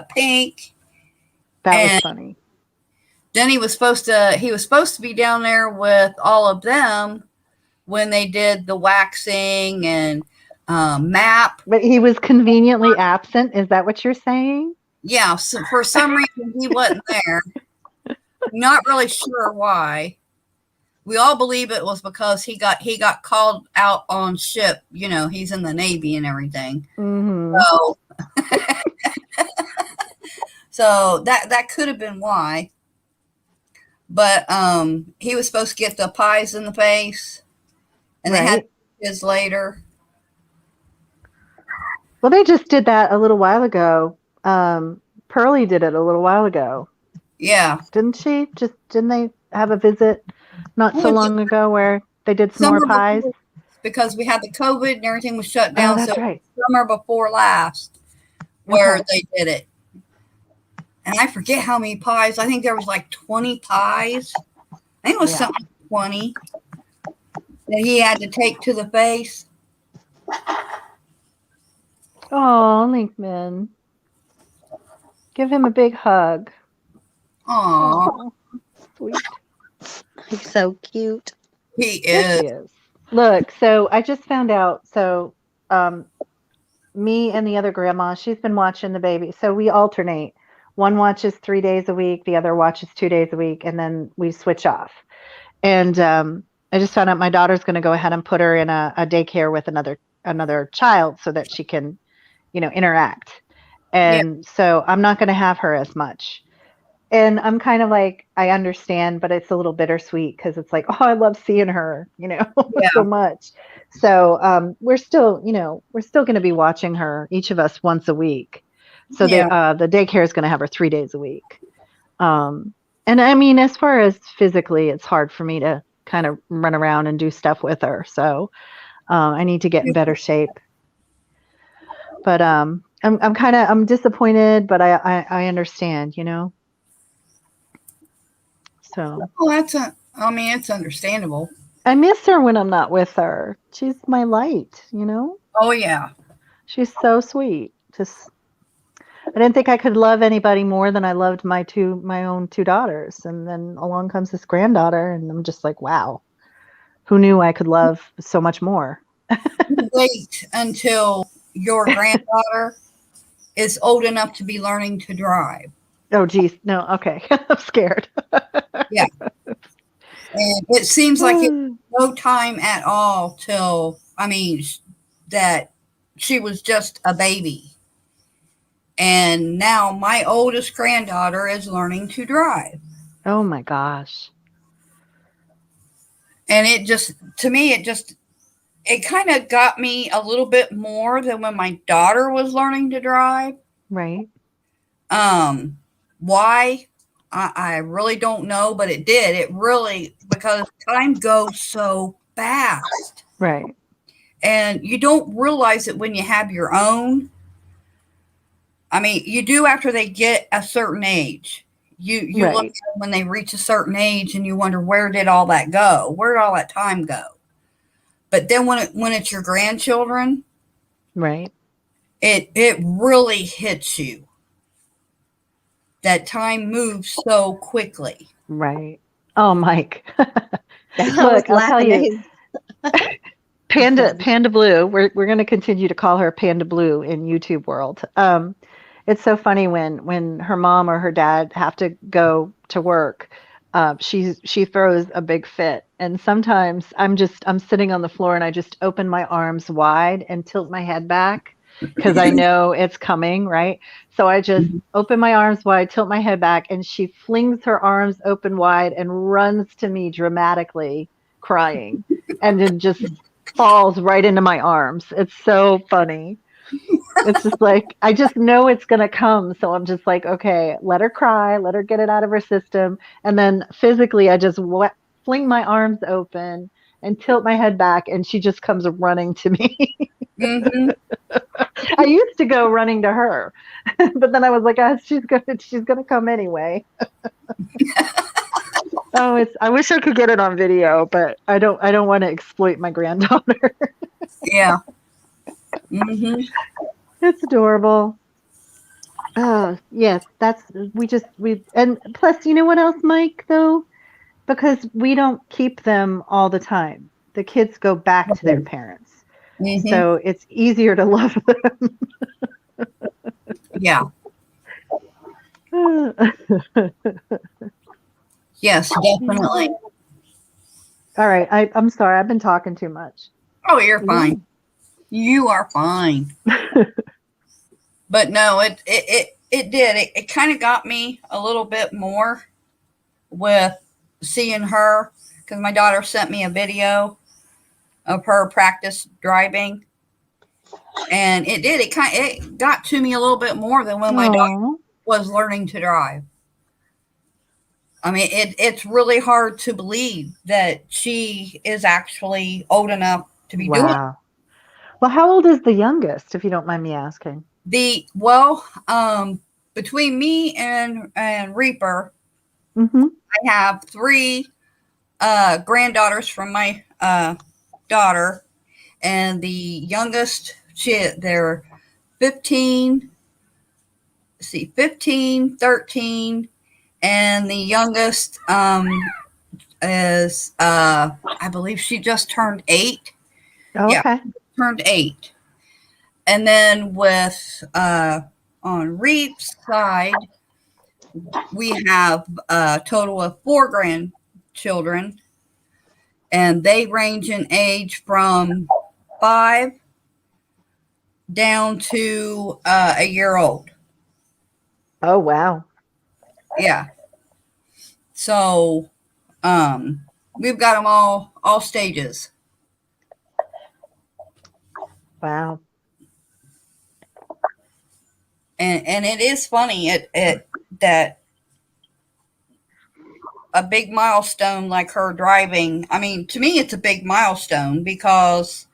pink. That was funny. Then he was supposed to be down there with all of them when they did the waxing and map. But he was conveniently absent. Is that what you're saying? Yeah. So for some reason he wasn't there. Not really sure why. We all believe it was because he got called out on ship. You know, he's in the Navy and everything. Mm-hmm. So that could have been why. But he was supposed to get the pies in the face, and they had his later. Well, they just did that a little while ago. Pearlie did it a little while ago. Yeah. Didn't she? Didn't they have a visit not so long ago where they did some more pies? Because we had the COVID and everything was shut down. Oh, that's so right. Summer before last where they did it. And I forget how many pies. I think there was like 20 pies. I think it was something like 20 that he had to take to the face. Oh, Linkman. Give him a big hug. Aww. Sweet. He's so cute. He is. Look, so I just found out. So me and the other grandma, she's been watching the baby. So we alternate. One watches 3 days a week, the other watches 2 days a week, and then we switch off. And I just found out my daughter's going to go ahead and put her in a daycare with another child so that she can, interact. And so I'm not going to have her as much. And I'm kind of like, I understand, but it's a little bittersweet because it's like, oh, I love seeing her, so much. So we're still going to be watching her, each of us once a week. So the daycare is going to have her 3 days a week. And I mean, as far as physically, it's hard for me to kind of run around and do stuff with her. So I need to get in better shape. But I'm disappointed, but I understand, So Well, it's understandable. I miss her when I'm not with her. She's my light, Oh yeah. She's so sweet. I didn't think I could love anybody more than I loved my own two daughters. And then along comes this granddaughter, and I'm just like, wow, who knew I could love so much more? Wait until your granddaughter is old enough to be learning to drive. Oh, geez. No. Okay. I'm scared. Yeah. And it seems like it's no time at all till, that she was just a baby. And now my oldest granddaughter is learning to drive. Oh my gosh. And it kind of got me a little bit more than when my daughter was learning to drive. Right. Why? I really don't know, but it did. It really, because time goes so fast. Right. And you don't realize it when you have your own. You do after they get a certain age. You Right. look at them when they reach a certain age and you wonder, where did all that go? Where did all that time go? But then when it's your grandchildren, right, it really hits you. That time moves so quickly. Right. Oh, Mike. Look, I'll tell you. Panda Blue. We're going to continue to call her Panda Blue in YouTube world. It's so funny when her mom or her dad have to go to work. She throws a big fit, and sometimes I'm sitting on the floor and I just open my arms wide and tilt my head back because I know it's coming, right? So I just open my arms wide, tilt my head back, and she flings her arms open wide and runs to me dramatically, crying, and then just falls right into my arms. It's so funny. It's just like, I just know it's going to come. So I'm just like, okay, let her cry, let her get it out of her system. And then physically, I just fling my arms open and tilt my head back, and she just comes running to me. Mm-hmm. I used to go running to her, but then I was like, she's gonna come anyway. I wish I could get it on video, but I don't want to exploit my granddaughter. Yeah. Mm-hmm. It's adorable. Oh, yes, and plus, you know what else, Mike, though? Because we don't keep them all the time. The kids go back to their parents. Mm-hmm. So it's easier to love them. Yeah. Yes, definitely. All right. I'm sorry. I've been talking too much. Oh, you're fine. You are fine. But no, it did. It kind of got me a little bit more with seeing her, because my daughter sent me a video of her practice driving, and it got to me a little bit more than when my daughter was learning to drive. It's really hard to believe that she is actually old enough to be doing it. Well, how old is the youngest, if you don't mind me asking? Between me and Reaper, mm-hmm. I have 3 granddaughters from my daughter, and the youngest, they're 15, 13, and the youngest is I believe she just turned 8. Oh, Yeah, okay. turned 8. And then with on Reap's side, we have a total of 4 grandchildren, and they range in age from 5 down to a year old. Oh, wow. Yeah. So we've got them all stages. Wow. And it is funny that a big milestone like her driving. I mean, to me, it's a big milestone because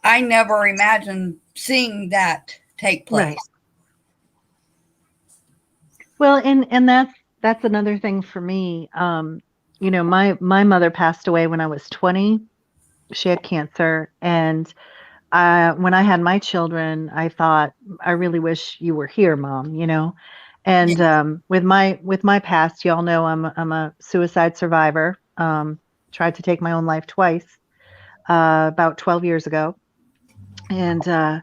I never imagined seeing that take place. Right. Well, and that's another thing for me. You know, my mother passed away when I was 20. She had cancer, and when I had my children, I thought, I really wish you were here, Mom. You know, and with my past, y'all know I'm a suicide survivor. Tried to take my own life twice, about 12 years ago, and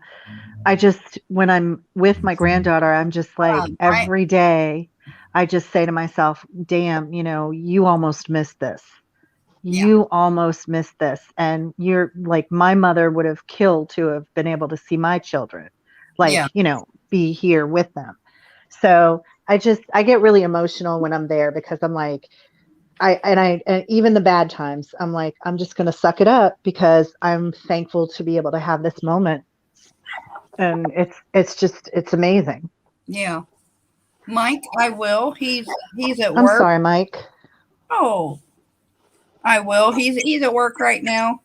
I just, when I'm with my granddaughter, I'm just like, Right. every day, I just say to myself, damn, you know, you almost missed this. Yeah. You almost missed this. And you're like, my mother would have killed to have been able to see my children, like, Yeah. you know, be here with them. So I get really emotional when I'm there because I'm like, and even the bad times, I'm like, I'm just going to suck it up because I'm thankful to be able to have this moment. And it's amazing. Yeah. Mike, I will. He's at I'm work. sorry, Mike. Oh, I will. He's at work right now.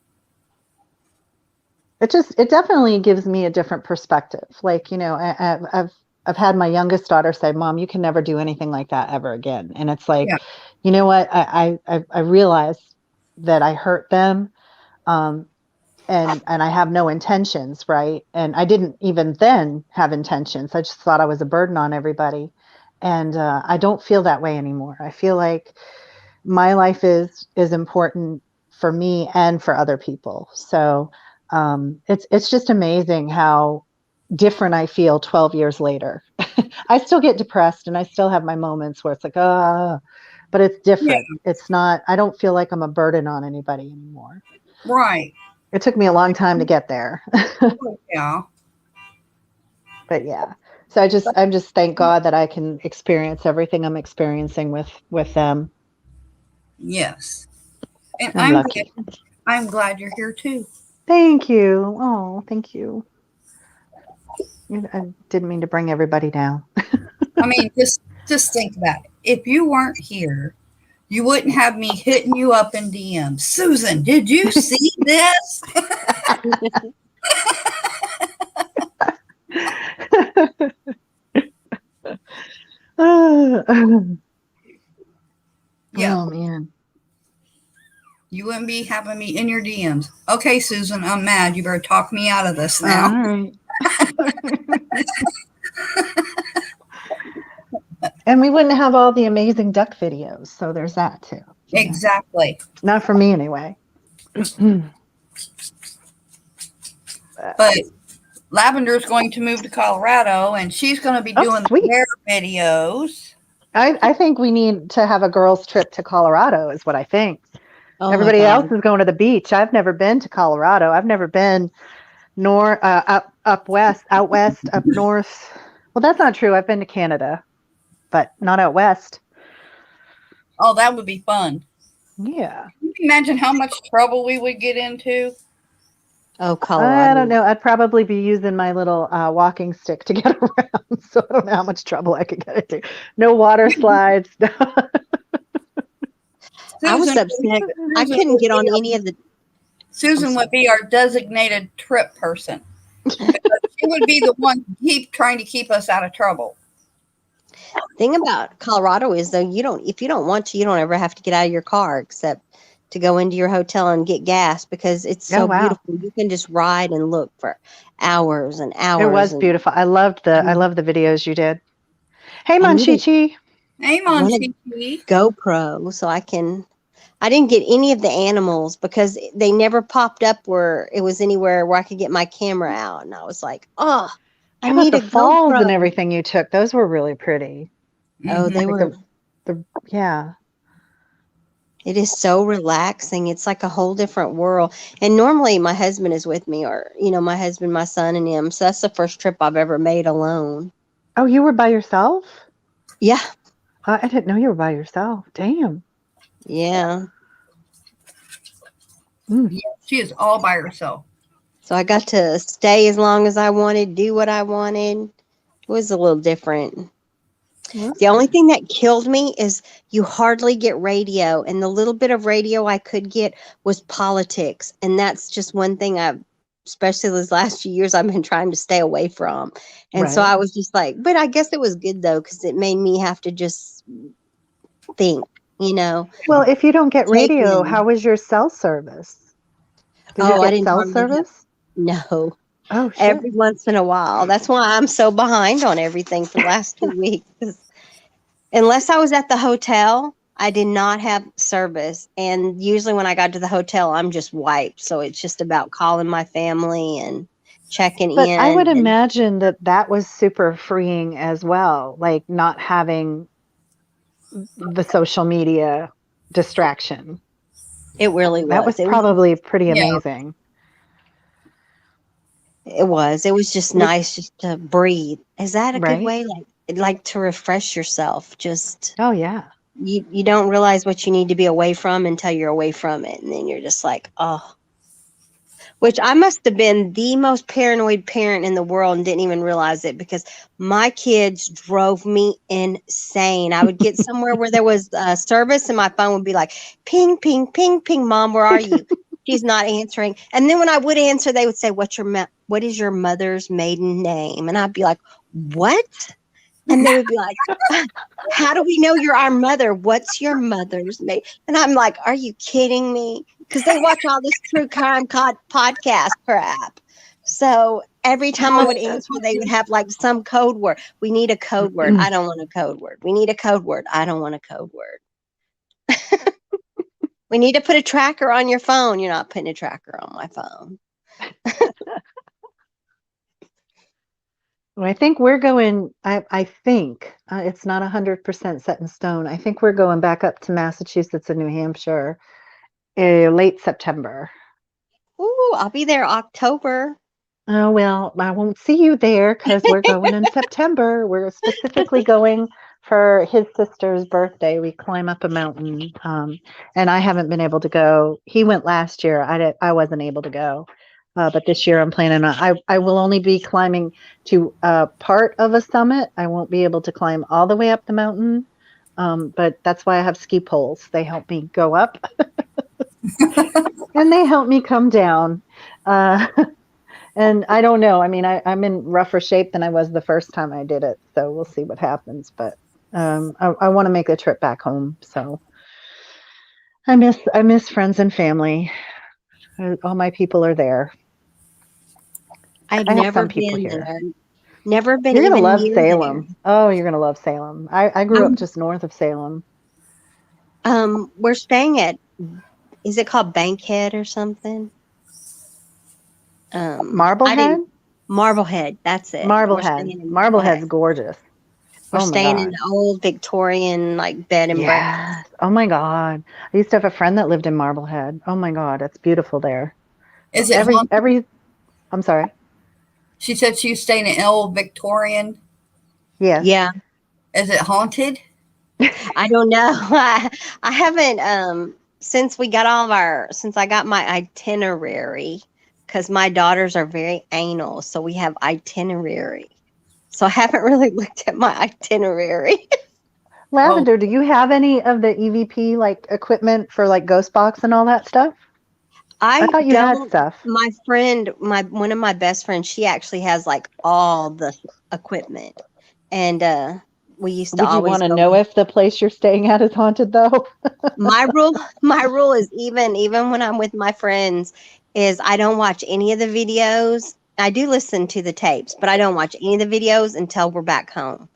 It definitely gives me a different perspective. Like, you know, I've had my youngest daughter say, Mom, you can never do anything like that ever again. And it's like, Yeah. you know what? I realized that I hurt them. And I have no intentions, right? And I didn't even then have intentions. I just thought I was a burden on everybody. And I don't feel that way anymore. I feel like my life is important for me and for other people. So it's just amazing how different I feel 12 years later. I still get depressed and I still have my moments where it's like, but it's different. Yeah. It's not, I don't feel like I'm a burden on anybody anymore. Right. It took me a long time to get there. Yeah. But yeah. So I'm just thank God that I can experience everything I'm experiencing with them. Yes. And I'm lucky. I'm glad you're here too. Thank you. Oh, thank you. I didn't mean to bring everybody down. I mean, just think about it. If you weren't here, you wouldn't have me hitting you up in DMs. Susan, did you see this? Yeah. Oh man. You wouldn't be having me in your DMs. Okay, Susan, I'm mad. You better talk me out of this now. All right. And we wouldn't have all the amazing duck videos. So there's that too. Exactly. Not for me anyway. But Lavender's going to move to Colorado and she's going to be doing sweet. the hair videos. I think we need to have a girls' trip to Colorado is what I think. Oh, Everybody else is going to the beach. I've never been to Colorado. I've never been out west, up north. Well, that's not true. I've been to Canada, but not out west. Oh, that would be fun. Yeah. Can you imagine how much trouble we would get into? Oh, Colorado. I don't know. I'd probably be using my little walking stick to get around. So I don't know how much trouble I could get into. No water slides. I was upset. I couldn't get on any of the. Susan would be our designated trip person. She would be the one trying to keep us out of trouble. Thing about Colorado is though, if you don't want to, you don't ever have to get out of your car except to go into your hotel and get gas because it's so beautiful. You can just ride and look for hours and hours. It was beautiful. I loved the videos you did. Hey, Monchichi. Hey, Monchichi. GoPro, so I can I didn't get any of the animals because they never popped up where it was anywhere where I could get my camera out. And I was like, oh, I How about need the a falls and GoPro. everything you took? Those were really pretty. Oh, they Like were. yeah. It is so relaxing. It's like a whole different world. And normally my husband is with me, or, my husband, my son, and him. So that's the first trip I've ever made alone. Oh, you were by yourself? Yeah. I didn't know you were by yourself. Damn. Yeah. She is all by herself. So I got to stay as long as I wanted, do what I wanted. It was a little different. The only thing that killed me is you hardly get radio. And the little bit of radio I could get was politics. And that's just one thing especially these last few years, I've been trying to stay away from. And so Right. I was just like, but I guess it was good though, because it made me have to just think, Well, if you don't get Take radio, in. how was your cell service? Did Oh, you I get didn't cell hardly have- service? No. Oh, shit. Every once in a while. That's why I'm so behind on everything for the last 2 weeks. Unless I was at the hotel, I did not have service. And usually when I got to the hotel, I'm just wiped. So it's just about calling my family and checking But in. I would and- imagine that was super freeing as well, like not having the social media distraction. It really was. That was It probably pretty Yeah. amazing. It was. It was just nice just to breathe. Is that a Right. good way? Like to refresh yourself. Just Oh, yeah. you don't realize what you need to be away from until you're away from it. And then you're just like, oh. Which I must have been the most paranoid parent in the world and didn't even realize it, because my kids drove me insane. I would get somewhere where there was service and my phone would be like, ping, ping, ping, ping, Mom, where are you? She's not answering. And then when I would answer, they would say, what is your mother's maiden name? And I'd be like, what? And they would be like, how do we know you're our mother? What's your mother's name? And I'm like, are you kidding me? Because they watch all this true crime podcast crap. So every time I would answer, they would have like some code word. We need a code word. I don't want a code word. We need a code word. I don't want a code word. We need to put a tracker on your phone. You're not putting a tracker on my phone. Well, I think we're going, I think it's not 100% set in stone. I think we're going back up to Massachusetts and New Hampshire late September. Ooh, I'll be there October. Oh, well, I won't see you there because we're going in September. We're specifically going for his sister's birthday. We climb up a mountain, and I haven't been able to go. He went last year. I wasn't able to go. But this year I'm planning on, I will only be climbing to part of a summit. I won't be able to climb all the way up the mountain. But that's why I have ski poles. They help me go up and they help me come down. And I don't know. I mean, I'm in rougher shape than I was the first time I did it. So we'll see what happens. But I want to make the trip back home. So I miss friends and family. All my people are there. I've I have never some people been here. there. Never been. You're gonna even love near Salem. Oh, you're gonna love Salem. I grew Um, up just north of Salem. there. We're staying at. Is it called Bankhead or something? I Marblehead? didn't- Marblehead. That's it. We're Marblehead. staying in Marblehead's gorgeous. We're Oh my staying God. in the old Victorian bed and breakfast. Yes. Oh my God. I used to have a friend that lived in Marblehead. Oh my God, it's beautiful there. Is it haunted? I'm sorry. She said she was staying in old Victorian. Yes. Yeah. Is it haunted? I don't know. I haven't since I got my itinerary, because my daughters are very anal, so we have itinerary. So I haven't really looked at my itinerary. Lavender, do you have any of the EVP equipment for Ghost Box and all that stuff? I thought you had stuff. My friend, one of my best friends, she actually has all the equipment, and we used to Would you always want to go- know if the place you're staying at is haunted though? my rule is even when I'm with my friends is I don't watch any of the videos. I do listen to the tapes, but I don't watch any of the videos until we're back home.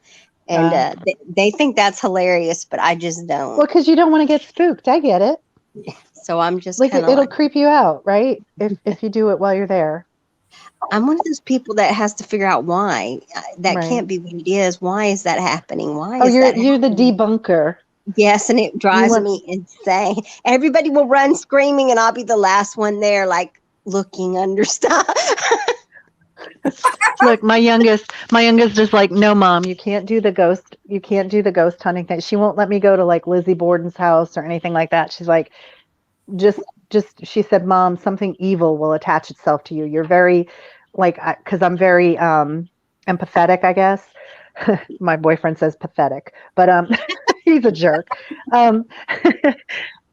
And they think that's hilarious, but I just don't. Well, because you don't want to get spooked. I get it. So I'm just Like kind of it'll like, creep you out, right? If you do it while you're there. I'm one of those people that has to figure out why. That Right. can't be what it is. Why is that happening? Why Oh, is you're that you're the happening? debunker. Yes, and it drives want- me insane. Everybody will run screaming, and I'll be the last one there, like looking under stuff. Look, my youngest is like, no, mom, you can't do the ghost hunting thing. She won't let me go to like Lizzie Borden's house or anything like that. She's like, just she said, mom, something evil will attach itself to you. You're very like, because I'm very empathetic, I guess. My boyfriend says pathetic, but he's a jerk. Um,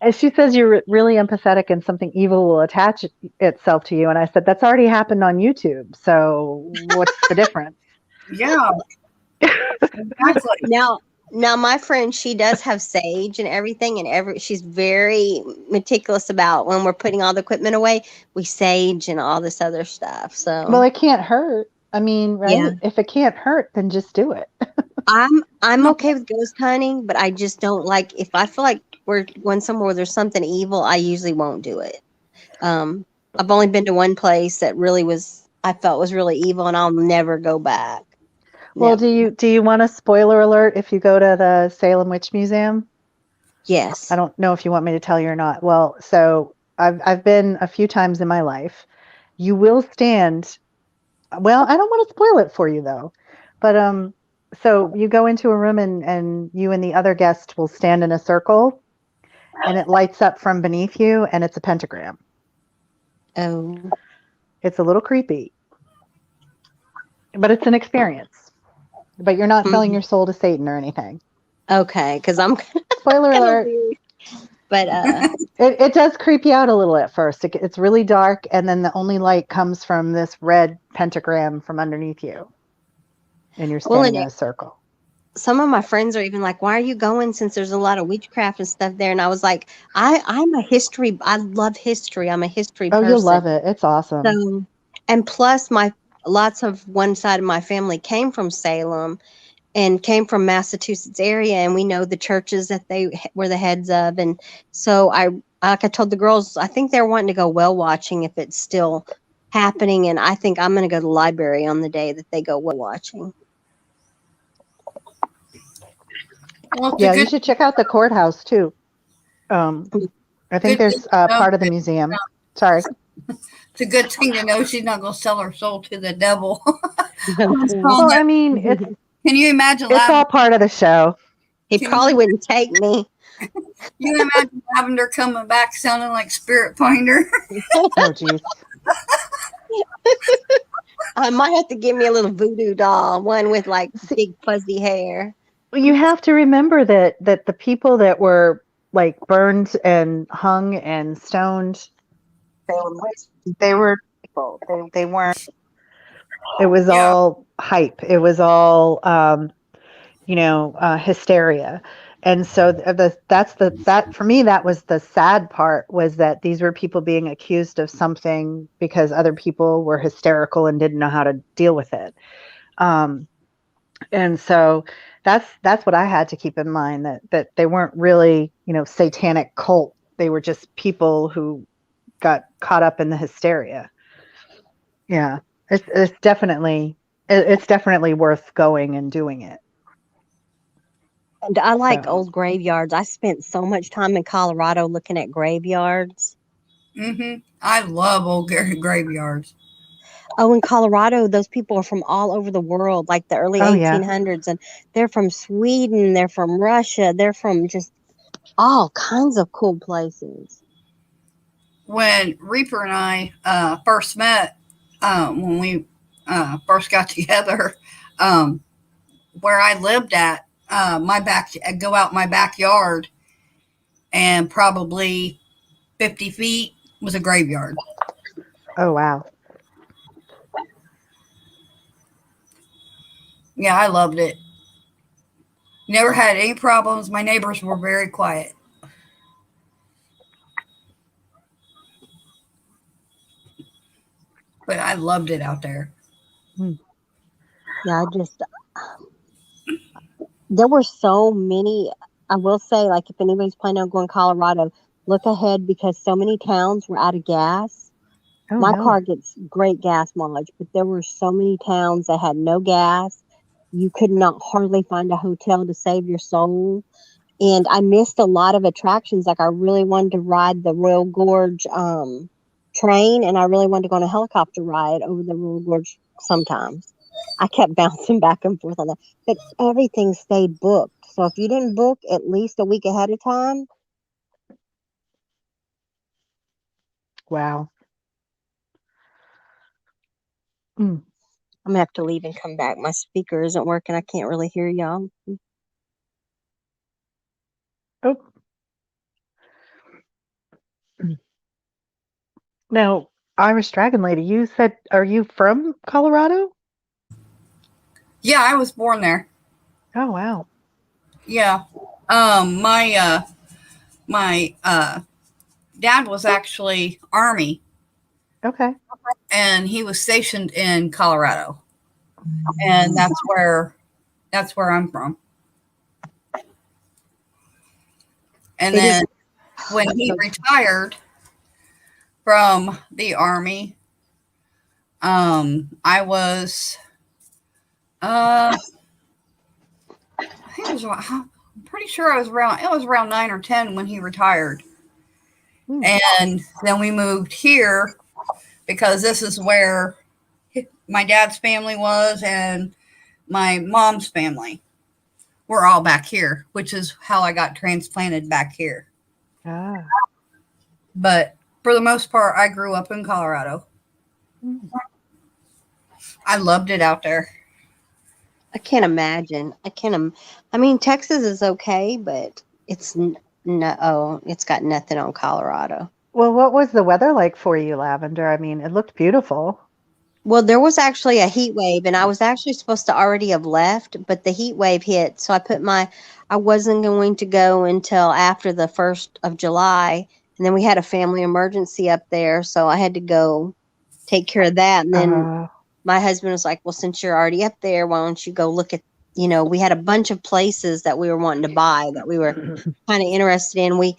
and she says you're really empathetic and something evil will attach itself to you. And I said, that's already happened on YouTube. So what's the difference? Yeah, exactly. Now my friend, she does have sage and everything, and she's very meticulous about when we're putting all the equipment away, we sage and all this other stuff. So Well, it can't hurt. I mean, right? Yeah. If it can't hurt, then just do it. I'm okay with ghost hunting, but I just don't like, if I feel like we're going somewhere where there's something evil, I usually won't do it. I've only been to one place that really I felt was really evil, and I'll never go back. Well, Never. do you want a spoiler alert if you go to the Salem Witch Museum? Yes. I don't know if you want me to tell you or not. Well, so I've been a few times in my life. You will stand. Well, I don't want to spoil it for you though, but so you go into a room and you and the other guest will stand in a circle, and it lights up from beneath you, and it's a pentagram. Oh. It's a little creepy, but it's an experience. But you're not selling your soul to Satan or anything. Okay, because I'm Spoiler alert. But It does creep you out a little at first. It's really dark, and then the only light comes from this red pentagram from underneath you, and you're standing in a circle. some of my friends are even like, why are you going, since there's a lot of witchcraft and stuff there? And I was like, I love history. I'm a history Oh, person. you'll love it. It's awesome. So, and plus lots of one side of my family came from Salem and came from Massachusetts area, and we know the churches that they were the heads of. And so like I told the girls, I think they're wanting to go whale watching if it's still happening, and I think I'm going to go to the library on the day that they go whale watching. Well, Yeah, you should check out the courthouse too. I think there's part of the museum. Sorry. It's a good thing to know she's not going to sell her soul to the devil. Well, I mean, Can you imagine? It's all part of the show. He probably wouldn't take me. You imagine Lavender coming back sounding like Spirit Finder? Oh, jeez. I might have to give me a little voodoo doll, one with like big fuzzy hair. Well, you have to remember that the people that were like burned and hung and stoned, they were people. They weren't. It was all hype. It was all hysteria. And so that for me, that was the sad part, was that these were people being accused of something because other people were hysterical and didn't know how to deal with it. And so that's what I had to keep in mind, that they weren't really, satanic cult. They were just people who got caught up in the hysteria. Yeah, it's definitely worth going and doing it. And I like old graveyards. I spent so much time in Colorado looking at graveyards. Mm-hmm. I love old graveyards. Oh, in Colorado, those people are from all over the world, like the early 1800s. And they're from Sweden, they're from Russia, they're from just all kinds of cool places. When Reaper and I first met, when we first got together, where I lived at, I'd go out my backyard, and probably 50 feet was a graveyard. Oh, wow. Yeah, I loved it. Never had any problems. My neighbors were very quiet. But I loved it out there. Yeah, there were so many. I will say, like, if anybody's planning on going to Colorado, look ahead because so many towns were out of gas. Oh, My no. car gets great gas mileage, but there were so many towns that had no gas. You could not hardly find a hotel to save your soul. And I missed a lot of attractions. Like I really wanted to ride the Royal Gorge train, and I really wanted to go on a helicopter ride over the Royal Gorge sometimes. I kept bouncing back and forth on that. But everything stayed booked. So if you didn't book at least a week ahead of time, Wow. Mm. I'm gonna have to leave and come back. My speaker isn't working. I can't really hear y'all. Oh. Now, Irish Dragon Lady, you said, are you from Colorado? Yeah, I was born there. Oh, wow. Yeah. My dad was actually Army, Okay. and he was stationed in Colorado, and that's where I'm from. And It is- then when he retired from the Army, I was I think it was I'm pretty sure it was around 9 or 10 when he retired. And then we moved here because this is where my dad's family was and my mom's family. We're all back here, which is how I got transplanted back here. Ah. But for the most part, I grew up in Colorado. I loved it out there. I can't imagine. I mean, Texas is okay, but it's it's got nothing on Colorado. Well, what was the weather like for you, Lavender? I mean, it looked beautiful. Well, there was actually a heat wave, and I was actually supposed to already have left, but the heat wave hit. So I wasn't going to go until after the 1st of July. And then we had a family emergency up there. So I had to go take care of that. And then my husband was like, well, since you're already up there, why don't you go look at, we had a bunch of places that we were wanting to buy that we were kind of interested in.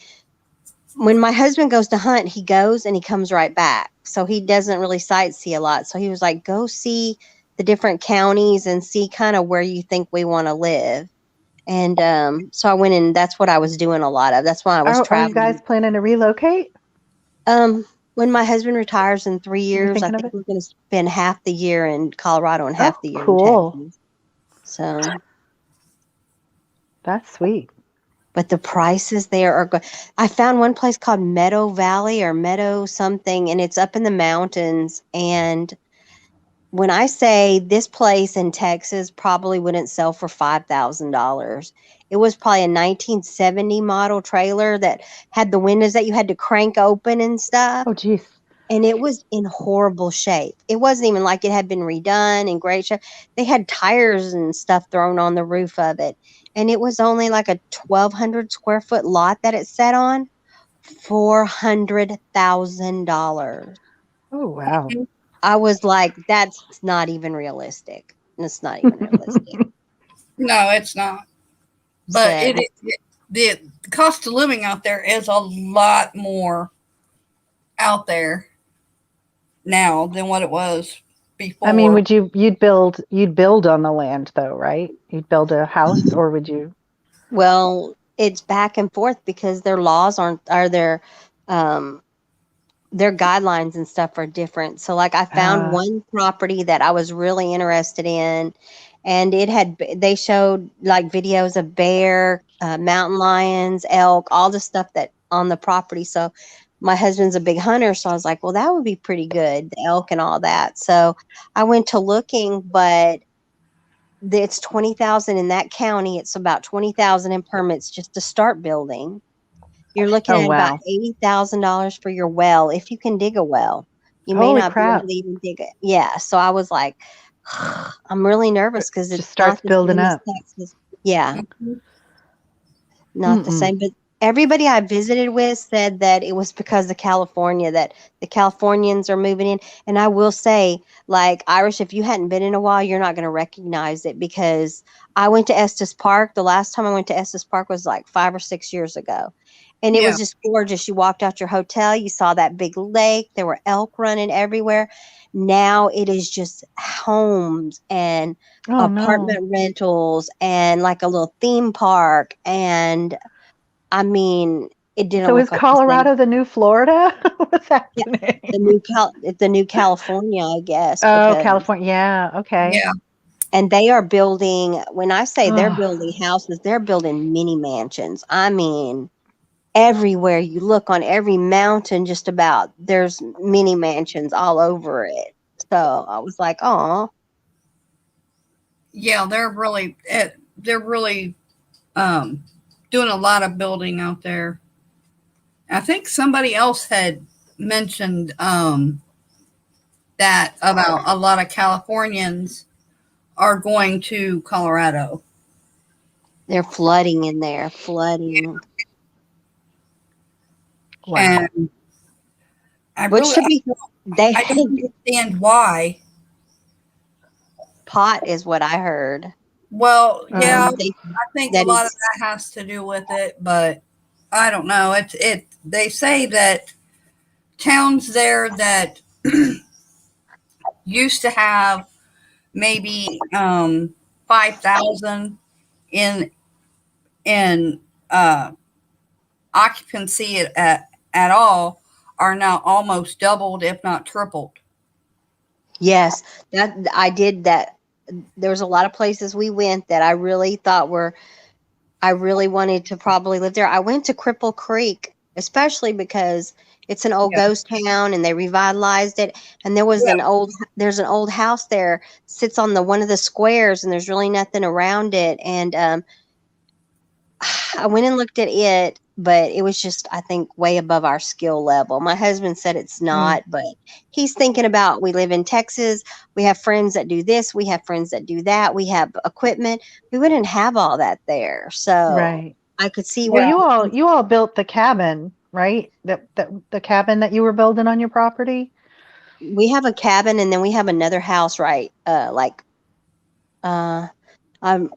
When my husband goes to hunt, he goes and he comes right back. So he doesn't really sightsee a lot. So he was like, go see the different counties and see kind of where you think we want to live. And so I went and that's what I was doing a lot of. That's why I was traveling. Are you guys planning to relocate? When my husband retires in 3 years, I thinking of think it? we're going to spend half the year in Colorado and half the year cool. in Texas. So That's sweet. but the prices there are good. I found one place called Meadow Valley or Meadow something, and it's up in the mountains. And when I say this place in Texas probably wouldn't sell for $5,000, it was probably a 1970 model trailer that had the windows that you had to crank open and stuff. Oh, geez. And it was in horrible shape. It wasn't even like it had been redone in great shape. They had tires and stuff thrown on the roof of it. And it was only like a 1,200 square foot lot that it sat on. $400,000. Oh, wow. I was like, that's not even realistic. It's not even realistic. No, it's not. But So- the cost of living out there is a lot more out there now than what it was before. I mean, you'd build on the land though, right? You'd build a house, or would you? Well, it's back and forth because their laws their guidelines and stuff are different. So like I found one property that I was really interested in, and they showed like videos of bear, mountain lions, elk, all the stuff that on the property. So my husband's a big hunter, so I was like, well, that would be pretty good, the elk and all that. So I went to looking, but it's 20,000 in that county. It's about 20,000 in permits just to start building. You're looking at about $80,000 for your well, if you can dig a well. You may not be able to even dig it. Yeah. So I was like, I'm really nervous because it starts building up. Yeah. Not the same. But everybody I visited with said that it was because of California, that the Californians are moving in. And I will say, like, Irish, if you hadn't been in a while, you're not going to recognize it, because I went to Estes Park. The last time I went to Estes Park was like 5 or 6 years ago. And it Yeah. was just gorgeous. You walked out your hotel, you saw that big lake, there were elk running everywhere. Now it is just homes and Oh no. apartment rentals and like a little theme park. And I mean, it didn't So look is like the same. Colorado the new Florida? What's happening? The new California, I guess. Oh, Because California. Yeah. Okay. Yeah. and they are building. When I say they're Oh, building houses, they're building mini mansions. I mean, everywhere you look on every mountain, just about there's mini mansions all over it. So I was like, oh, Yeah, they're really doing a lot of building out there. I think somebody else had mentioned that about a lot of Californians are going to Colorado. they're flooding in there, flooding, wow. And I which really should be they I don't understand why. pot is what I heard. Well, yeah, They, I think a that lot of is that has to do with it, but I don't know. It they say that towns there that used to have maybe 5,000 in in uh, occupancy at all are now almost doubled, if not tripled. yes, that I did that. There was a lot of places we went that I really thought were I really wanted to probably live there. I went to Cripple Creek, especially because it's an old Yeah, ghost town and they revitalized it. And there was yeah, there's an old house there, sits on the one of the squares, and there's really nothing around it. And I went and looked at it, but it was just, I think, way above our skill level. My husband said it's not, but he's thinking about, we live in Texas. We have friends that do this. We have friends that do that. We have equipment. We wouldn't have all that there. So Right. I could see Well, where you all built the cabin, right? The cabin that you were building on your property? we have a cabin and then we have another house, right? Uh, um,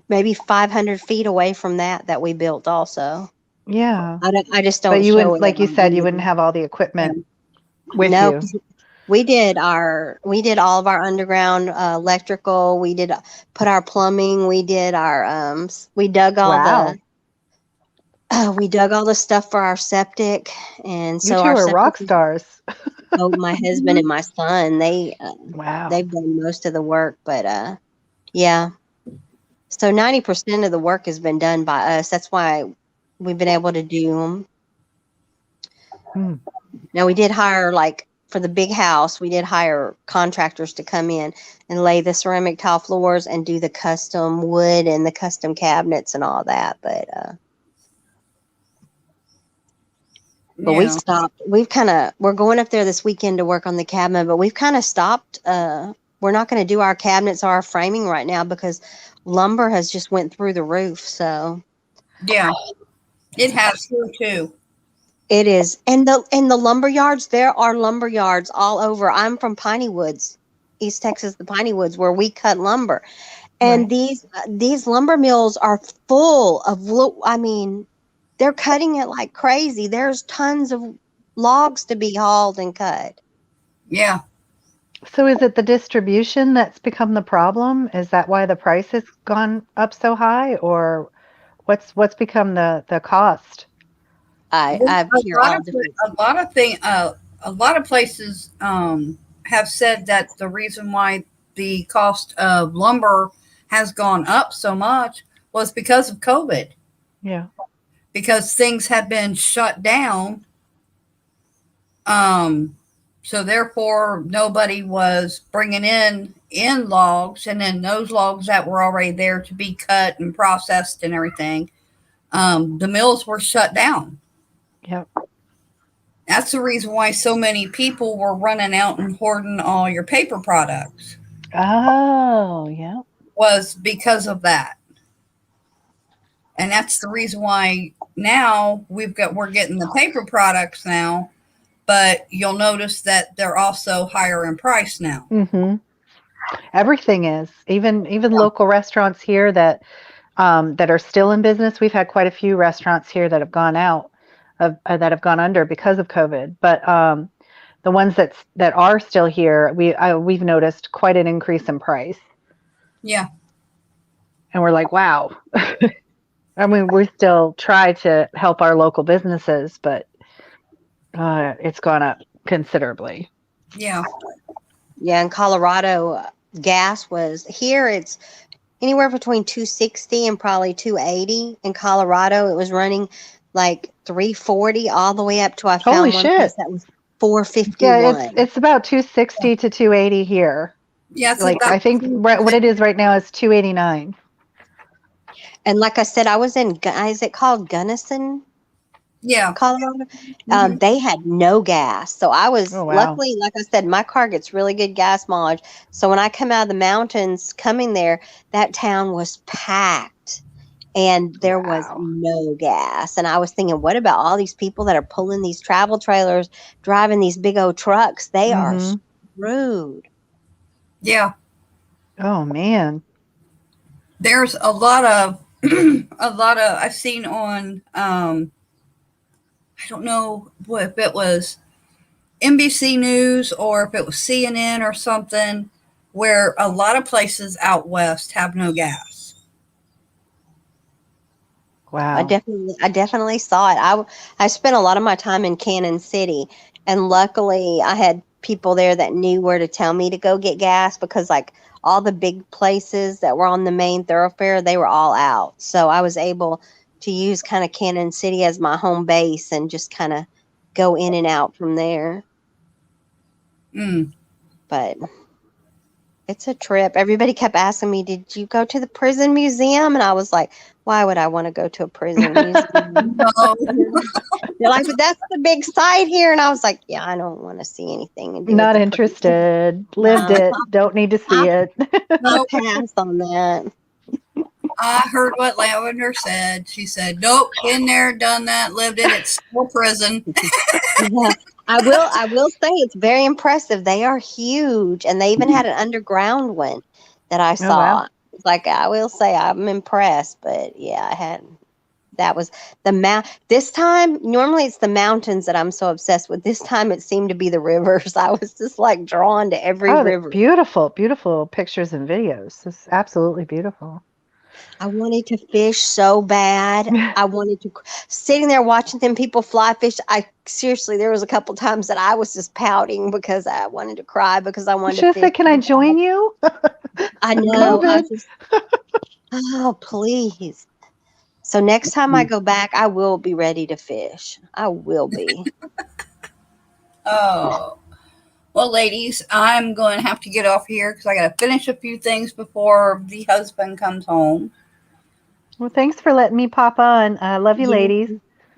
maybe 500 feet away from that we built also. Yeah. I just But don't you show wouldn't, it like you on said, you wouldn't anything. have all the equipment with No, you. we did all of our underground electrical. We did put our plumbing. We did our we dug all Wow. we dug all the stuff for our septic, and You so two our are septic rock stars. oh, my husband and my son, Wow. they've done most of the work, but yeah. So 90% of the work has been done by us. That's why we've been able to do them. Hmm. Now we did hire, like for the big house, we did hire contractors to come in and lay the ceramic tile floors and do the custom wood and the custom cabinets and all that. But we've yeah, stopped. We're going up there this weekend to work on the cabinet, but we've kind of stopped. We're not going to do our cabinets or our framing right now because lumber has just went through the roof. So yeah. It has here too. it is. And the lumber yards, there are lumber yards all over. I'm from Piney Woods, East Texas, the Piney Woods, where we cut lumber. And Right. these lumber mills are full of I mean, they're cutting it like crazy. There's tons of logs to be hauled and cut. Yeah, So is it the distribution that's become the problem? Is that why the price has gone up so high, or what's become the cost? I hear all different. a lot of places have said that the reason why the cost of lumber has gone up so much was because of COVID, Yeah. because things had been shut down. So therefore, nobody was bringing in logs, and then those logs that were already there to be cut and processed and everything, the mills were shut down. Yep. That's the reason why so many people were running out and hoarding all your paper products, Oh, yeah. was because of that. And that's the reason why now we're getting the paper products now, but you'll notice that they're also higher in price now. Mm-hmm. Everything is. Even local restaurants here that that are still in business. We've had quite a few restaurants here that have gone out that have gone under because of COVID. But the ones that are still here, we've noticed quite an increase in price. Yeah. And we're like, wow. I mean, we still try to help our local businesses, but it's gone up considerably. Yeah. Yeah, in Colorado, gas was here. It's anywhere between 260 and probably 280. In Colorado, it was running like 340 all the way up to I Holy found one shit. place that was 451. Yeah, it's about 260 to 280 here. Yeah. So Like I think what it is right now is 289. And like I said, I was in, is it called Gunnison, yeah. Colorado? Mhm. They had no gas. So I was, Oh, wow. luckily, like I said, my car gets really good gas mileage. So when I come out of the mountains coming there, that town was packed and there was Wow. no gas. And I was thinking, what about all these people that are pulling these travel trailers, driving these big old trucks? They are Mhm. screwed. Yeah. Oh man. There's a lot of I've seen on I don't know if it was NBC News or if it was CNN or something, where a lot of places out west have no gas. Wow. I definitely saw it. I spent a lot of my time in Cannon City, and luckily I had people there that knew where to tell me to go get gas, because like all the big places that were on the main thoroughfare, they were all out. So I was able to use kind of Cannon City as my home base and just kind of go in and out from there. Mm. But it's a trip. Everybody kept asking me, "Did you go to the prison museum?" And I was like, "Why would I want to go to a prison museum?" No. They're like, "But that's the big site here." And I was like, "Yeah, I don't want to see anything." And do with Not the prison. interested. Lived it. Don't need to see it. I passed on that. I heard what Lavender said. She said, "Nope, been there, done that, lived it. It's still prison." Yeah. I will say it's very impressive. They are huge, and they even had an underground one that I saw. wow. It's like, I will say I'm impressed, but yeah, that was the this time. Normally it's the mountains that I'm so obsessed with. This time it seemed to be the rivers. I was just like drawn to every Oh, river. beautiful, beautiful pictures and videos. It's absolutely beautiful. I wanted to fish so bad. I wanted to, sitting there watching them people fly fish. Seriously, there was a couple times that I was just pouting because I wanted to cry because I I wanted should to have fish. said, "Can I join you?" I know. COVID. Oh, please. So next time I go back, I will be ready to fish. I will be. Oh. Well, ladies, I'm going to have to get off here because I got to finish a few things before the husband comes home. Well, thanks for letting me pop on. I love you, Yeah. ladies.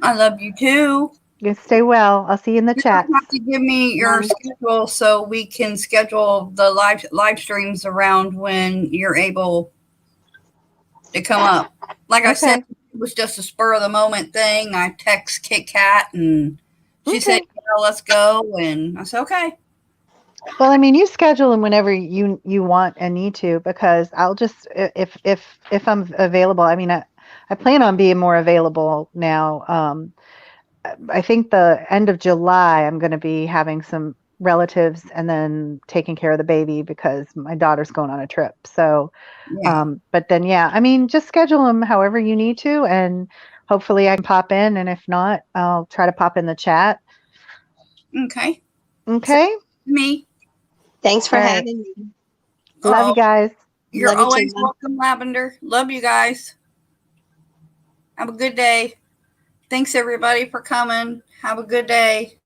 I love you too. You stay well. I'll see you in the You chat. have to give me your schedule so we can schedule the live streams around when you're able to come up. Like I said, it was just a spur of the moment thing. I text Kit Kat and she said, "Let's go," and I said, "Okay." Well, I mean, you schedule them whenever you want and need to, because I'll just, if I'm available. I mean, I plan on being more available now. I think the end of July, I'm going to be having some relatives and then taking care of the baby because my daughter's going on a trip. So, Yeah. but then, yeah, I mean, just schedule them however you need to, and hopefully I can pop in. And if not, I'll try to pop in the chat. Okay. Okay. Me. Thanks for All right. having me. Love you guys. You're Love you too, always Mom. welcome, Lavender. Love you guys. Have a good day. Thanks everybody for coming. Have a good day.